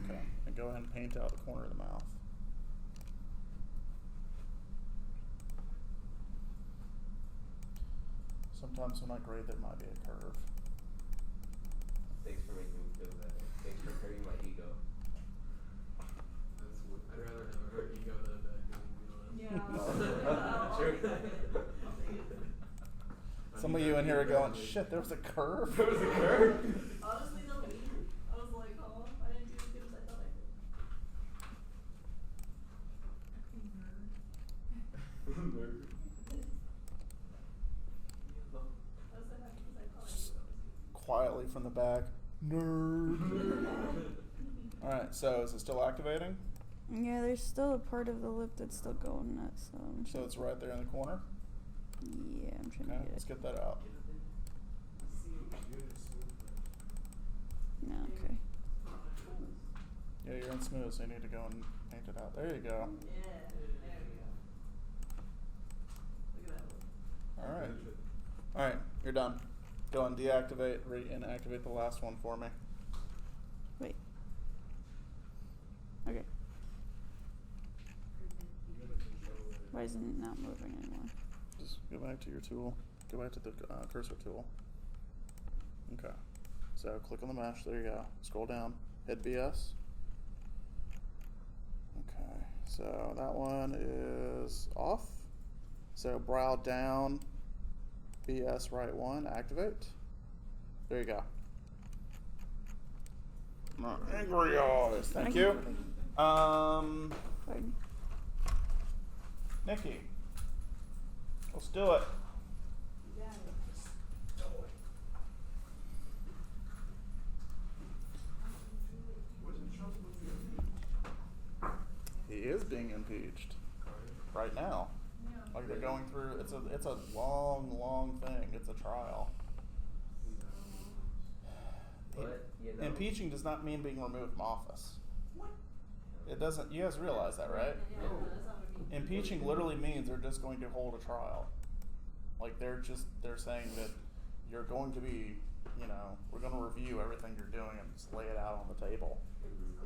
Okay. And go ahead and paint out the corner of the mouth. Sometimes when I grade there might be a curve. Thanks for making me feel better. Thanks for hurting my ego. That's what, I'd rather have a hurt ego than a bad feeling, to be honest. Yeah. Sure. Some of you in here are going, shit, there was a curve? There was a curve? Honestly, no, me. I was like, oh, I didn't do as good as I thought I did. Nerd. I was so happy because I thought I knew what I was doing. Quietly from the back, nerd. Alright, so is it still activating? Yeah, there's still a part of the lip that's still going nuts, so I'm So it's right there in the corner? yeah, I'm trying Okay, to let's get get that out. it. No, okay. Yeah, you're in smooth, so you need to go and paint it out. There you go. Yeah, there we go. Look at that one. Alright. Alright, you're done. Go and deactivate, re-inactivate the last one for me. Wait. Okay. Why isn't it not moving anymore? Just go back to your tool. Go back to the cursor tool. Okay. So click on the mesh. There you go. Scroll down. Hit BS. Okay. So that one is off. So brow down. BS right one. Activate. There you go. Angry eyes. Thank you. Pardon? Nikki. Let's do it. You got it. He is being impeached right now. Yeah. Like they're going through. It's a long thing. It's a trial. But, you know. Impeaching does not mean being removed from office. What? It doesn't. You guys realize that, right? Yeah, no, that's not what I mean. Impeaching literally means they're just going to hold a trial. Like they're saying that you're going to be, we're going to review everything you're doing and just lay it out on the table.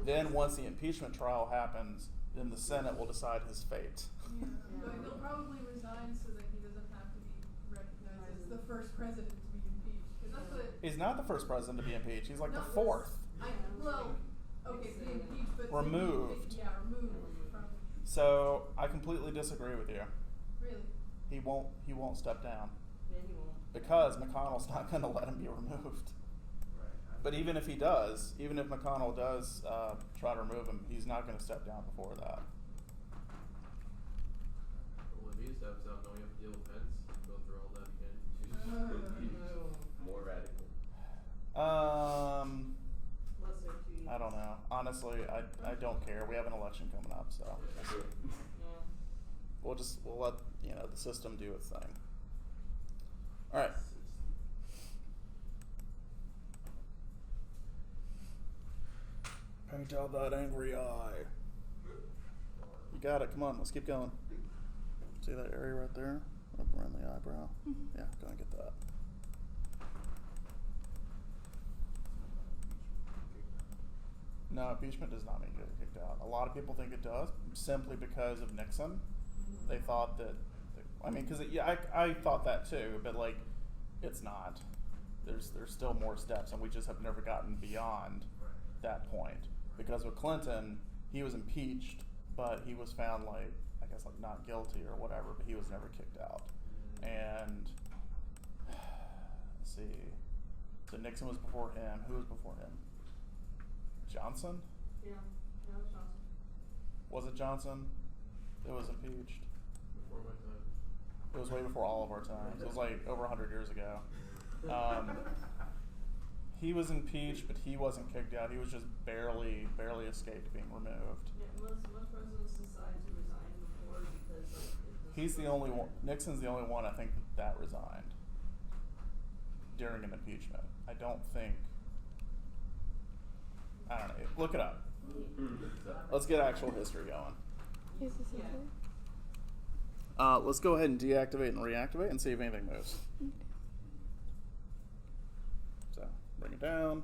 Then once the impeachment trial happens, then the Senate will decide his fate. Yeah, but he'll probably resign so that he doesn't have to be recognized as the first president to be impeached. Because that's what. He's not the first president to be impeached. He's like No, the fourth. Okay, be impeached, but Removed. Yeah, removed from. So I completely disagree with you. Really. He won't step down Yeah, he won't. because McConnell's not going to let him be removed. But even if he does, even if McConnell does try to remove him, he's not going to step down before that. Well, if he steps out, don't we have to deal with Pence? Go through all that again? More radical. Lesser to I don't know. Honestly, I don't care. We have an election coming up, so Yeah. we'll let the system do its thing. All right. Paint out that angry eye. You got it. Come on, let's keep going. See that area right there? Up around the eyebrow? Yeah, go and get that. No, impeachment does not mean you get kicked out. A lot of people think it does, simply because of Nixon. They thought that, because I thought that too, but it's not. There's still more steps, and we just have never gotten beyond that point. Because with Clinton, he was impeached, but he was found not guilty or whatever, but he was never kicked out. And let's see. So Nixon was before him. Who was before him? Johnson? Yeah, that was Johnson. Was it Johnson? It was impeached. Before my time. It was way before all of our times. It was like over 100 years ago. He was impeached, but he wasn't kicked out. He was just barely escaped being removed. Yeah, most presidents decide to resign before because like it He's the only one. Nixon's the only one I think that resigned during an impeachment. I don't think. I don't know. Look it up. Let's get actual history going. Is this okay? Let's go ahead and deactivate and reactivate and see if anything moves. So bring it down,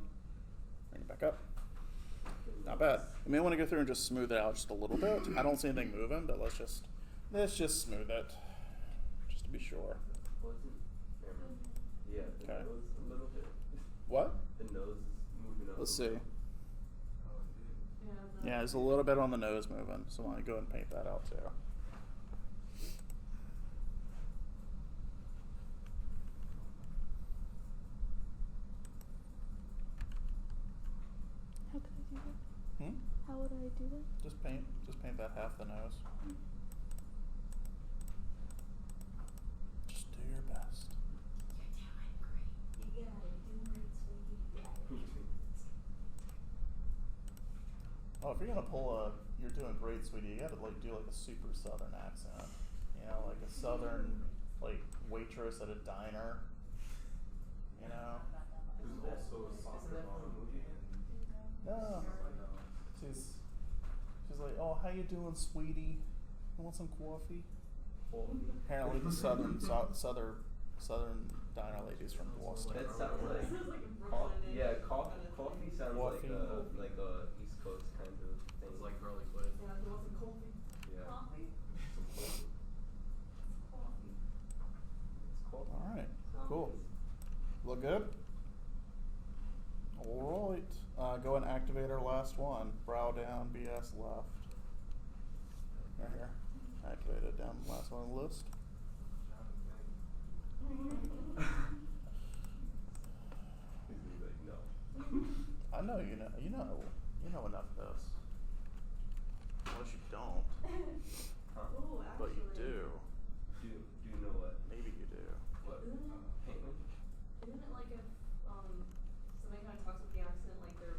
bring it back up. Not bad. You may want to go through and just smooth it out just a little bit. I don't see anything moving, but let's just smooth it, just to be sure. Yeah, the Okay. nose a little bit. What? The nose is moving up. Let's a see. little. Yeah, there's a little bit on the nose moving, so why don't you go ahead and paint that out too. How could I do that? Hmm? How would I do that? Just paint that half the nose. Just do your best. You got it. Doing great, sweetie. You got it. Oh, if you're gonna you're doing great, sweetie. You gotta do like a super southern accent. You know, like a southern like waitress at a diner. You know. There's also a soccer mom movie. No. She's like, oh, how you doing, sweetie? You want some coffee? Apparently, the southern diner ladies from Boston. That sounds like Sounds like a coffee. Brooklyn Yeah, name. coffee sounds Coffee. like a East Coast kind of thing. It's like Harley Quinn. Yeah, you want some coffee? Yeah. Coffee? Some coffee. Coffee. It's coffee. All right, cool. Look good? All right. Go and activate our last one. Brow down, BS left. Right here. Activate it down the last one on the list. He's gonna be like, no. I know you know enough of this. Unless you don't. Huh? Ooh, But you actually. do. Do you know what? Maybe you do. What? Paintman? Isn't it like if somebody kind of talks with the accent, like their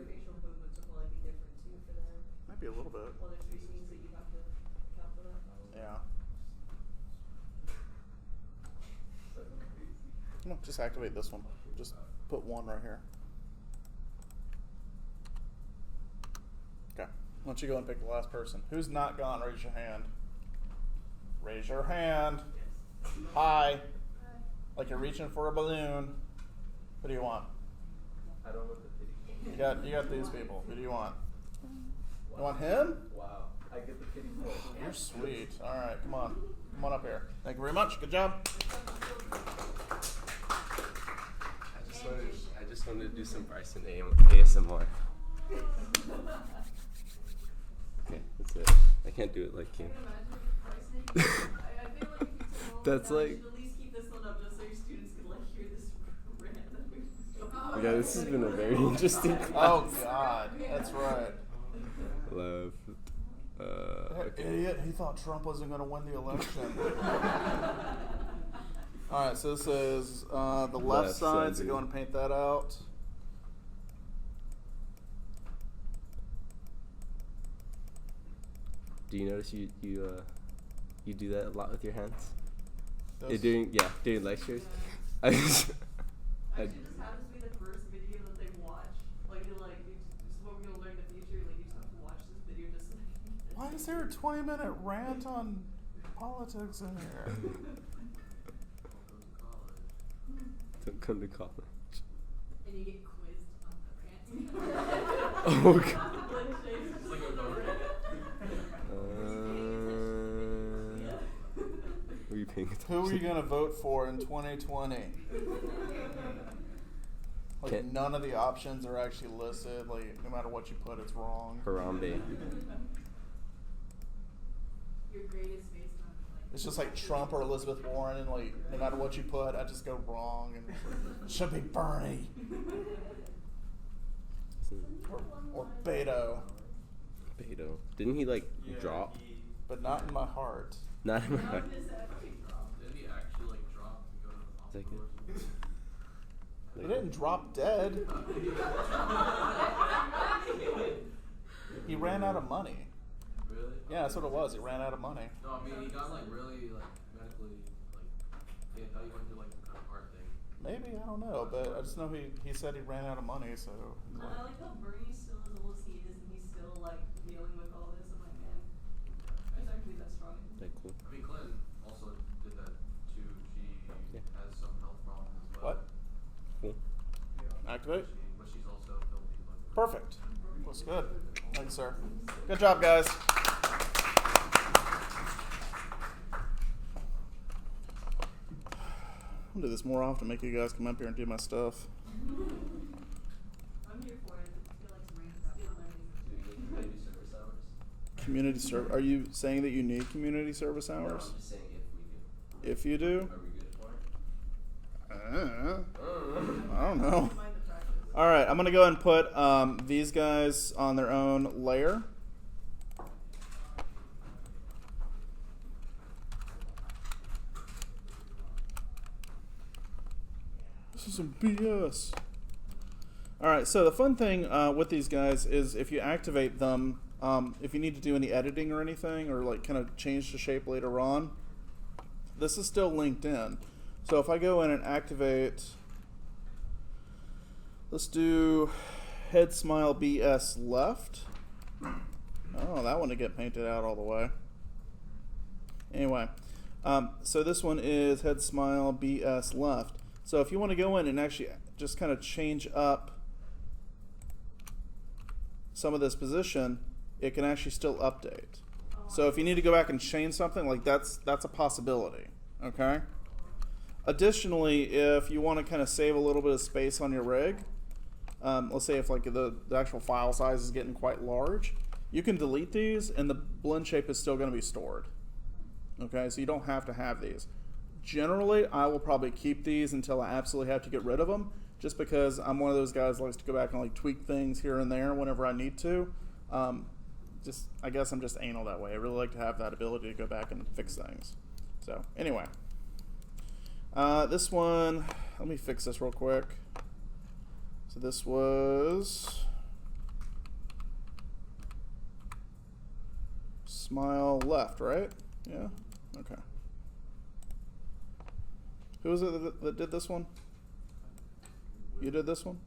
facial movements will probably be different too for them. Might be a little bit. Well, there's three scenes that you have to account for that. Yeah. So crazy. Come on, just activate this one. Just put one right here. Okay. Why don't you go and pick the last person? Who's not gone? Raise your hand. Raise your hand. Hi. Like you're reaching for a balloon. Who do you want? I don't know the pity. You got these people. Who do you want? You want him? Wow. I get the pity point. You're sweet. All right, come on. Come on up here. Thank you very much. Good job. I just wanted to do some Bryson ASMR. Okay, that's it. I can't do it like you. I feel like if you took all That's that, like- you should at least keep this one up just so your students can like hear this rant that we've been going on. Yeah, this has been a very interesting class. Oh God, that's right. Love. That idiot. He thought Trump wasn't going to win the election. All right, so this is the left side. So go and paint that out. Do you notice you do that a lot with your hands? Those- During lectures? I Actually, this happens to be the first video that they watch. Like, you're like, this is what we're going to learn in the future. Like, you just have to watch this video just so that you can. Why is there a 20-minute rant on politics in here? Don't come to college. And you get quizzed on the rant. Oh, God. Like, Shay's just like on the rant. Were you paying attention? Who are you going to vote for in 2020? Like, Can't- none of the options are actually listed. Like, no matter what you put, it's wrong. Harambe. Your grade is based on, like. It's just like Trump or Elizabeth Warren, and like, no matter what you put, I just go wrong. And it should be Bernie or Beto. Beto. Didn't he like Yeah, drop? But not in my heart. Not in my Didn't he actually like drop and go to the Is that hospital? good? He didn't drop dead. He ran out of money. Really? Yeah, that's what it was. He ran out of money. No, I mean he got like really like medically like I thought he went through like some kind of heart thing. Maybe, I don't know, but I just know he said he ran out of money, so. I like how Bernie still as old as he is, and he's still like dealing with all this. I'm like, man, I thought he'd be that strong. That cool. I mean Clinton also did that too. She Yeah. has some health problems as well. What? Cool. Activate? But she's also filthy. Perfect. Looks good. Thanks, sir. Good job, guys. I'll do this more often, make you guys come up here and do my stuff. I'm here for it. I feel like some Do you need community service hours? Community service. Are you saying that you need community service No, hours? I'm just saying if we do. If you do? Are we good for it? I don't know. All right, I'm going to go ahead and put these guys on their own layer. This is some BS. All right, so the fun thing with these guys is if you activate them, if you need to do any editing or anything or like kind of change the shape later on, this is still linked in. So if I go in and activate, let's do head smile BS left. Oh, that one to get painted out all the way. Anyway, so this one is head smile BS left. So if you want to go in and actually just kind of change up some of this position, it can actually still update. So if you need to go back and change something, like that's a possibility, okay? Additionally, if you want to kind of save a little bit of space on your rig, let's say if like the actual file size is getting quite large, you can delete these and the blend shape is still going to be stored. Okay, so you don't have to have these. Generally, I will probably keep these until I absolutely have to get rid of them, just because I'm one of those guys that likes to go back and like tweak things here and there whenever I need to. I guess I'm just anal that way. I really like to have that ability to go back and fix things. So anyway, this one, let me fix this real quick. So this was smile left, right? Yeah? Okay. Who was it that did this one? You did this one?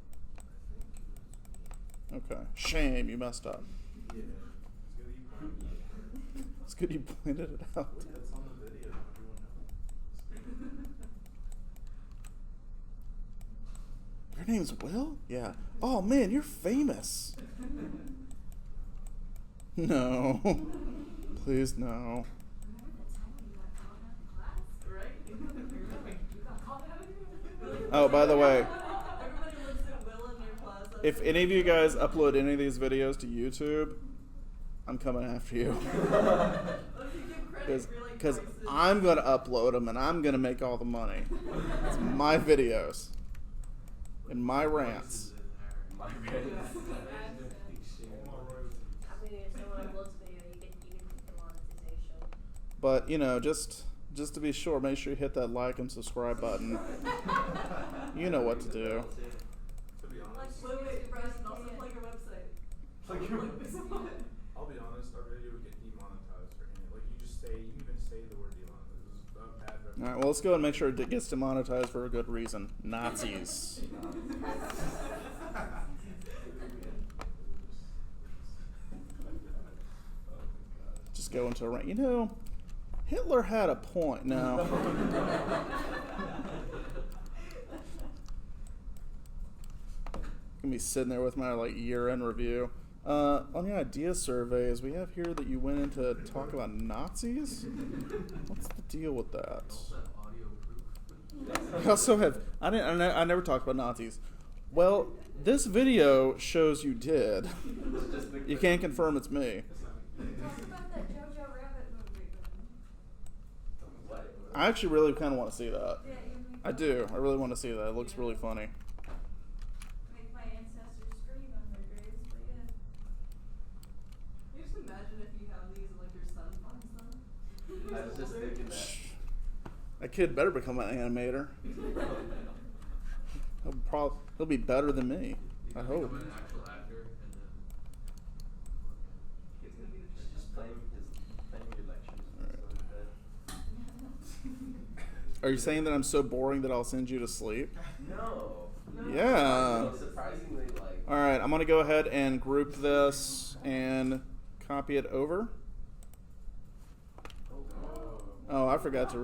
Okay. Shame, you messed up. Yeah. It's good you pointed it out. That's on the video. Everyone knows. Your name's Will? Yeah. Oh man, you're famous. No. Please no. Oh, by the way, if any of you guys upload any of these videos to YouTube, I'm coming after you. Because I'm going to upload them and I'm going to make all the money. It's my videos and my rants. My rants. I mean, if someone uploads a video, you can hit the monetization. But, you know, just to be sure, make sure you hit that like and subscribe button. You know what to do. To be honest, Wait, Bryson, also plug your website. I'll be honest, our video would get demonetized for any, like you even say the word demonetized. This is a bad reputation. All right, well, let's go and make sure it gets demonetized for a good reason. Nazis. Just go into a rant. You know, Hitler had a point. No. Gonna be sitting there with my like year-end review. On the idea surveys, we have here that you went in to talk about Nazis. What's the deal with that? Also have audio proof. I also have. I never talked about Nazis. Well, this video shows you did. You can't confirm it's me. Talk about that Jojo Rabbit movie. What? I actually really kind of want to see that. Yeah, you I do. I really want to see that. It looks really funny. make my ancestors scream on their graves, but yeah. just thinking that. That kid better become an animator. He'll be better than me. You I can hope. become an actual actor and then. It's gonna be the trick. Just playing your lectures. Are you saying that I'm so boring that I'll send you to sleep? No. Yeah. No, surprisingly, like. All right, I'm going to go ahead and group this and copy it over. Oh, I forgot to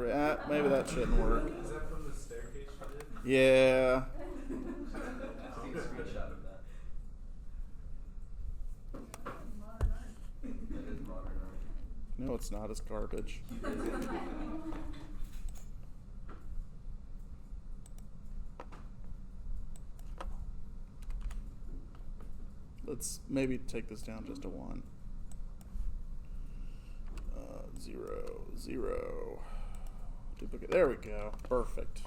maybe that shouldn't work. Is that from the staircase you did? Yeah. Take a screenshot of that. Modern art. That is modern art. No, it's not. It's garbage. Let's maybe take this down just to 1. 0, 0. Duplicate. There we go. Perfect.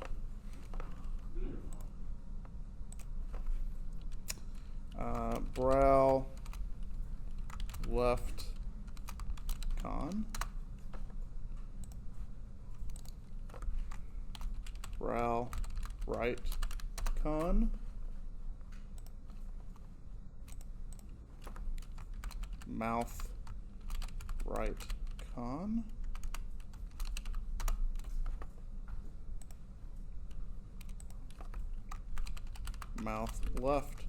Brow left con. Brow right con. Mouth right con. Mouth left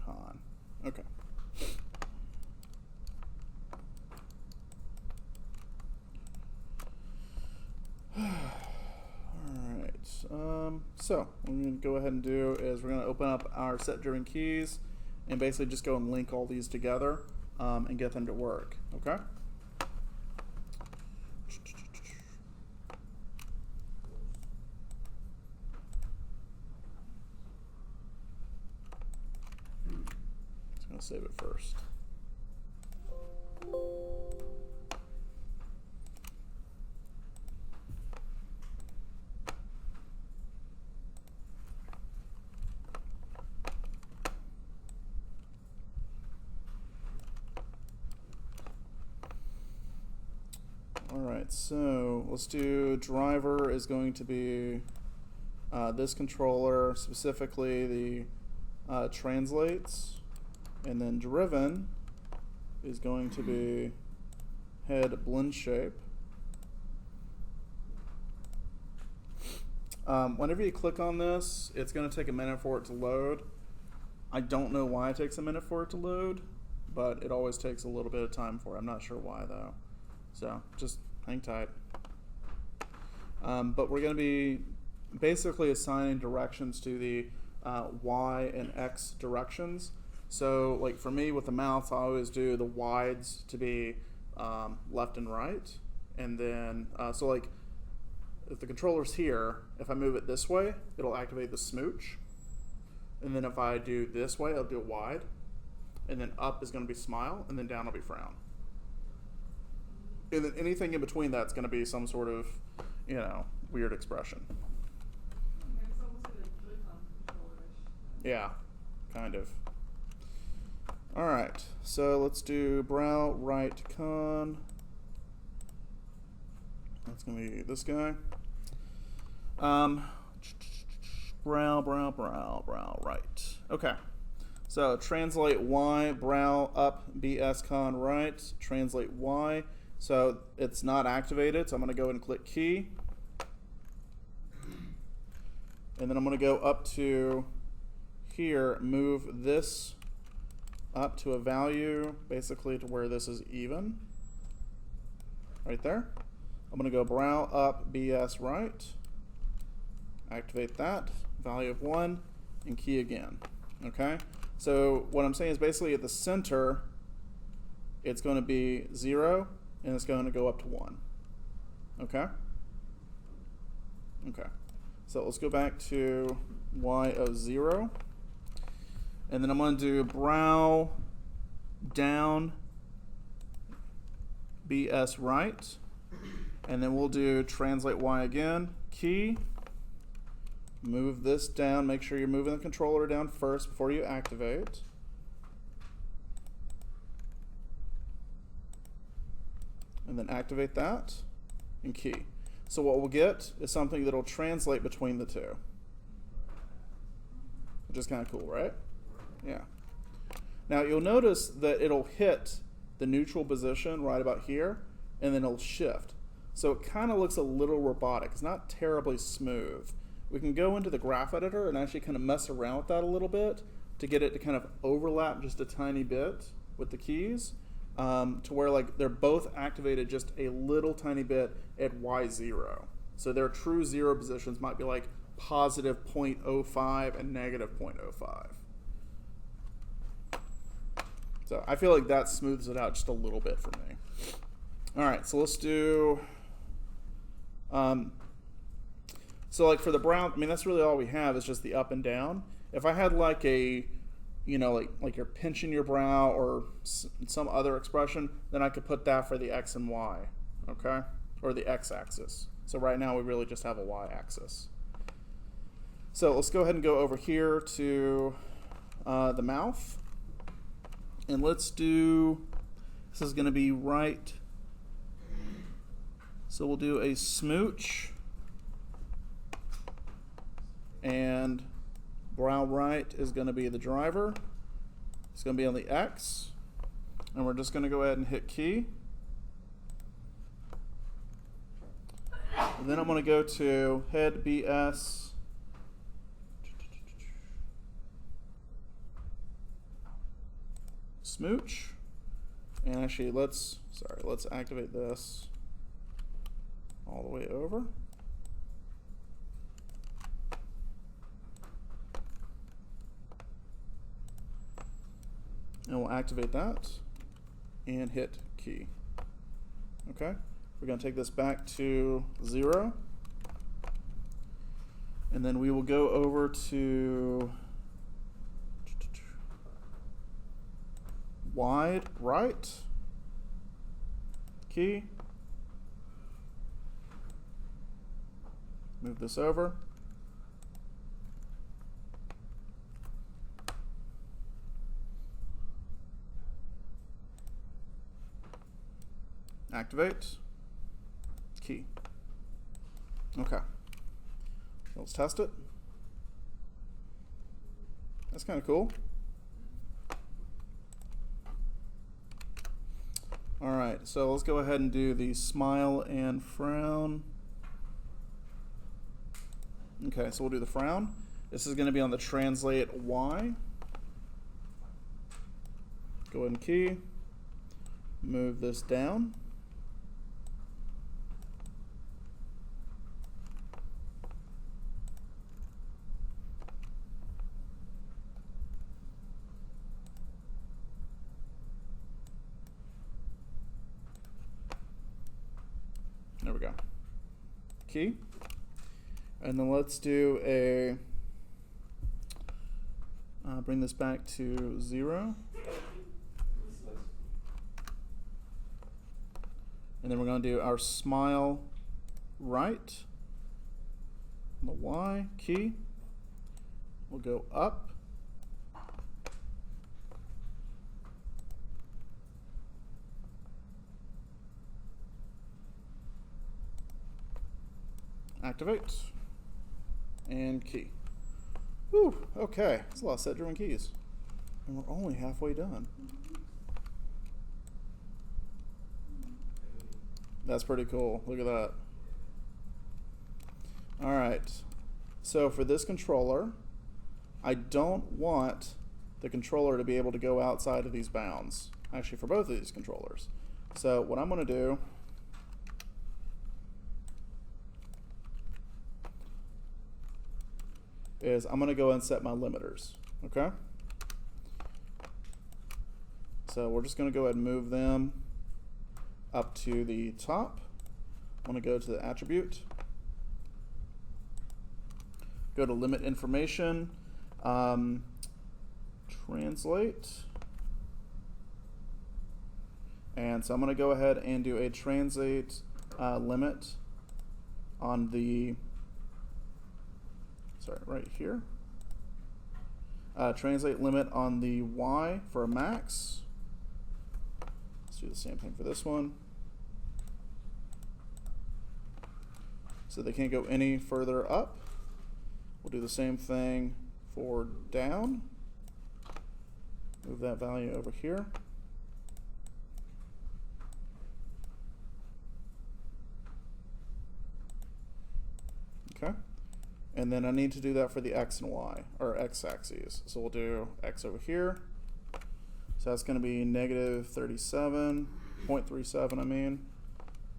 con. Okay. Alright. So what we're going to go ahead and do is we're going to open up our set driven keys and basically just go and link all these together and get them to work. Okay? Just going to save it first. Alright, so let's do driver is going to be this controller, specifically the translates, and then driven is going to be head blend shape. Whenever you click on this, it's going to take a minute for it to load. I don't know why it takes a minute for it to load, but it always takes a little bit of time for it. I'm not sure why though. So just hang tight. But we're going to be basically assigning directions to the Y and X directions. So like for me with the mouse, I always do the wides to be left and right. And then, so like if the controller's here, if I move it this way, it'll activate the smooch. And then if I do this way, I'll do wide. And then up is going to be smile, and then down will be frown. And then anything in between that's going to be some sort of, weird expression. It's almost like a Joy-Con controller-ish. Yeah, kind of. All right, so let's do brow right con. That's going to be this guy. Brow right. Okay. So translate Y, brow up, BS con right. Translate Y. So it's not activated, so I'm going to go and click key. And then I'm going to go up to here, move this up to a value, basically to where this is even. Right there. I'm going to go brow up, BS right. Activate that, value of 1, and key again. Okay? So what I'm saying is basically at the center, it's going to be 0. And it's going to go up to 1. Okay? Okay. So let's go back to Y of 0. And then I'm going to do brow down, BS right. And then we'll do translate Y again, key. Move this down. Make sure you're moving the controller down first before you activate. And then activate that. and key. So what we'll get is something that'll translate between the two, which is kind of cool, right? Yeah. Now you'll notice that it'll hit the neutral position right about here, and then it'll shift. So it kind of looks a little robotic. It's not terribly smooth. We can go into the graph editor and actually kind of mess around with that a little bit to get it to kind of overlap just a tiny bit with the keys, to where like they're both activated just a little tiny bit at Y0. So their true zero positions might be like positive 0.05 and negative 0.05. So I feel like that smooths it out just a little bit for me. All right, so let's do, so like for the brown, I mean, that's really all we have is just the up and down. If I had like a, you know, like you're pinching your brow or some other expression, then I could put that for the X and Y, okay? Or the X axis. So right now we really just have a Y axis. So let's go ahead and go over here to the mouth. And let's do, this is gonna be right. So we'll do a smooch and brow right is going to be the driver. It's going to be on the X, and we're just going to go ahead and hit key. And then I'm going to go to head BS. Smooch. And actually let's activate this all the way over. And we'll activate that and hit key. Okay, we're going to take this back to 0. And then we will go over to wide right, key. Move this over. Activate. Key. Okay. Let's test it. That's kind of cool. All right, so let's go ahead and do the smile and frown. Okay, so we'll do the frown. This is going to be on the translate Y. Go ahead and key. Move this down. There we go. Key. And then let's do a, bring this back to 0. And then we're going to do our smile right on the Y, key. We'll go up. Activate. And key. Whew, okay. That's a lot of set driven keys. And we're only halfway done. That's pretty cool. Look at that. All right. So for this controller, I don't want the controller to be able to go outside of these bounds. Actually, for both of these controllers. So what I'm going to do is I'm going to go and set my limiters. Okay? So we're just going to go ahead and move them up to the top. I'm going to go to the attribute, go to limit information, translate, and so I'm going to go ahead and do a translate limit on the, right here, translate limit on the Y for a max. Let's do the same thing for this one. So they can't go any further up. We'll do the same thing for down. Move that value over here. Okay. And then I need to do that for the x and y, or x-axes. So we'll do x over here. So that's going to be negative 37.37, I mean.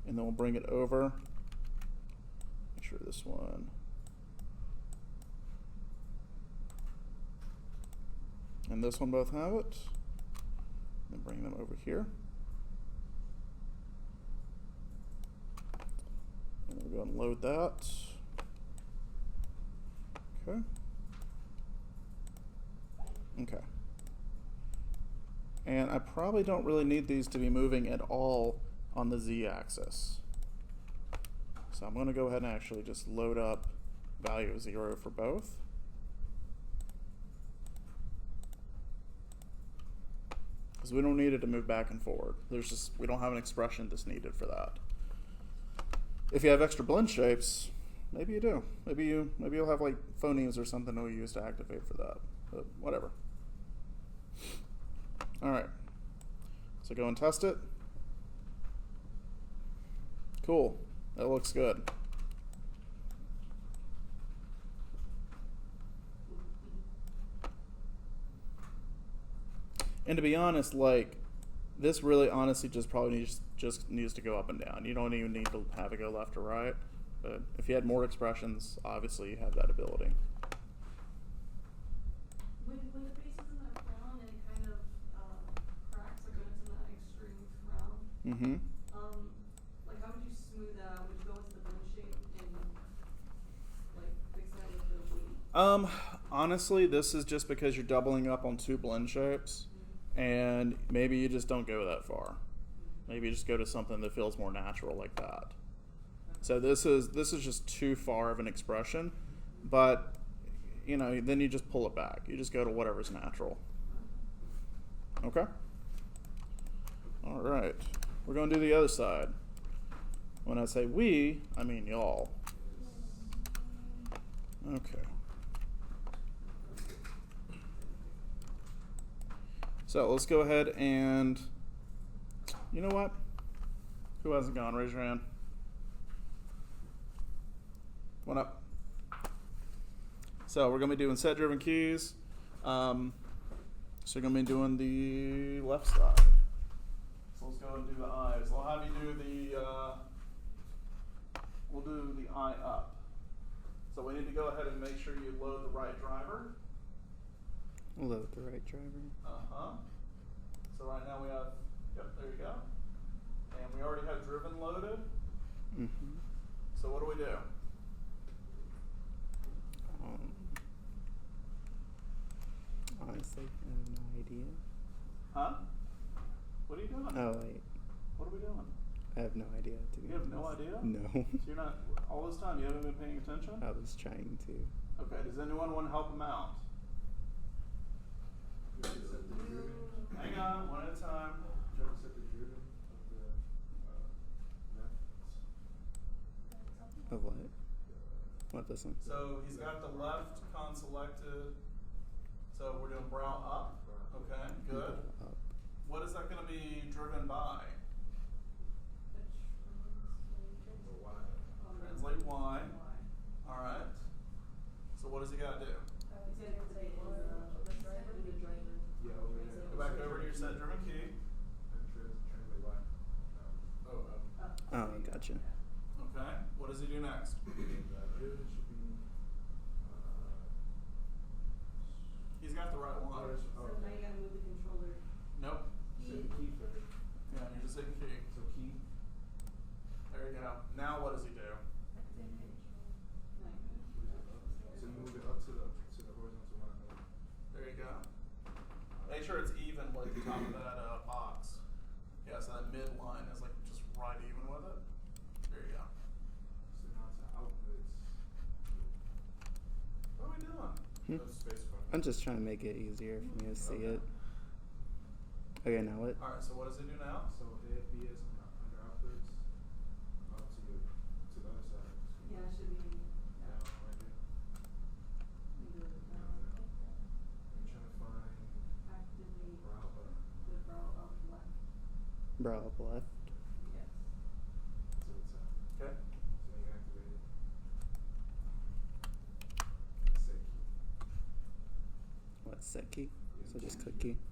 And then we'll bring it over. Make sure this one. And this one both have it. And bring them over here. And we'll go and load that. Okay. Okay. And I probably don't really need these to be moving at all on the z-axis. So I'm going to go ahead and actually just load up value of 0 for both. Because we don't need it to move back and forward. We don't have an expression that's needed for that. If you have extra blend shapes, maybe you do. Maybe you'll have like phonemes or something that we use to activate for that. But whatever. All right. So go and test it. Cool. That looks good. And to be honest, like, this really honestly just probably needs to go up and down. You don't even need to have it go left or right. But if you had more expressions, obviously you have that ability. When the face is in that frown and it kind of cracks, like when it's in that extreme frown, Mm-hmm. like how would you smooth that out? Would you go into the blend shape and like fix that with the weight? Honestly, this is just because you're doubling up on 2 blend shapes, and maybe you just don't go that far. Maybe you just go to something that feels more natural like that. So this is just too far of an expression, but you know, then you just pull it back. You just go to whatever's natural. Okay? All right. We're going to do the other side. When I say we, I mean y'all. Okay. So let's go ahead and, you know what? Who hasn't gone? Raise your hand. One up. So we're going to be doing set-driven keys. So we're going to be doing the left side. So let's go and do the eyes. I'll have you do we'll do the eye up. So we need to go ahead and make sure you load the right driver. Load the right driver. Uh-huh. So right now we have, yep, there you go. And we already have driven loaded. Mm-hmm. So what do we do? Honestly, I have no idea. Huh? What are you doing? Oh, wait. What are we doing? I have no idea, to be You have honest. no idea? No. So you're not, all this time you haven't been paying attention? I was trying to. Okay, does anyone want to help him out? Hang on, one at a time. Of what? What doesn't? So he's got the left con selected. So we're doing brow up. Okay, good. Up. What is that going to be driven by? Translate Y. All right. So what does he got to do? Go back over to your set driven key. Oh, gotcha. Okay. What does he do next? He's got the right one. So now you gotta move the controller. Nope. Yeah, you're just hitting key. So key. There you go. Now what does he do? So you move it up to the horizontal line. There you go. Make sure it's even like the top of that box. Yeah, so that mid line is like just right even with it. There you go. So now to outputs. What are we doing? I'm just trying to make it easier for me to see it. Okay, now what? All right. So what does it do now? So AFB is under outputs. Up to the other side. Yeah, it's brow up left. Yes. So it's Okay. setting activated. Set key. What, set key? So just click key. There you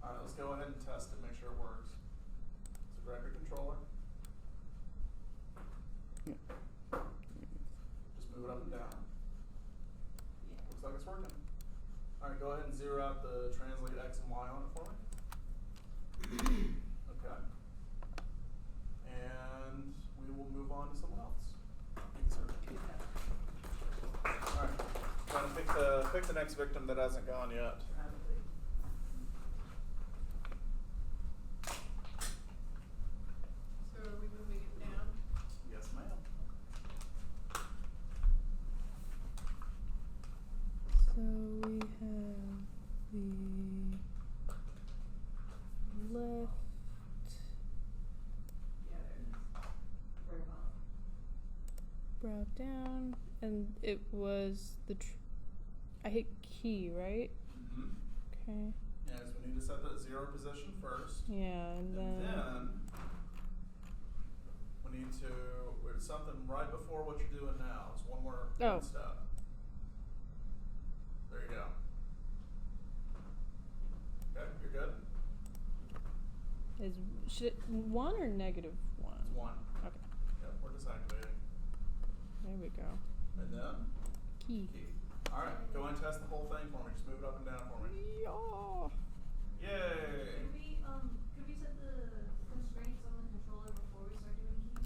go. Alright, let's go ahead and test it, make sure it works. So grab your controller, Yeah. just move it up and down. Yeah. Looks like it's working. Alright, go ahead and zero out the translate X and Y on it for me. Okay. And we will move on to someone else. Thank you, sir. Alright, go ahead and pick the next victim that hasn't gone yet. Probably. So are we moving it down? Yes, ma'am. So we have the left. Yeah, there it is. Very well. Brow down, and it was I hit key, right? Mm-hmm. Okay. Yes, we need to set that zero position first. Yeah, and then we need to, there's something right before what you're doing now. It's one more Oh. step. There you go. Okay, you're good? should it, 1 or -1? It's one. Okay. Yep, we're disactivating. There we go. And then? Key. Key. Alright, go and test the whole thing for me. Just move it up and down for me. Yeah. Yay! Could we set the constraints on the controller before we start doing keys?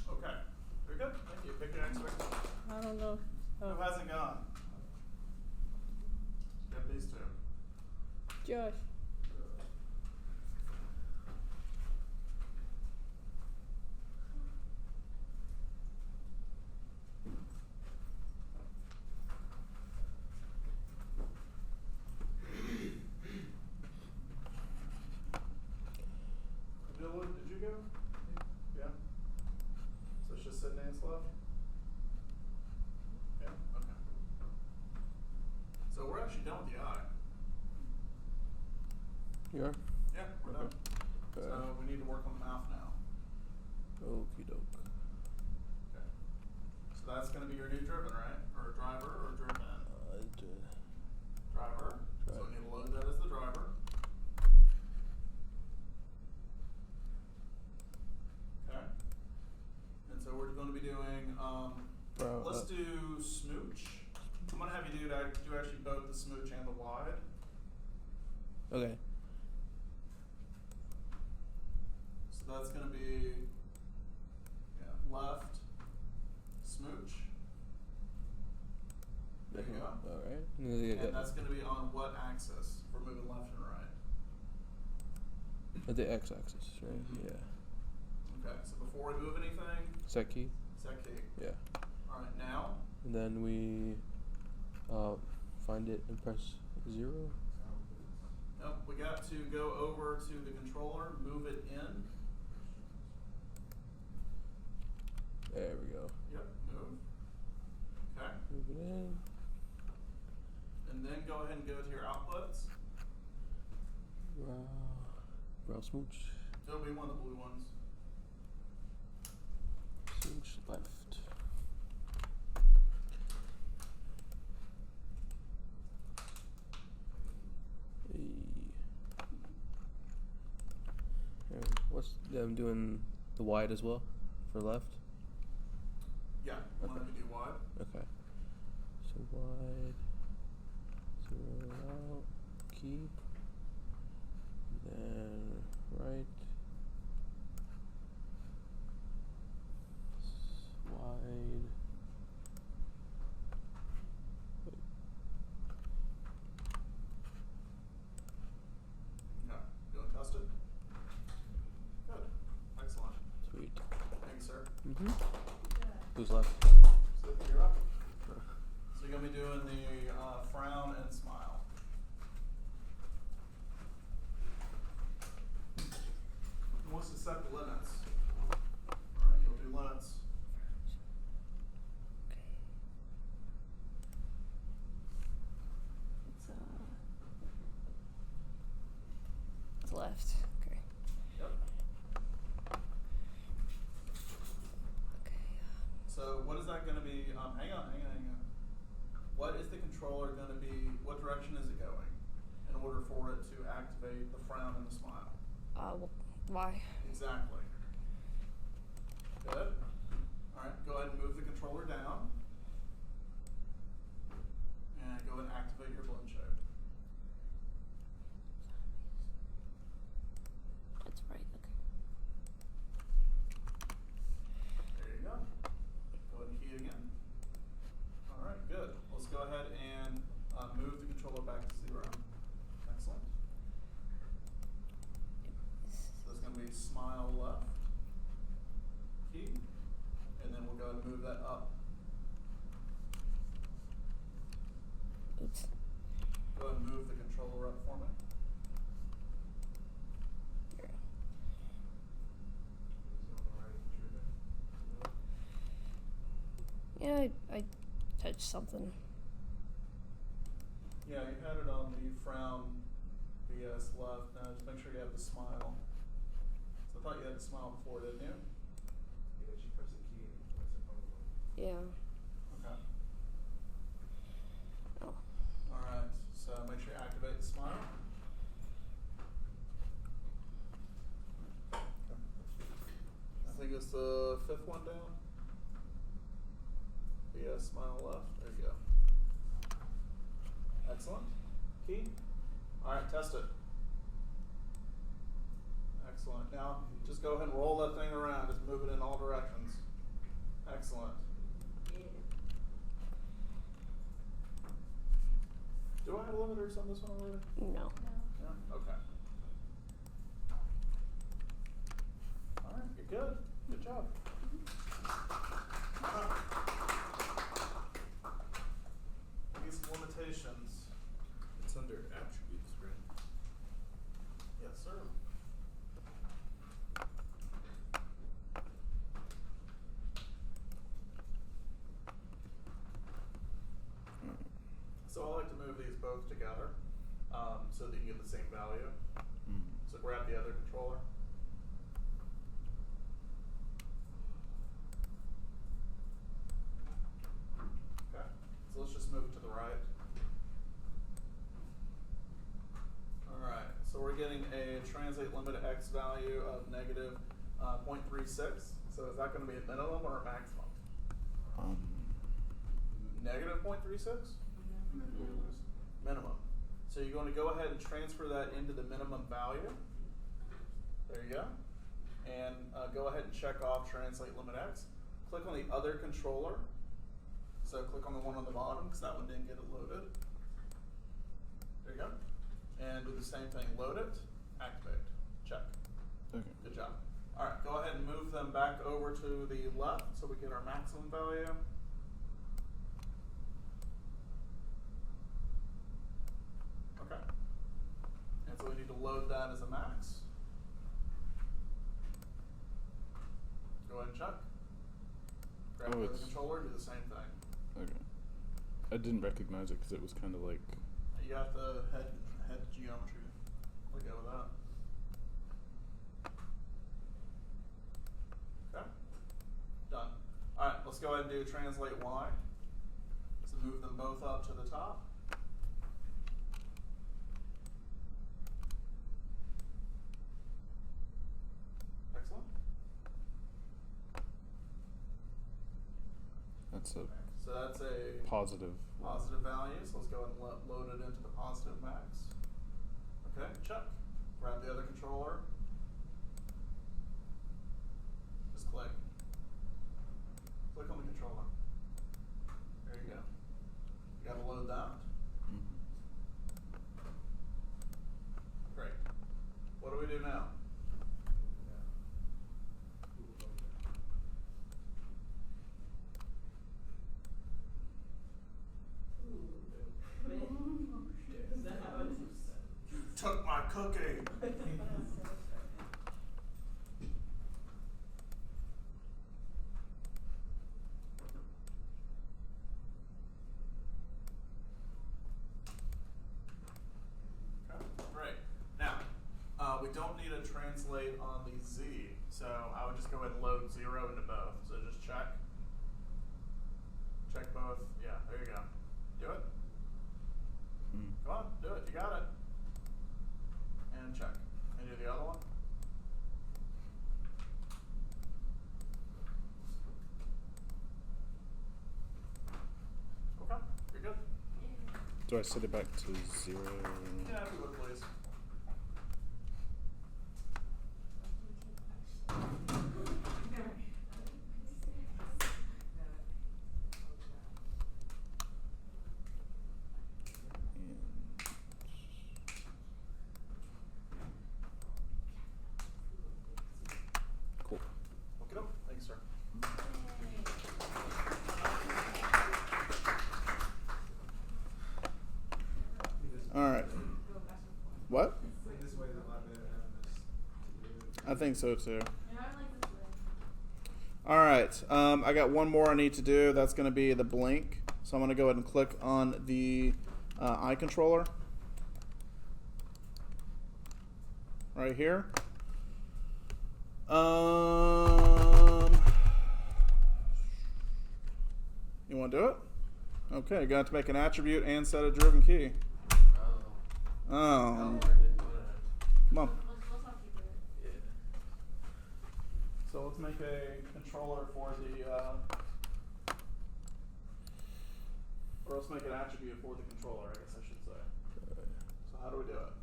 Okay, very good. Thank you. Pick your next victim. I don't know. Who hasn't gone? You have these two. Josh. Dylan, did you go? Yeah. So it's just Sydney that's left? Yeah, okay. So we're actually done with the eye. You are? Yeah, we're Okay. done. So we need to work on the mouth now. Okie doke. Okay. So that's gonna be your new driven, right? Or driver or driven? Driver. So we need to load that as the driver. Okay. And so we're gonna be doing, Bro, let's do smooch. I'm gonna have you do actually both the smooch and the wide. Okay. So that's gonna be, left, smooch. There you go. Alright. And that's gonna be on what axis? We're moving left and right. At the x-axis, right? Mhm. Yeah. Okay, so before we move anything, Set key? set key. Yeah. Alright, now, And then we find it and press 0. nope, we got to go over to the controller, move it in. There we go. Yep, move. Okay. Move it in. And then go ahead and go to your outputs. Brow smooch. It'll be one of the blue ones. Smooch left. I'm doing the wide as well for left. Yeah, Okay. want to do wide? Okay. So wide, 0 out, key, then right, wide, wait. Okay, you want to test it? Good, excellent. Sweet. Thanks, sir. Mm-hmm. Who's left? So you're up. So you're gonna be doing the frown and smile. Who wants to set the limits? Alright, you'll do limits. It's left. Okay. Yep. Okay. So what is that going to be? Hang on. What is the controller going to be? What direction is it going in order for it to activate the frown and the smile? Why? Exactly. Good. All right. Go ahead and move the controller down, and go and activate your blend shape. That's right. Okay. There you go. Go ahead and key it again. All right, good. Let's go ahead and move the controller back to 0. Excellent. So it's going to be smile left key, and then we'll go ahead and move that up. Oops. Go ahead and move the controller up for me. Here. Yeah, I touched something. Yeah, you had it on the frown BS left. Now just make sure you have the smile. So I thought you had the smile before, didn't you? Yeah, she pressed the key and pressed it on the button. Yeah. Okay. Oh. Alright, so make sure you activate the smile. I think it's the 5th one down. Yeah, smile left. There you go. Excellent. Key. Alright, test it. Excellent. Now, just go ahead and roll that thing around. Just move it in all directions. Excellent. Do I have limiters on this one already? No. Yeah? Okay. Alright, you're good. Good job. Alright. These limitations. It's under attributes, right? Yes, sir. So I like to move these both together so that you get the same value. So grab the other controller. Okay, so let's just move it to the right. Alright, so we're getting a translate limit X value of negative 0.36. So is that going to be a minimum or a maximum? Negative 0.36? Minimum. So you're going to go ahead and transfer that into the minimum value. There you go. And go ahead and check off translate limit X. Click on the other controller. So click on the one on the bottom because that one didn't get it loaded. There you go. And do the same thing. Load it, activate, check. Okay. Good job. All right, go ahead and move them back over to the left so we get our maximum value. Okay. And so we need to load that as a max. Go ahead and check. Grab the other controller, do the same thing. Okay. I didn't recognize it because it was kind of like. You got the head geometry. We'll go with that. Okay. Done. All right, let's go ahead and do translate Y. So move them both up to the top. Excellent. That's a So that's a positive. positive value. So let's go ahead and load it into the positive max. Okay, check. Grab the other controller. Just click. Click on the controller. There you go. You gotta load that. Great. What do we do now? Took my cookie. to translate on the Z. So I would just go ahead and load 0 into both. So just check. Check both. Yeah, there you go. Do it. Come on, do it. You got it. And check. And do the other one. Okay, you're good. Do I set it back to 0? Yeah, if you would, please. Cool. Okay, thanks, sir. All right. What? I think this way is a lot better having this to do it. I think so too. Yeah, I like this way. All right. I got one more I need to do. That's going to be the blink. So I'm going to go ahead and click on the eye controller right here. You want to do it? Okay, you're going to have to make an attribute and set a driven key. Oh. Come on. Yeah. So let's make a controller for the, or let's make an attribute for the controller, I guess I should say. So how do we do it?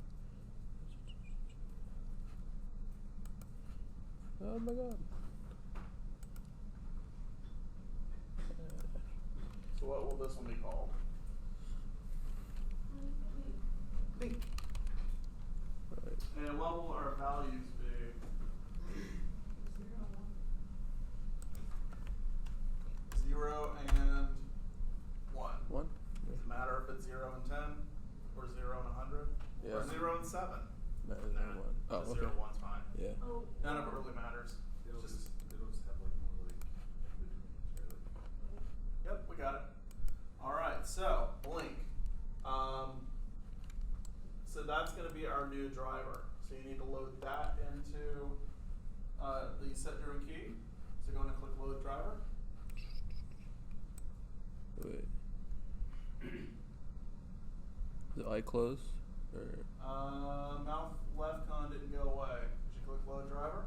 Oh my god. So what will this one be called? Think. Right. And what will our values be? 0 and 1. 1? Does it matter if it's 0 and 10, or 0 and 100, Yeah. or 0 and 7? No, no, Nah, 1. Oh, just okay. 0 and 1's fine. Yeah. Oh. None of it really matters. It'll Just, just have like more like in between, right? yep, we got it. All right, so blink. So that's going to be our new driver. So you need to load that into the set driven key. So go ahead and click load driver. Wait. Is the eye closed? Or Mouth left con didn't go away. Did you click load driver?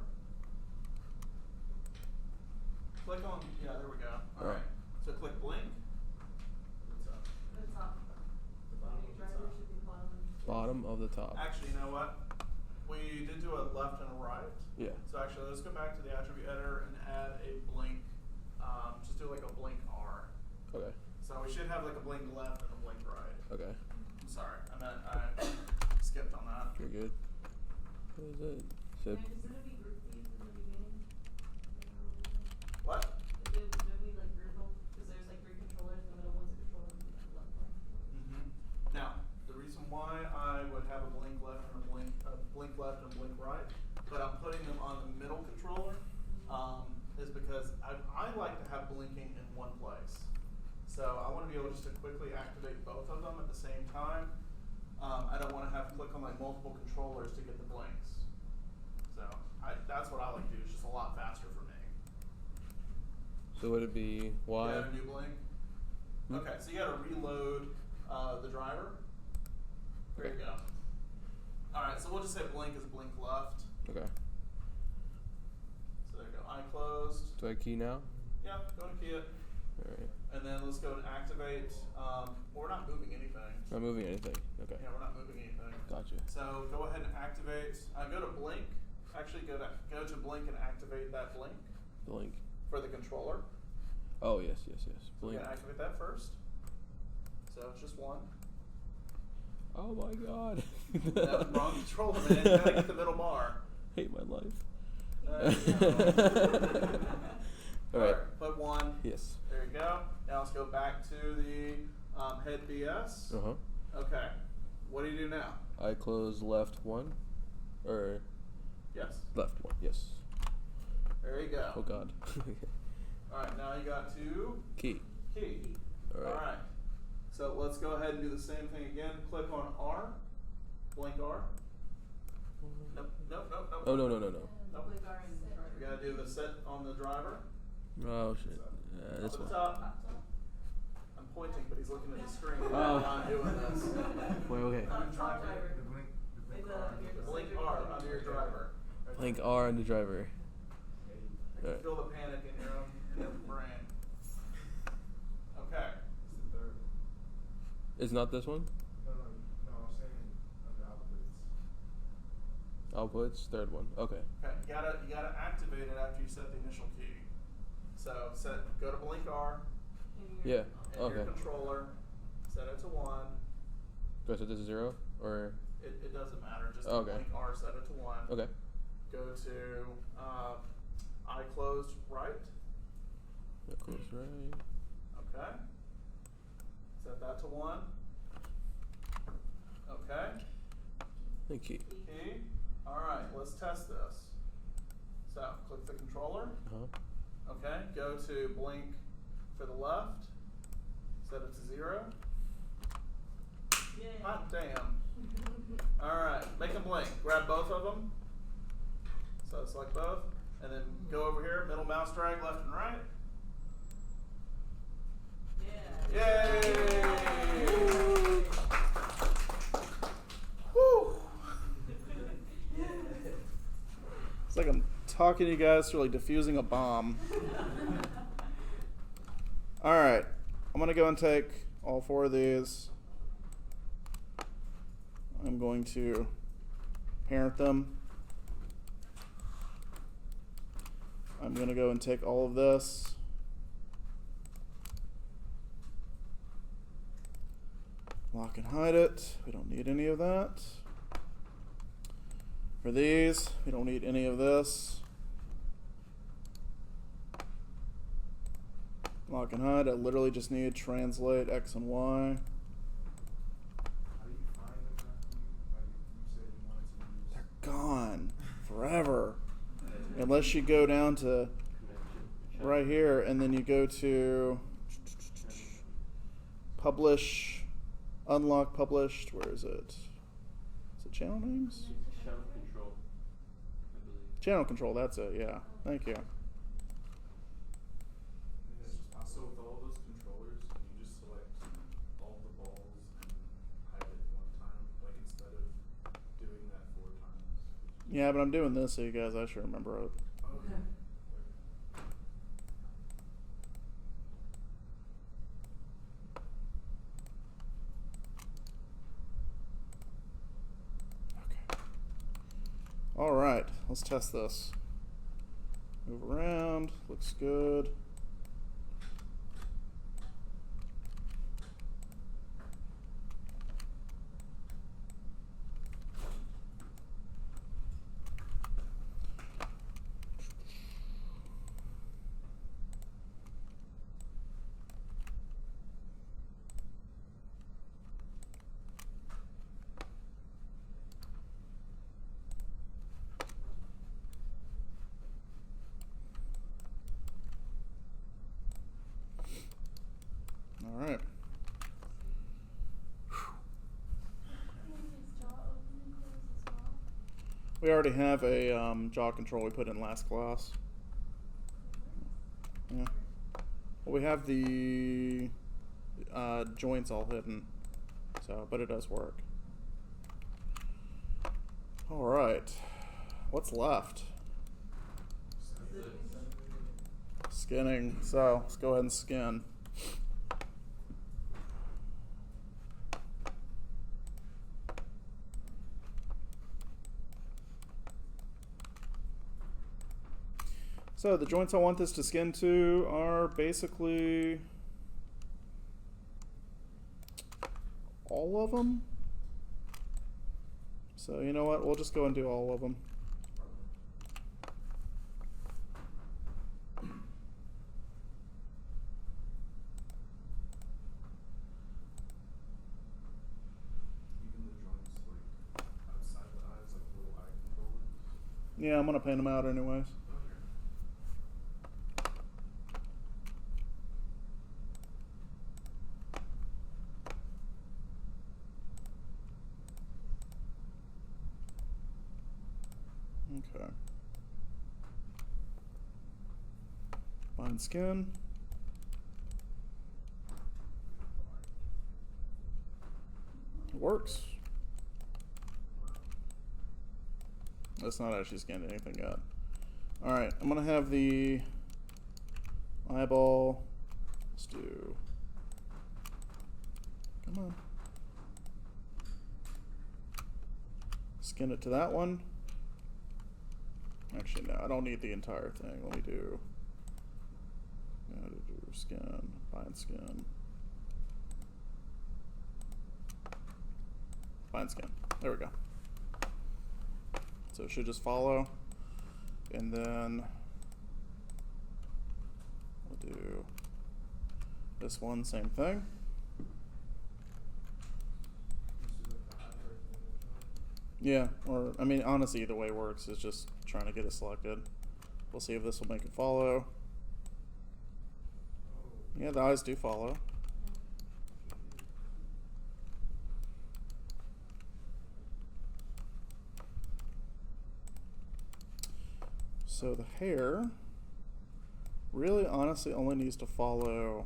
Click on, yeah, there we go. All right. So click blink. What's up? The top. The bottom New of the driver top. should be bottom. bottom of the top? Actually, you know what? We did do a left and a right. Yeah. So actually, let's go back to the attribute editor and add a blink. Just do like a blink R. Okay. So we should have like a blink left and a blink right. Okay. I'm sorry, I skipped on that. You're good. What is it? So And is it gonna be group these in the beginning? What? Is it gonna be like group, because there's like 3 controllers, the middle one's a controller, and the left one. Now, the reason why I would have a blink left and a blink left and a blink right, but I'm putting them on the middle controller, is because I like to have blinking in one place. So I want to be able just to quickly activate both of them at the same time. I don't want to have to click on like multiple controllers to get the blinks. So that's what I like to do. It's just a lot faster for me. so would it be Y? You got a new blink? Hmm? Okay, so you got to reload the driver. There you go. All right, so we'll just say blink is blink left. Okay. So there you go. Eye closed. Do I key now? Yeah, go and key it. Alright. And then let's go and activate. Well, we're not moving anything. Not moving anything. Okay. Yeah, we're not moving anything. Gotcha. So go ahead and activate. Go to blink. Actually, go to blink and activate that blink Blink. for the controller. Oh yes, yes, yes. So Blink. we're gonna activate that first. So it's just one. Oh my god. No, wrong controller, man. You gotta get the middle bar. Hate my life. Alright, put 1. Yes. There you go. Now let's go back to the head BS. Uh huh. Okay. What do you do now? I close left 1, or Yes. left 1. Yes. There you go. Oh god. Alright, now you got to Key. key. All right. Alright. So let's go ahead and do the same thing again. Click on R. Blink R. Nope. Nope, nope, nope. Oh no. Nope. We gotta do the set on the driver. Oh shit. Up This at the one. top. I'm pointing, but he's looking at the screen. Oh. I'm not doing this. Wait, okay. Top driver. Blink R under your driver. Link R on the driver. I can feel the panic in your brain. Okay. It's the third. It's not this one? No, I'm saying under outputs. Outputs, third one. Okay. Okay. You gotta activate it after you set the initial key. So go to blink R. Yeah. And Okay. your controller. Set it to 1. Do I set this to 0 or? It doesn't matter. Just Okay. blink R. Set it to 1. Okay. Go to eye closed right. Yeah, close right. Okay. Set that to 1. Okay. Thank you. Key. All right. Let's test this. So click the controller. Okay. Go to blink for the left. Set it to 0. Yeah. Hot damn. All right. Make them blink. Grab both of them. So select both, and then go over here. Middle mouse drag left and right. Yeah. Yay! Woo! It's like I'm talking to you guys through like diffusing a bomb. All right, I'm gonna go and take all 4 of these. I'm going to parent them. I'm going to go and take all of this. Lock and hide it. We don't need any of that. For these, we don't need any of this. Lock and hide. I literally just need translate X and Y. How do you find them after you said you wanted to use? They're gone forever. Unless you go down to right here and then you go to publish, unlock published. Where is it? Is it channel names? Channel control, I believe. Channel control, that's it, yeah. Thank you. So with all those controllers, can you just select all the balls and hide it one time, like instead of doing that 4 times? Yeah, but I'm doing this so you guys actually remember it. Okay. Okay. All right, let's test this. Move around, looks good. All right. We already have a jaw control we put in last class. Yeah. Well, we have the joints all hidden, so but it does work. All right. What's left? Skinning. So let's go ahead and skin. So the joints I want this to skin to are basically all of them. So you know what? We'll just go and do all of them. Even the joints like outside the eyes, like little eye controllers. Yeah, I'm gonna paint them out anyways. Okay. Fine skin. It works. That's not actually scanned anything yet. Alright, I'm gonna have the eyeball. Let's do. Come on. Skin it to that one. Actually, no, I don't need the entire thing. Let me do. Skin, fine skin. Fine skin. There we go. So it should just follow. And then we'll do this one, same thing. Yeah, or, I mean, honestly, either way works. It's just trying to get it selected. We'll see if this will make it follow. Yeah, the eyes do follow. So the hair really honestly only needs to follow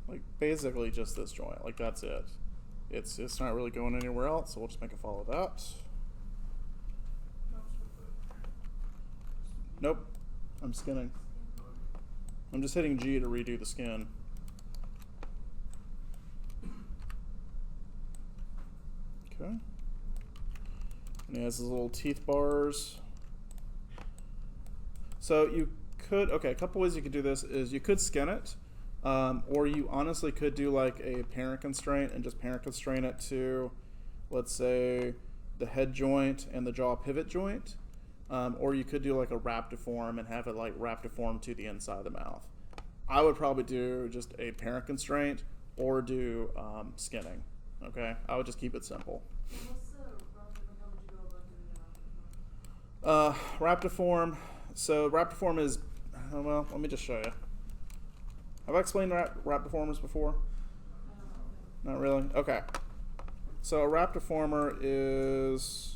like basically just this joint. Like that's it. It's not really going anywhere else, so we'll just make it follow that. Nope. I'm skinning. I'm just hitting G to redo the skin. Okay. And he has his little teeth bars. So you could, okay, a couple ways you could do this is you could skin it, or you honestly could do like a parent constraint and just parent constraint it to, let's say, the head joint and the jaw pivot joint. Or you could do like a wrap deform and have it like wrap deform to the inside of the mouth. I would probably do just a parent constraint or do skinning. Okay, I would just keep it simple. What's the relative and how would you go about doing a Wrap deform. So wrap deform is, well, let me just show you. Have I explained wrap deformers before? Not really? Okay. So a wrap deformer is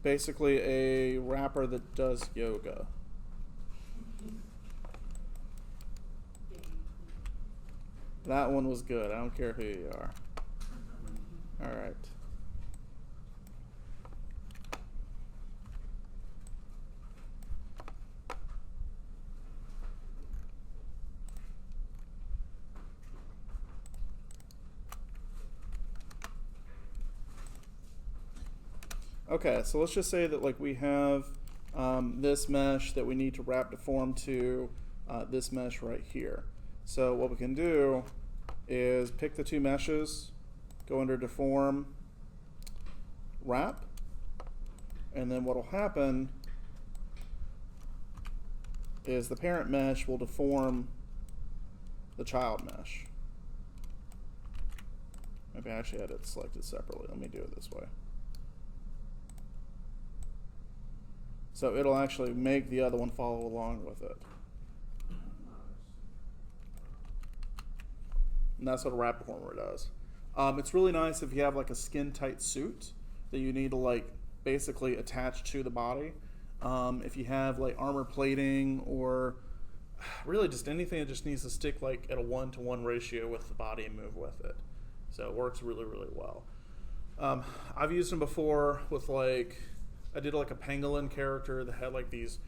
basically a rapper that does yoga. That one was good. I don't care who you are. All right. Okay, so let's just say that like we have this mesh that we need to wrap deform to this mesh right here. So what we can do is pick the two meshes, go under deform, wrap, and then what will happen is the parent mesh will deform the child mesh. Maybe I actually had it selected separately. Let me do it this way. So it'll actually make the other one follow along with it. And that's what a wrap deformer does. It's really nice if you have like a skin tight suit that you need to like basically attach to the body. If you have like armor plating or really just anything that just needs to stick like at a 1-to-1 ratio with the body and move with it. So it works really, really well. I've used them before with like, I did like a pangolin character that had like these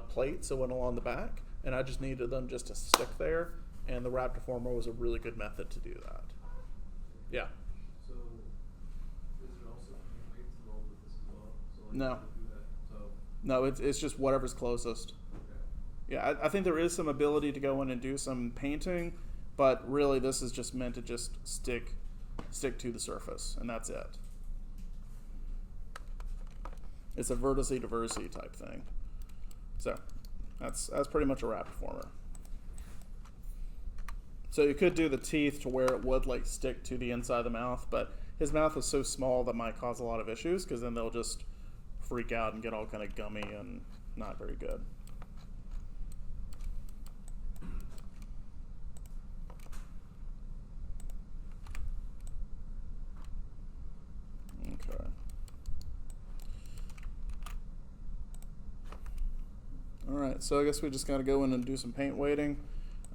plates that went along the back, and I just needed them just to stick there, and the wrap deformer was a really good method to do that. Yeah. So, is there also weights involved with this as well? So like No. Do that. So, No, it's just whatever's closest. okay. Yeah, I think there is some ability to go in and do some painting, but really this is just meant to just stick to the surface, and that's it. It's a vertice diversity type thing. So that's pretty much a wrap deformer. So you could do the teeth to where it would like stick to the inside of the mouth, but his mouth is so small that might cause a lot of issues because then they'll just freak out and get all kind of gummy and not very good. Okay. Alright, so I guess we just gotta go in and do some paint weighting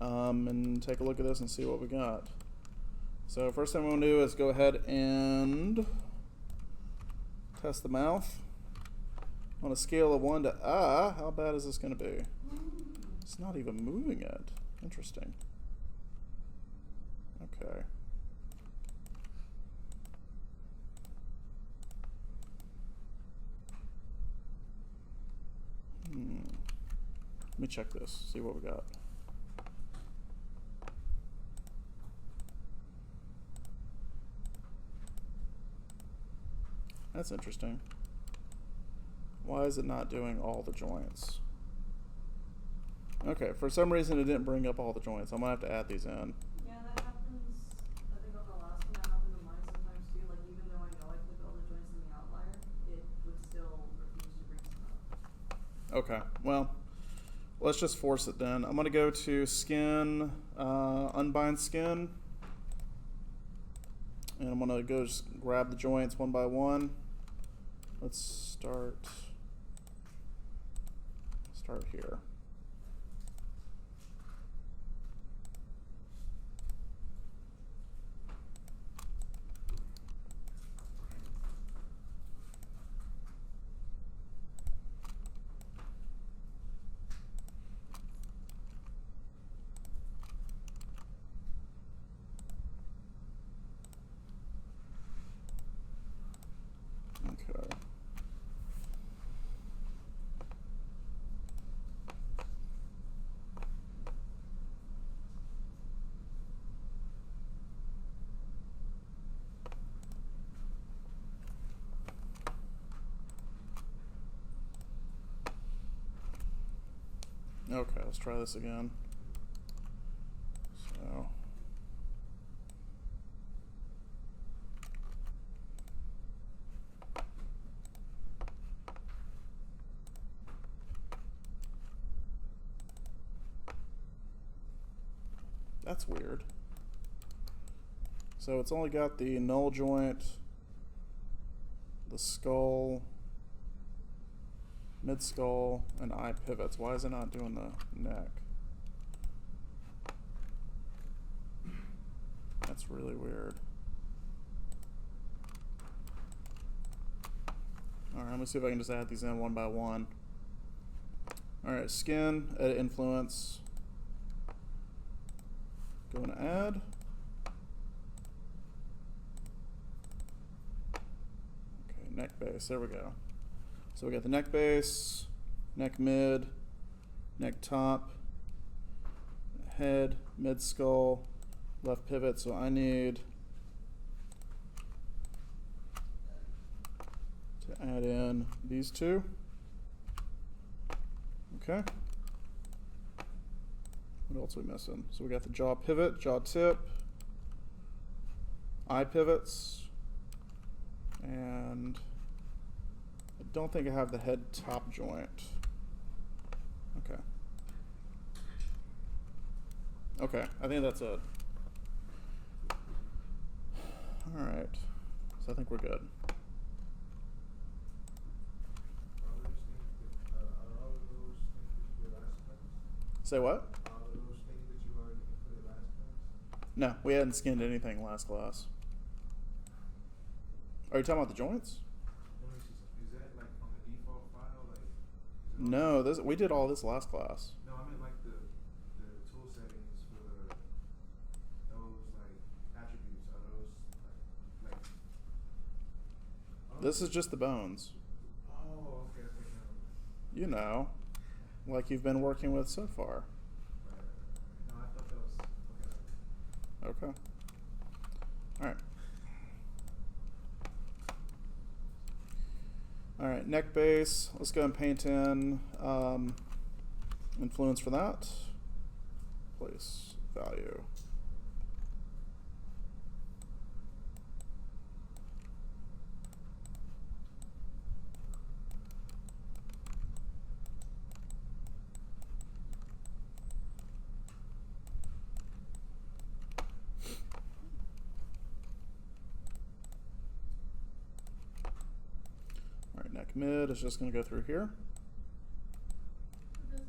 and take a look at this and see what we got. So first thing I'm gonna do is go ahead and test the mouth. On a scale of 1 to how bad is this gonna be? It's not even moving yet. Interesting. Okay. Let me check this, see what we got. That's interesting. Why is it not doing all the joints? Okay, for some reason it didn't bring up all the joints. I'm gonna have to add these in. Yeah, that happens. I think on the last one that happened to mine sometimes too. Like even though I know I clicked all the joints in the outlier, it would still refuse to bring some up. Okay, well, let's just force it then. I'm gonna go to skin, unbind skin. And I'm gonna go just grab the joints one by one. Let's start here. Okay. Okay, let's try this again. So. That's weird. So it's only got the null joint, the skull, mid skull, and eye pivots. Why is it not doing the neck? That's really weird. Alright, let me see if I can just add these in one by one. Alright, skin, edit influence. Going to add. Okay, neck base, there we go. So we got the neck base, neck mid, neck top, head, mid skull, left pivot. So I need to add in these two. Okay. What else are we missing? So we got the jaw pivot, jaw tip, eye pivots, and I don't think I have the head top joint. Okay. Okay, I think that's it. All right, so I think we're good. Say what? No, we hadn't skinned anything last class. Are you talking about the joints? Is that like on the default file? Like, no, we did all this last class. No, I meant like the tool settings for those like attributes. Are those like This is just the bones. Oh, okay. You know, like you've been working with so far. No, I thought that was Okay. All right. All right, neck base. Let's go and paint in influence for that. Place value. So Mid is just going to go through here. does it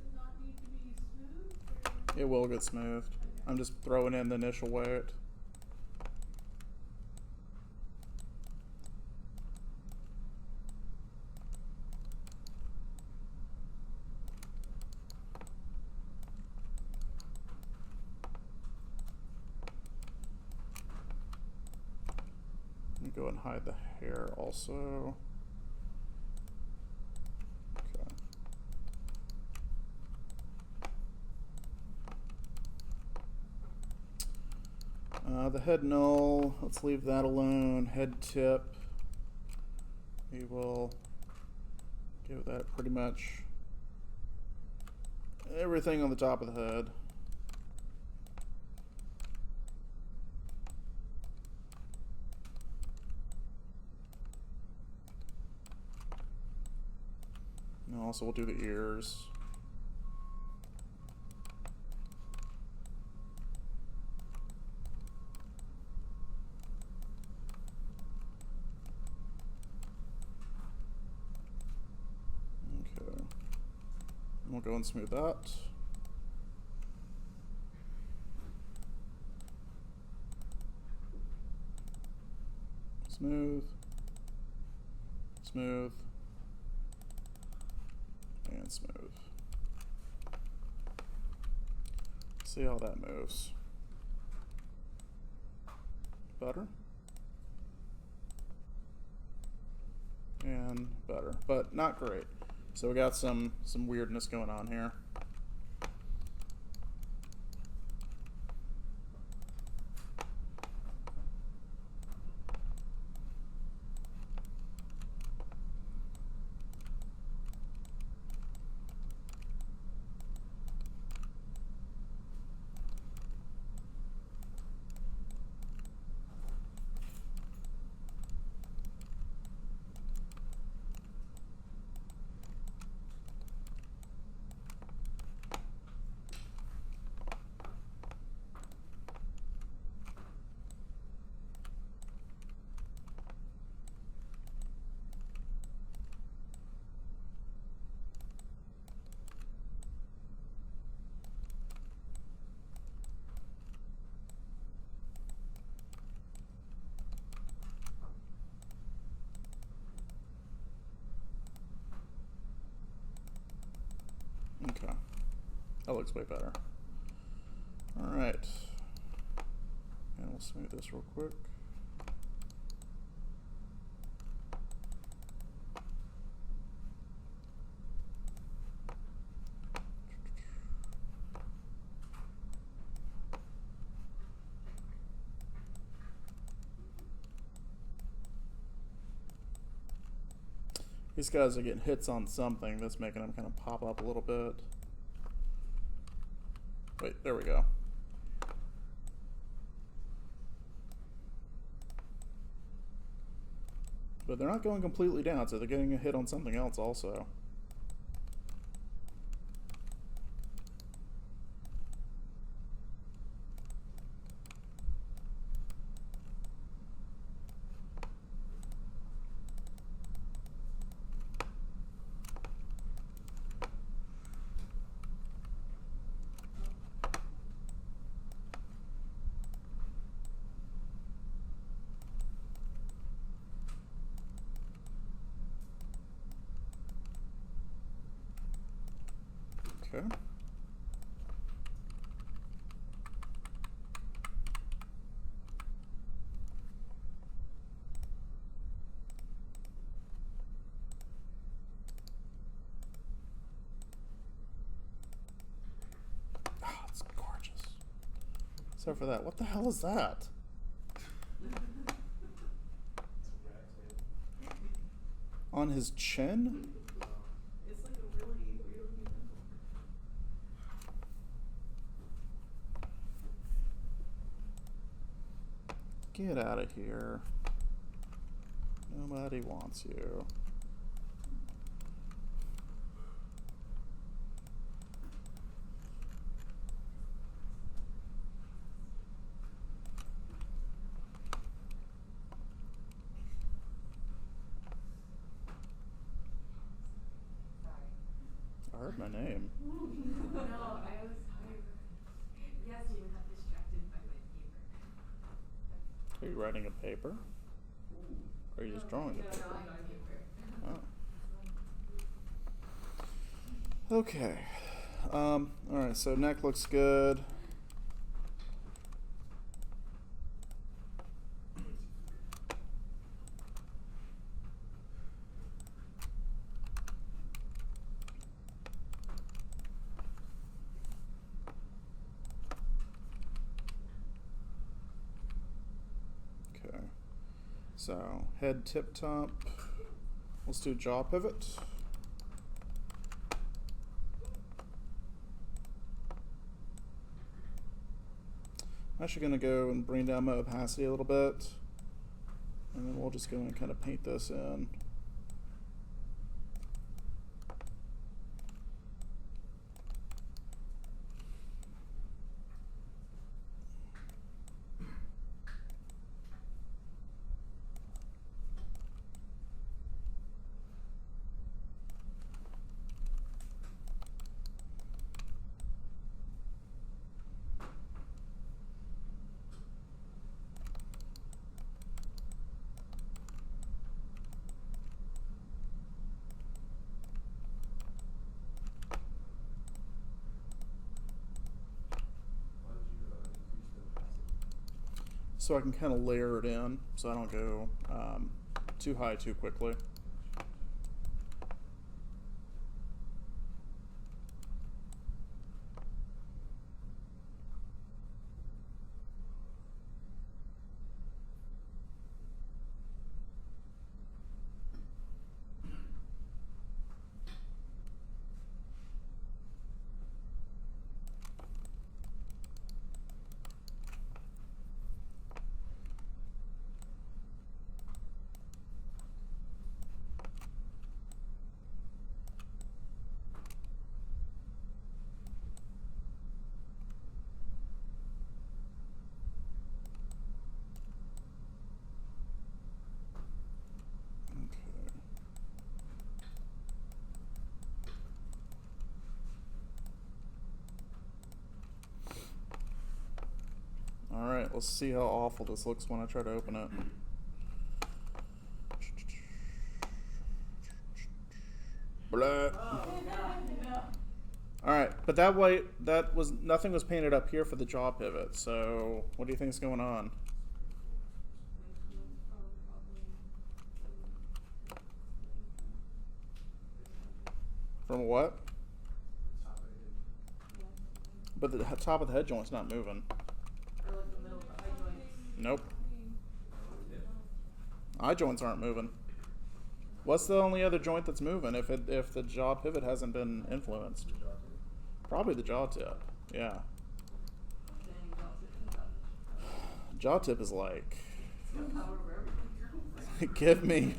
It will get smoothed. I'm just throwing in the initial weight. Let me go and hide the hair also. Okay. The head null, let's leave that alone. Head tip, we will give that pretty much everything on the top of the head. And also we'll do the ears. Okay. We'll go and smooth that. Smooth. Smooth. And smooth. See how that moves. Better. And better, but not great. So we got some weirdness going on here. Okay, that looks way better. All right, and we'll smooth this real quick. These guys are getting hits on something that's making them kind of pop up a little bit. Wait, there we go. But they're not going completely down, so they're getting a hit on something else also. Okay. Oh, it's gorgeous. Except for that. What the hell is that? On his chin? It's like a really weird looking Get out of here. Nobody wants you. I heard my name. No, I was tired. Are you writing a paper? Or are you just drawing it? Oh. Okay. Alright, so neck looks good. Okay. So head tip top. Let's do jaw pivot. I'm actually going to go and bring down my opacity a little bit, and then we'll just go and kind of paint this in. So I can kind of layer it in so I don't go too high too quickly. Alright, let's see how awful this looks when I try to open it. Blah. Alright, but that way, nothing was painted up here for the jaw pivot, so what do you think is going on? From what? But the top of the head joint's not moving. Nope. Eye joints aren't moving. What's the only other joint that's moving if the jaw pivot hasn't been influenced? Probably the jaw tip. Yeah. Jaw tip is like, give me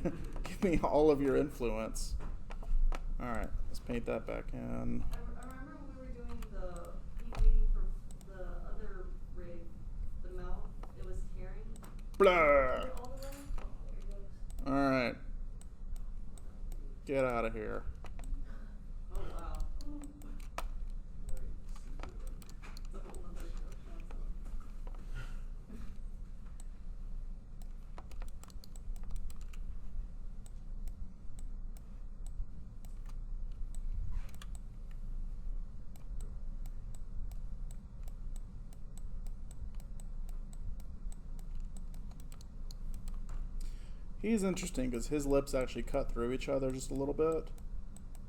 all of your influence. All right, let's paint that back in. I remember when we were doing the heat waiting for the other rig, the mouth, it was tearing. Blah. All right. Get out of here. Oh wow. He's interesting because his lips actually cut through each other just a little bit,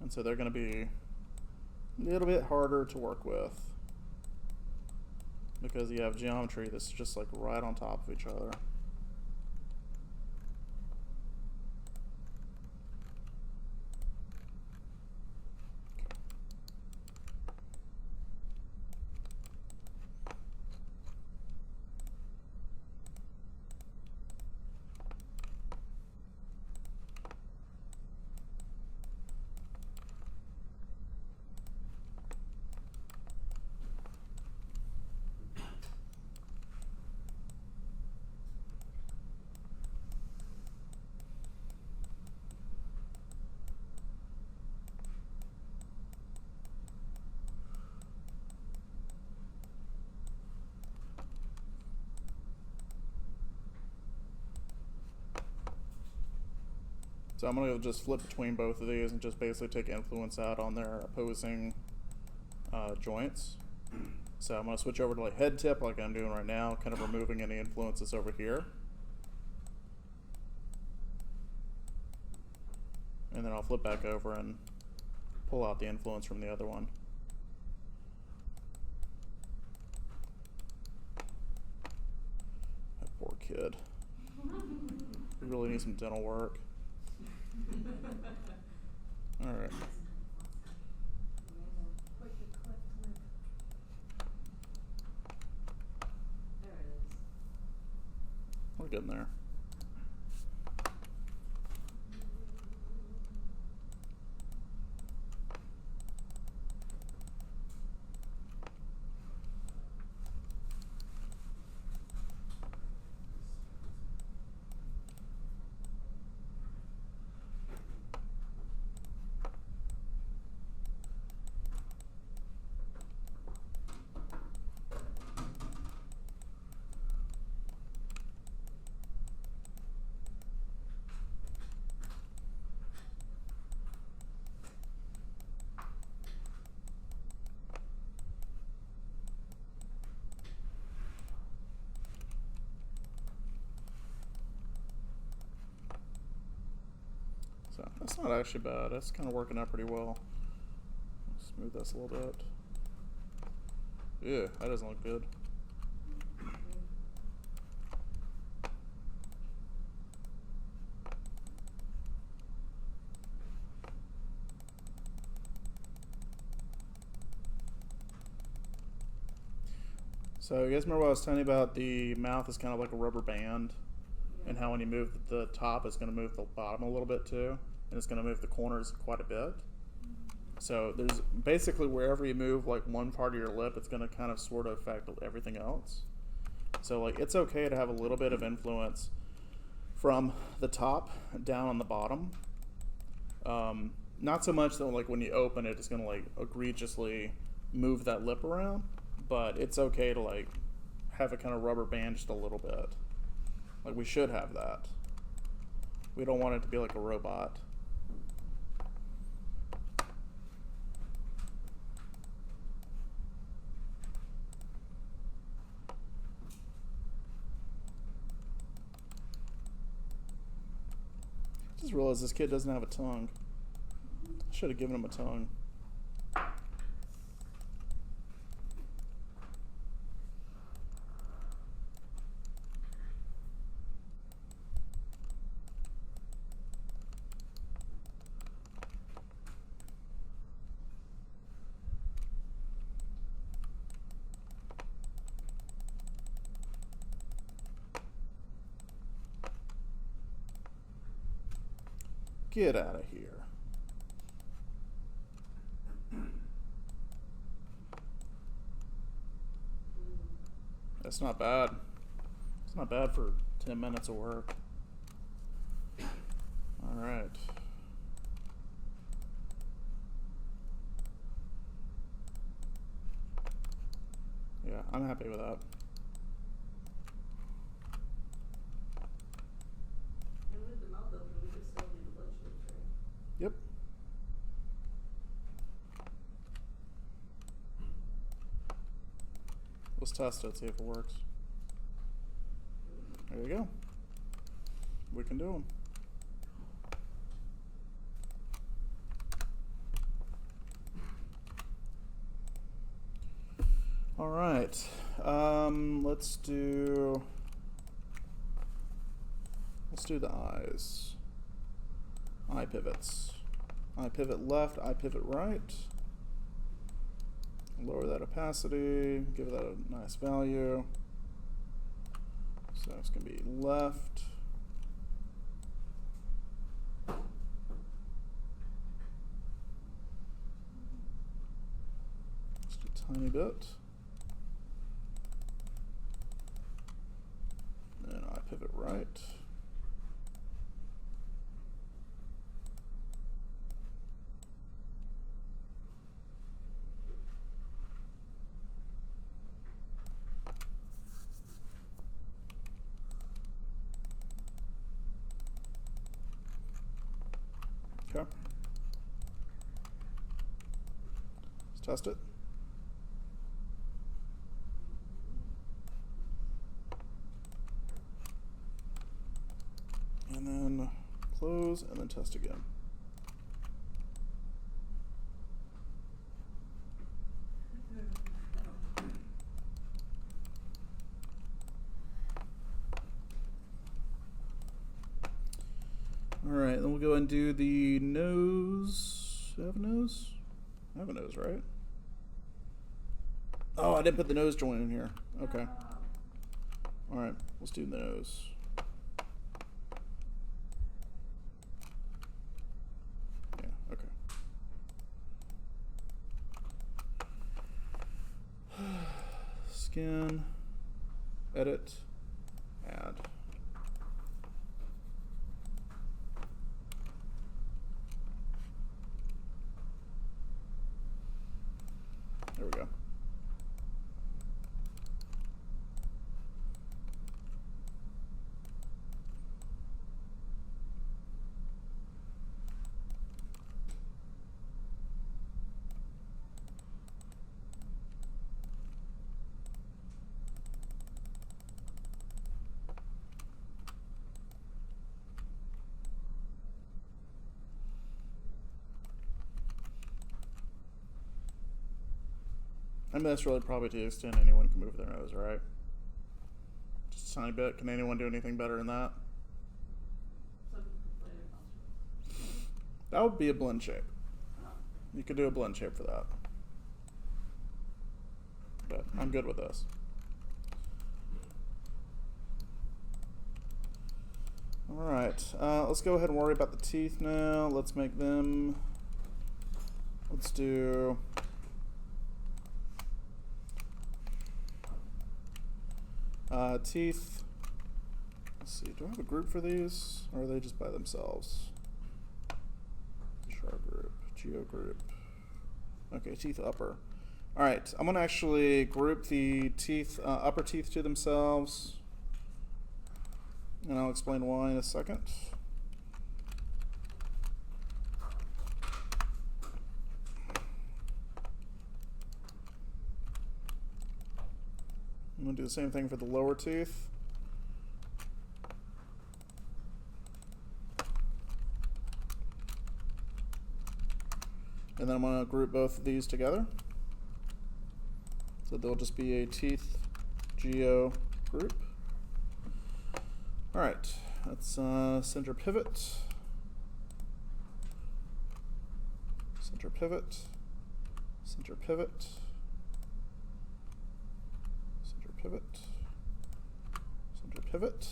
and so they're going to be a little bit harder to work with because you have geometry that's just like right on top of each other. So I'm going to just flip between both of these and just basically take influence out on their opposing joints. So I'm going to switch over to like head tip like I'm doing right now, kind of removing any influences over here. And then I'll flip back over and pull out the influence from the other one. That poor kid. He really needs some dental work. All right. Like the cleft lip. There it is. We're getting there. So that's not actually bad. That's kind of working out pretty well. Smooth this a little bit. Yeah, that doesn't look good. So you guys remember what I was telling you about the mouth is kind of like a rubber band, and how when you move the top, it's going to move the bottom a little bit too, and it's going to move the corners quite a bit. So there's basically wherever you move like one part of your lip, it's going to kind of sort of affect everything else. So like it's okay to have a little bit of influence from the top down on the bottom. Not so much that like when you open it, it's going to like egregiously move that lip around, but it's okay to like have a kind of rubber band just a little bit. Like we should have that. We don't want it to be like a robot. Just realized this kid doesn't have a tongue. I should have given him a tongue. Get out of here. That's not bad. It's not bad for 10 minutes of work. All right. Yeah, I'm happy with that. Yep. Let's test it, see if it works. There you go. We can do them. All right. Let's do the eyes. Eye pivots. Eye pivot left, eye pivot right. Lower that opacity, give that a nice value. So it's going to be left. Just a tiny bit. And eye pivot right. test it. And then close, and then test again. All right, then we'll go and do the nose. Do I have a nose? I have a nose, right? Oh, I didn't put the nose joint in here. Okay. All right, let's do the nose. Yeah, okay. Skin, edit, add. There we go. I mean, that's really probably to the extent anyone can move their nose, right? Just a tiny bit. Can anyone do anything better than that? That would be a blend shape. You could do a blend shape for that. But I'm good with this. All right, let's go ahead and worry about the teeth now. Let's make them, let's do, teeth. Let's see, do I have a group for these, or are they just by themselves? Char group, geo group. Okay, teeth upper. All right, I'm gonna actually group the teeth, upper teeth to themselves, and I'll explain why in a second. I'm gonna do the same thing for the lower teeth. And then I'm gonna group both of these together. So they'll just be a teeth geo group. All right, that's center pivot, center pivot, center pivot, center pivot, center pivot.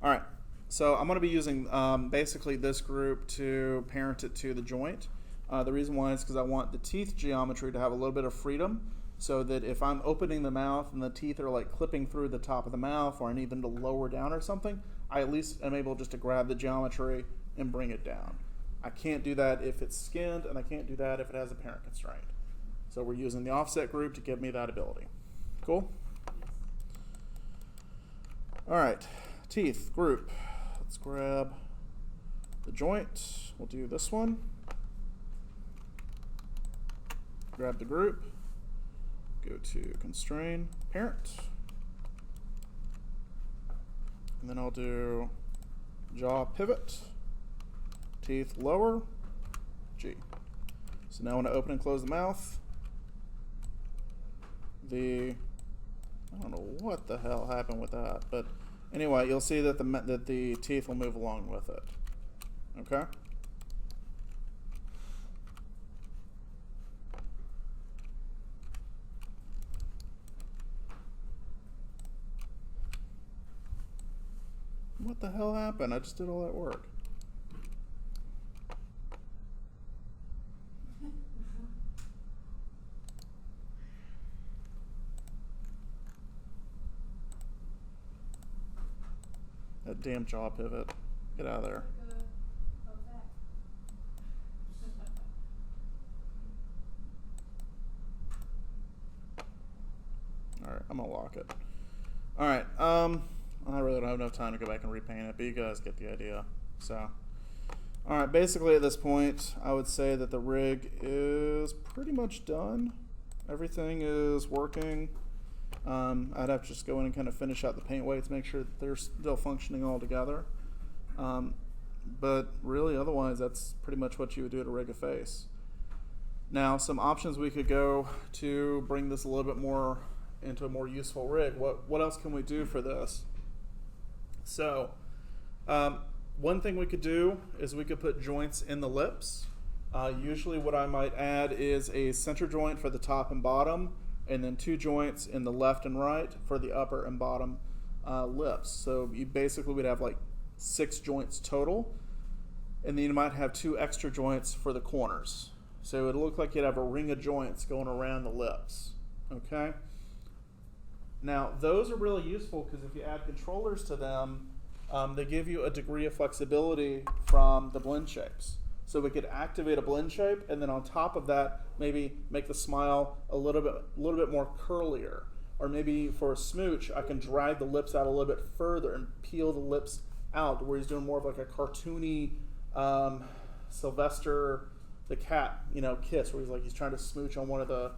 All right, so I'm going to be using basically this group to parent it to the joint. The reason why is because I want the teeth geometry to have a little bit of freedom, so that if I'm opening the mouth and the teeth are like clipping through the top of the mouth, or I need them to lower down or something, I at least am able just to grab the geometry and bring it down. I can't do that if it's skinned, and I can't do that if it has a parent constraint. So we're using the offset group to give me that ability. Cool? All right, teeth group. Let's grab the joint. We'll do this one. Grab the group. Go to constrain parent, and then I'll do jaw pivot, teeth lower, G. So now when I open and close the mouth, I don't know what the hell happened with that, but anyway, you'll see that the teeth will move along with it. Okay. What the hell happened? I just did all that work. That damn jaw pivot. Get out of there. Alright, I'm gonna lock it. Alright, I really don't have enough time to go back and repaint it, but you guys get the idea. So, All right, basically at this point, I would say that the rig is pretty much done. Everything is working. I'd have to just go in and kind of finish out the paint weights, make sure that they're still functioning all together. But really, otherwise, that's pretty much what you would do to rig a face. Now, some options we could go to bring this a little bit more into a more useful rig. What else can we do for this? So, one thing we could do is we could put joints in the lips. Usually what I might add is a center joint for the top and bottom, and then 2 joints in the left and right for the upper and bottom lips. So you basically would have like 6 joints total, and then you might have 2 extra joints for the corners. So it would look like you'd have a ring of joints going around the lips. Okay? Now, those are really useful because if you add controllers to them, they give you a degree of flexibility from the blend shapes. So we could activate a blend shape, and then on top of that, maybe make the smile a little bit more curlier. Or maybe for a smooch, I can drag the lips out a little bit further and peel the lips out, where he's doing more of like a cartoony Sylvester the cat, kiss, where he's trying to smooch on one of the,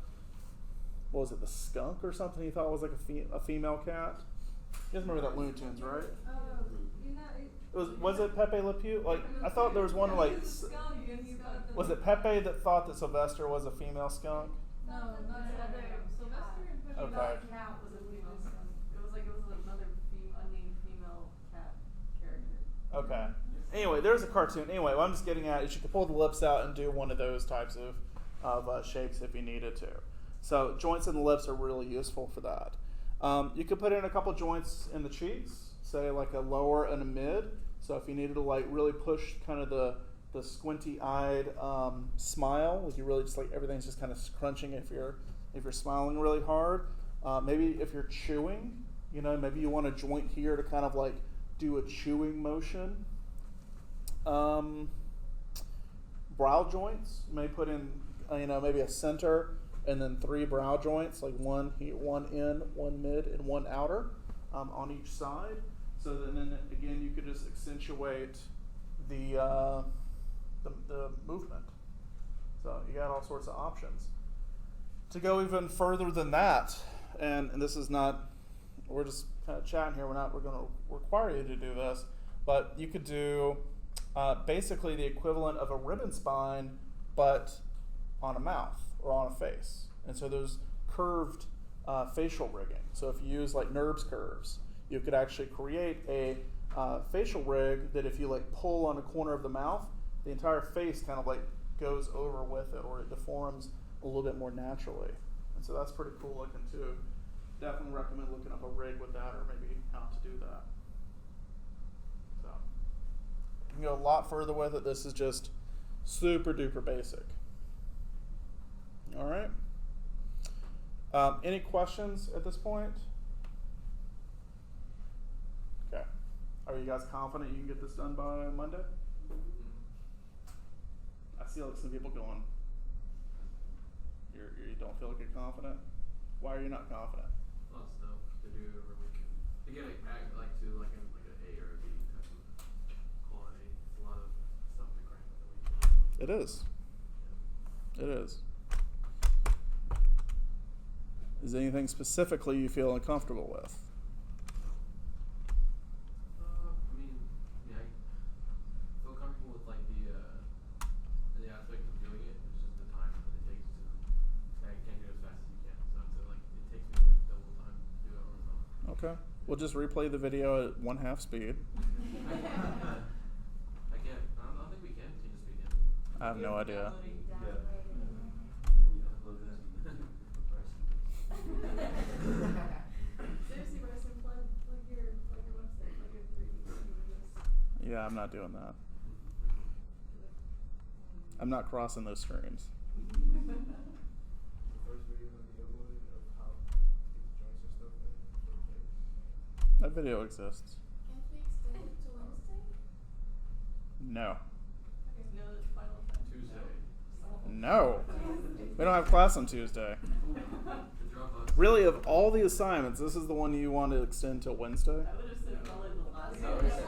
what was it, the skunk or something? He thought was like a female cat. You guys remember that Looney Tunes, right? Was it Pepe Le Pew? I thought there was one was it Pepe that thought that Sylvester was a female skunk? No, not Sylvester and Pepe. Okay. Cat was a female skunk. It was another unnamed female cat character. Okay. Anyway, there's a cartoon. Anyway, what I'm just getting at is you could pull the lips out and do one of those types of shapes if you needed to. So joints in the lips are really useful for that. You could put in a couple joints in the cheeks, say like a lower and a mid. So if you needed to really push kind of the squinty-eyed smile, like you really just everything's just kind of scrunching if you're smiling really hard. Maybe if you're chewing, maybe you want a joint here to kind of do a chewing motion. Brow joints, you may put in maybe a center and then 3 brow joints, like one here, one in, one mid, and one outer on each side. So then again, you could just accentuate the movement. So you got all sorts of options. To go even further than that, and this is not, we're just kind of chatting here. We're going to require you to do this, but you could do basically the equivalent of a ribbon spine, but on a mouth or on a face. And so there's curved facial rigging. So if you use NURBS curves, you could actually create a facial rig that if you pull on a corner of the mouth, the entire face kind of goes over with it, or it deforms a little bit more naturally. And so that's pretty cool looking too. Definitely recommend looking up a rig with that, or maybe how to do that. So you can go a lot further with it. This is just super duper basic. All right. Any questions at this point? Okay. Are you guys confident you can get this done by Monday? I see some people going, you don't feel like you're confident? Why are you not confident? A lot of stuff to do over the weekend. To get it back an A or a B type of quality. It's a lot of stuff to crank over the weekend. It is. It is. Is there anything specifically you feel uncomfortable with? I feel comfortable with the aspect of doing it. It's just the time that it takes to. I can't do it as fast as you can, so it takes me double time to do it all the time. Okay. We'll just replay the video at 1/2 speed. I can't. I don't think we can change the speed yet. I have no idea. Seriously, Bryson, plug your website, plug your 3D videos. Yeah, I'm not doing that. I'm not crossing those streams. The first video that we uploaded of how to get the joints and stuff in for the face. That video exists. Can't we extend it to Wednesday? No. No, that's final time. Tuesday. No. We don't have class on Tuesday. Really, of all the assignments, this is the one you want to extend till Wednesday? I would have said probably the last No, one. we said the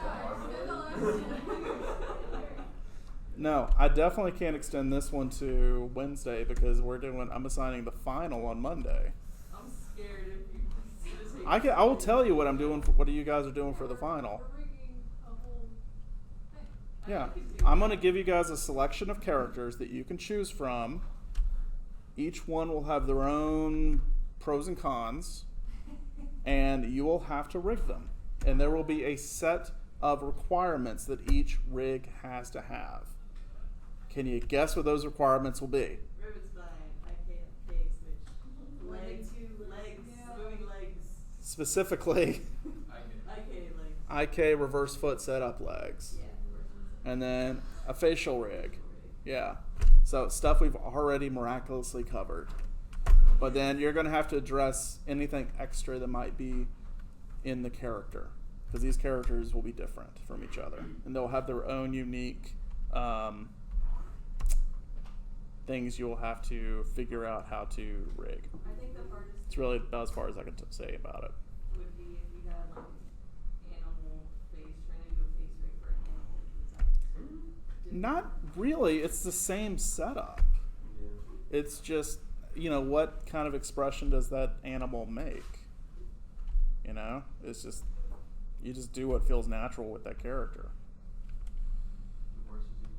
No, I definitely can't extend this one to Wednesday because I'm assigning the final on Monday. I'm scared if you I will tell you what I'm doing. What you guys are doing for the final. We're rigging a whole thing. Yeah, I'm gonna give you guys a selection of characters that you can choose from. Each one will have their own pros and cons, and you will have to rig them. And there will be a set of requirements that each rig has to have. Can you guess what those requirements will be? Rivet spine, IK switch, legs, Yeah. moving legs, Specifically, IK legs. IK reverse foot setup legs. Yeah. And then a facial rig. Yeah. So stuff we've already miraculously covered. But then you're going to have to address anything extra that might be in the character. Because these characters will be different from each other. And they'll have their own unique things you'll have to figure out how to rig. I think the hardest It's really about as far as I can say about it. would be if you had like animal face, trying to do a face rig for an animal. Not really. It's the same setup. Yeah. It's just, what kind of expression does that animal make? It's just, you just do what feels natural with that character. The horses even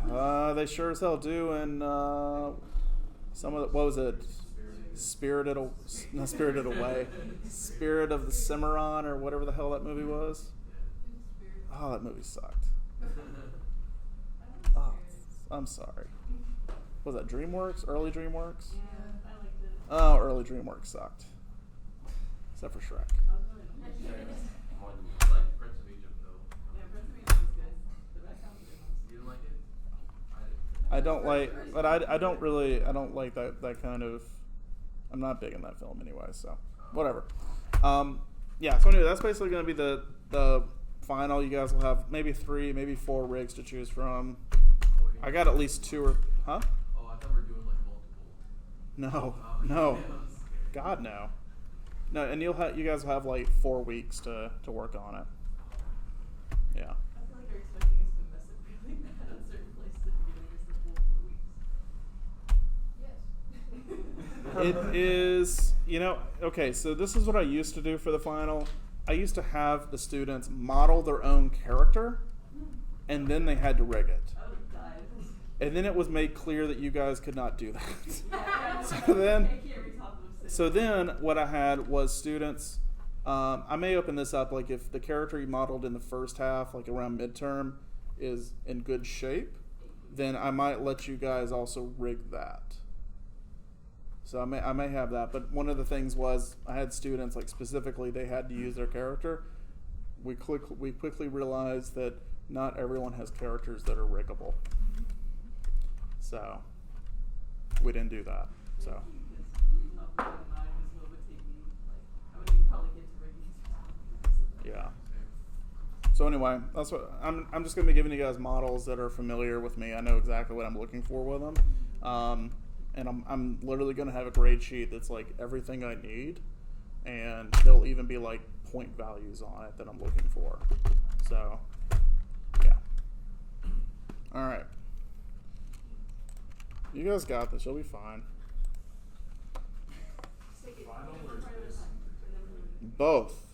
smile. They sure as hell do in some of the, what was it? Spirited Away. Spirit of the Cimarron or whatever the hell that movie was. Oh, that movie sucked. Oh, I'm sorry. Was that DreamWorks? Early DreamWorks? Yeah, I liked it. Oh, early DreamWorks sucked. Except for Shrek. I was really Sure. I like Prince of Egypt though. Yeah, Prince of Egypt was good. The back half was good. You didn't like it? I don't like, but I don't like that kind of, I'm not big in that film anyway, so whatever. Yeah, so anyway, that's basically going to be the final. You guys will have maybe 3, maybe 4 rigs to choose from. I got at least 2 or, huh? Oh, I thought we were doing like multiple. No, God no. No, and you guys will have like 4 weeks to work on it. Yeah. I feel like they're expecting us to mess it really bad on certain places if you're gonna use the full 4 weeks. It is, okay, so this is what I used to do for the final. I used to have the students model their own character, and then they had to rig it. I would have died. And then it was made clear that you guys could not do that. Yeah, So then what I had was students, I may open this up, like if the character you modeled in the first half, like around midterm, is in good shape, then I might let you guys also rig that. So I may have that, but one of the things was I had students, like specifically they had to use their character. We quickly realized that not everyone has characters that are riggable. So we didn't do that. So yeah. So anyway, that's what I'm just gonna be giving you guys models that are familiar with me. I know exactly what I'm looking for with them. And I'm literally gonna have a grade sheet that's like everything I need, and there'll even be like point values on it that I'm looking for. So yeah. All right. You guys got this. You'll be fine. Final or is this? Both.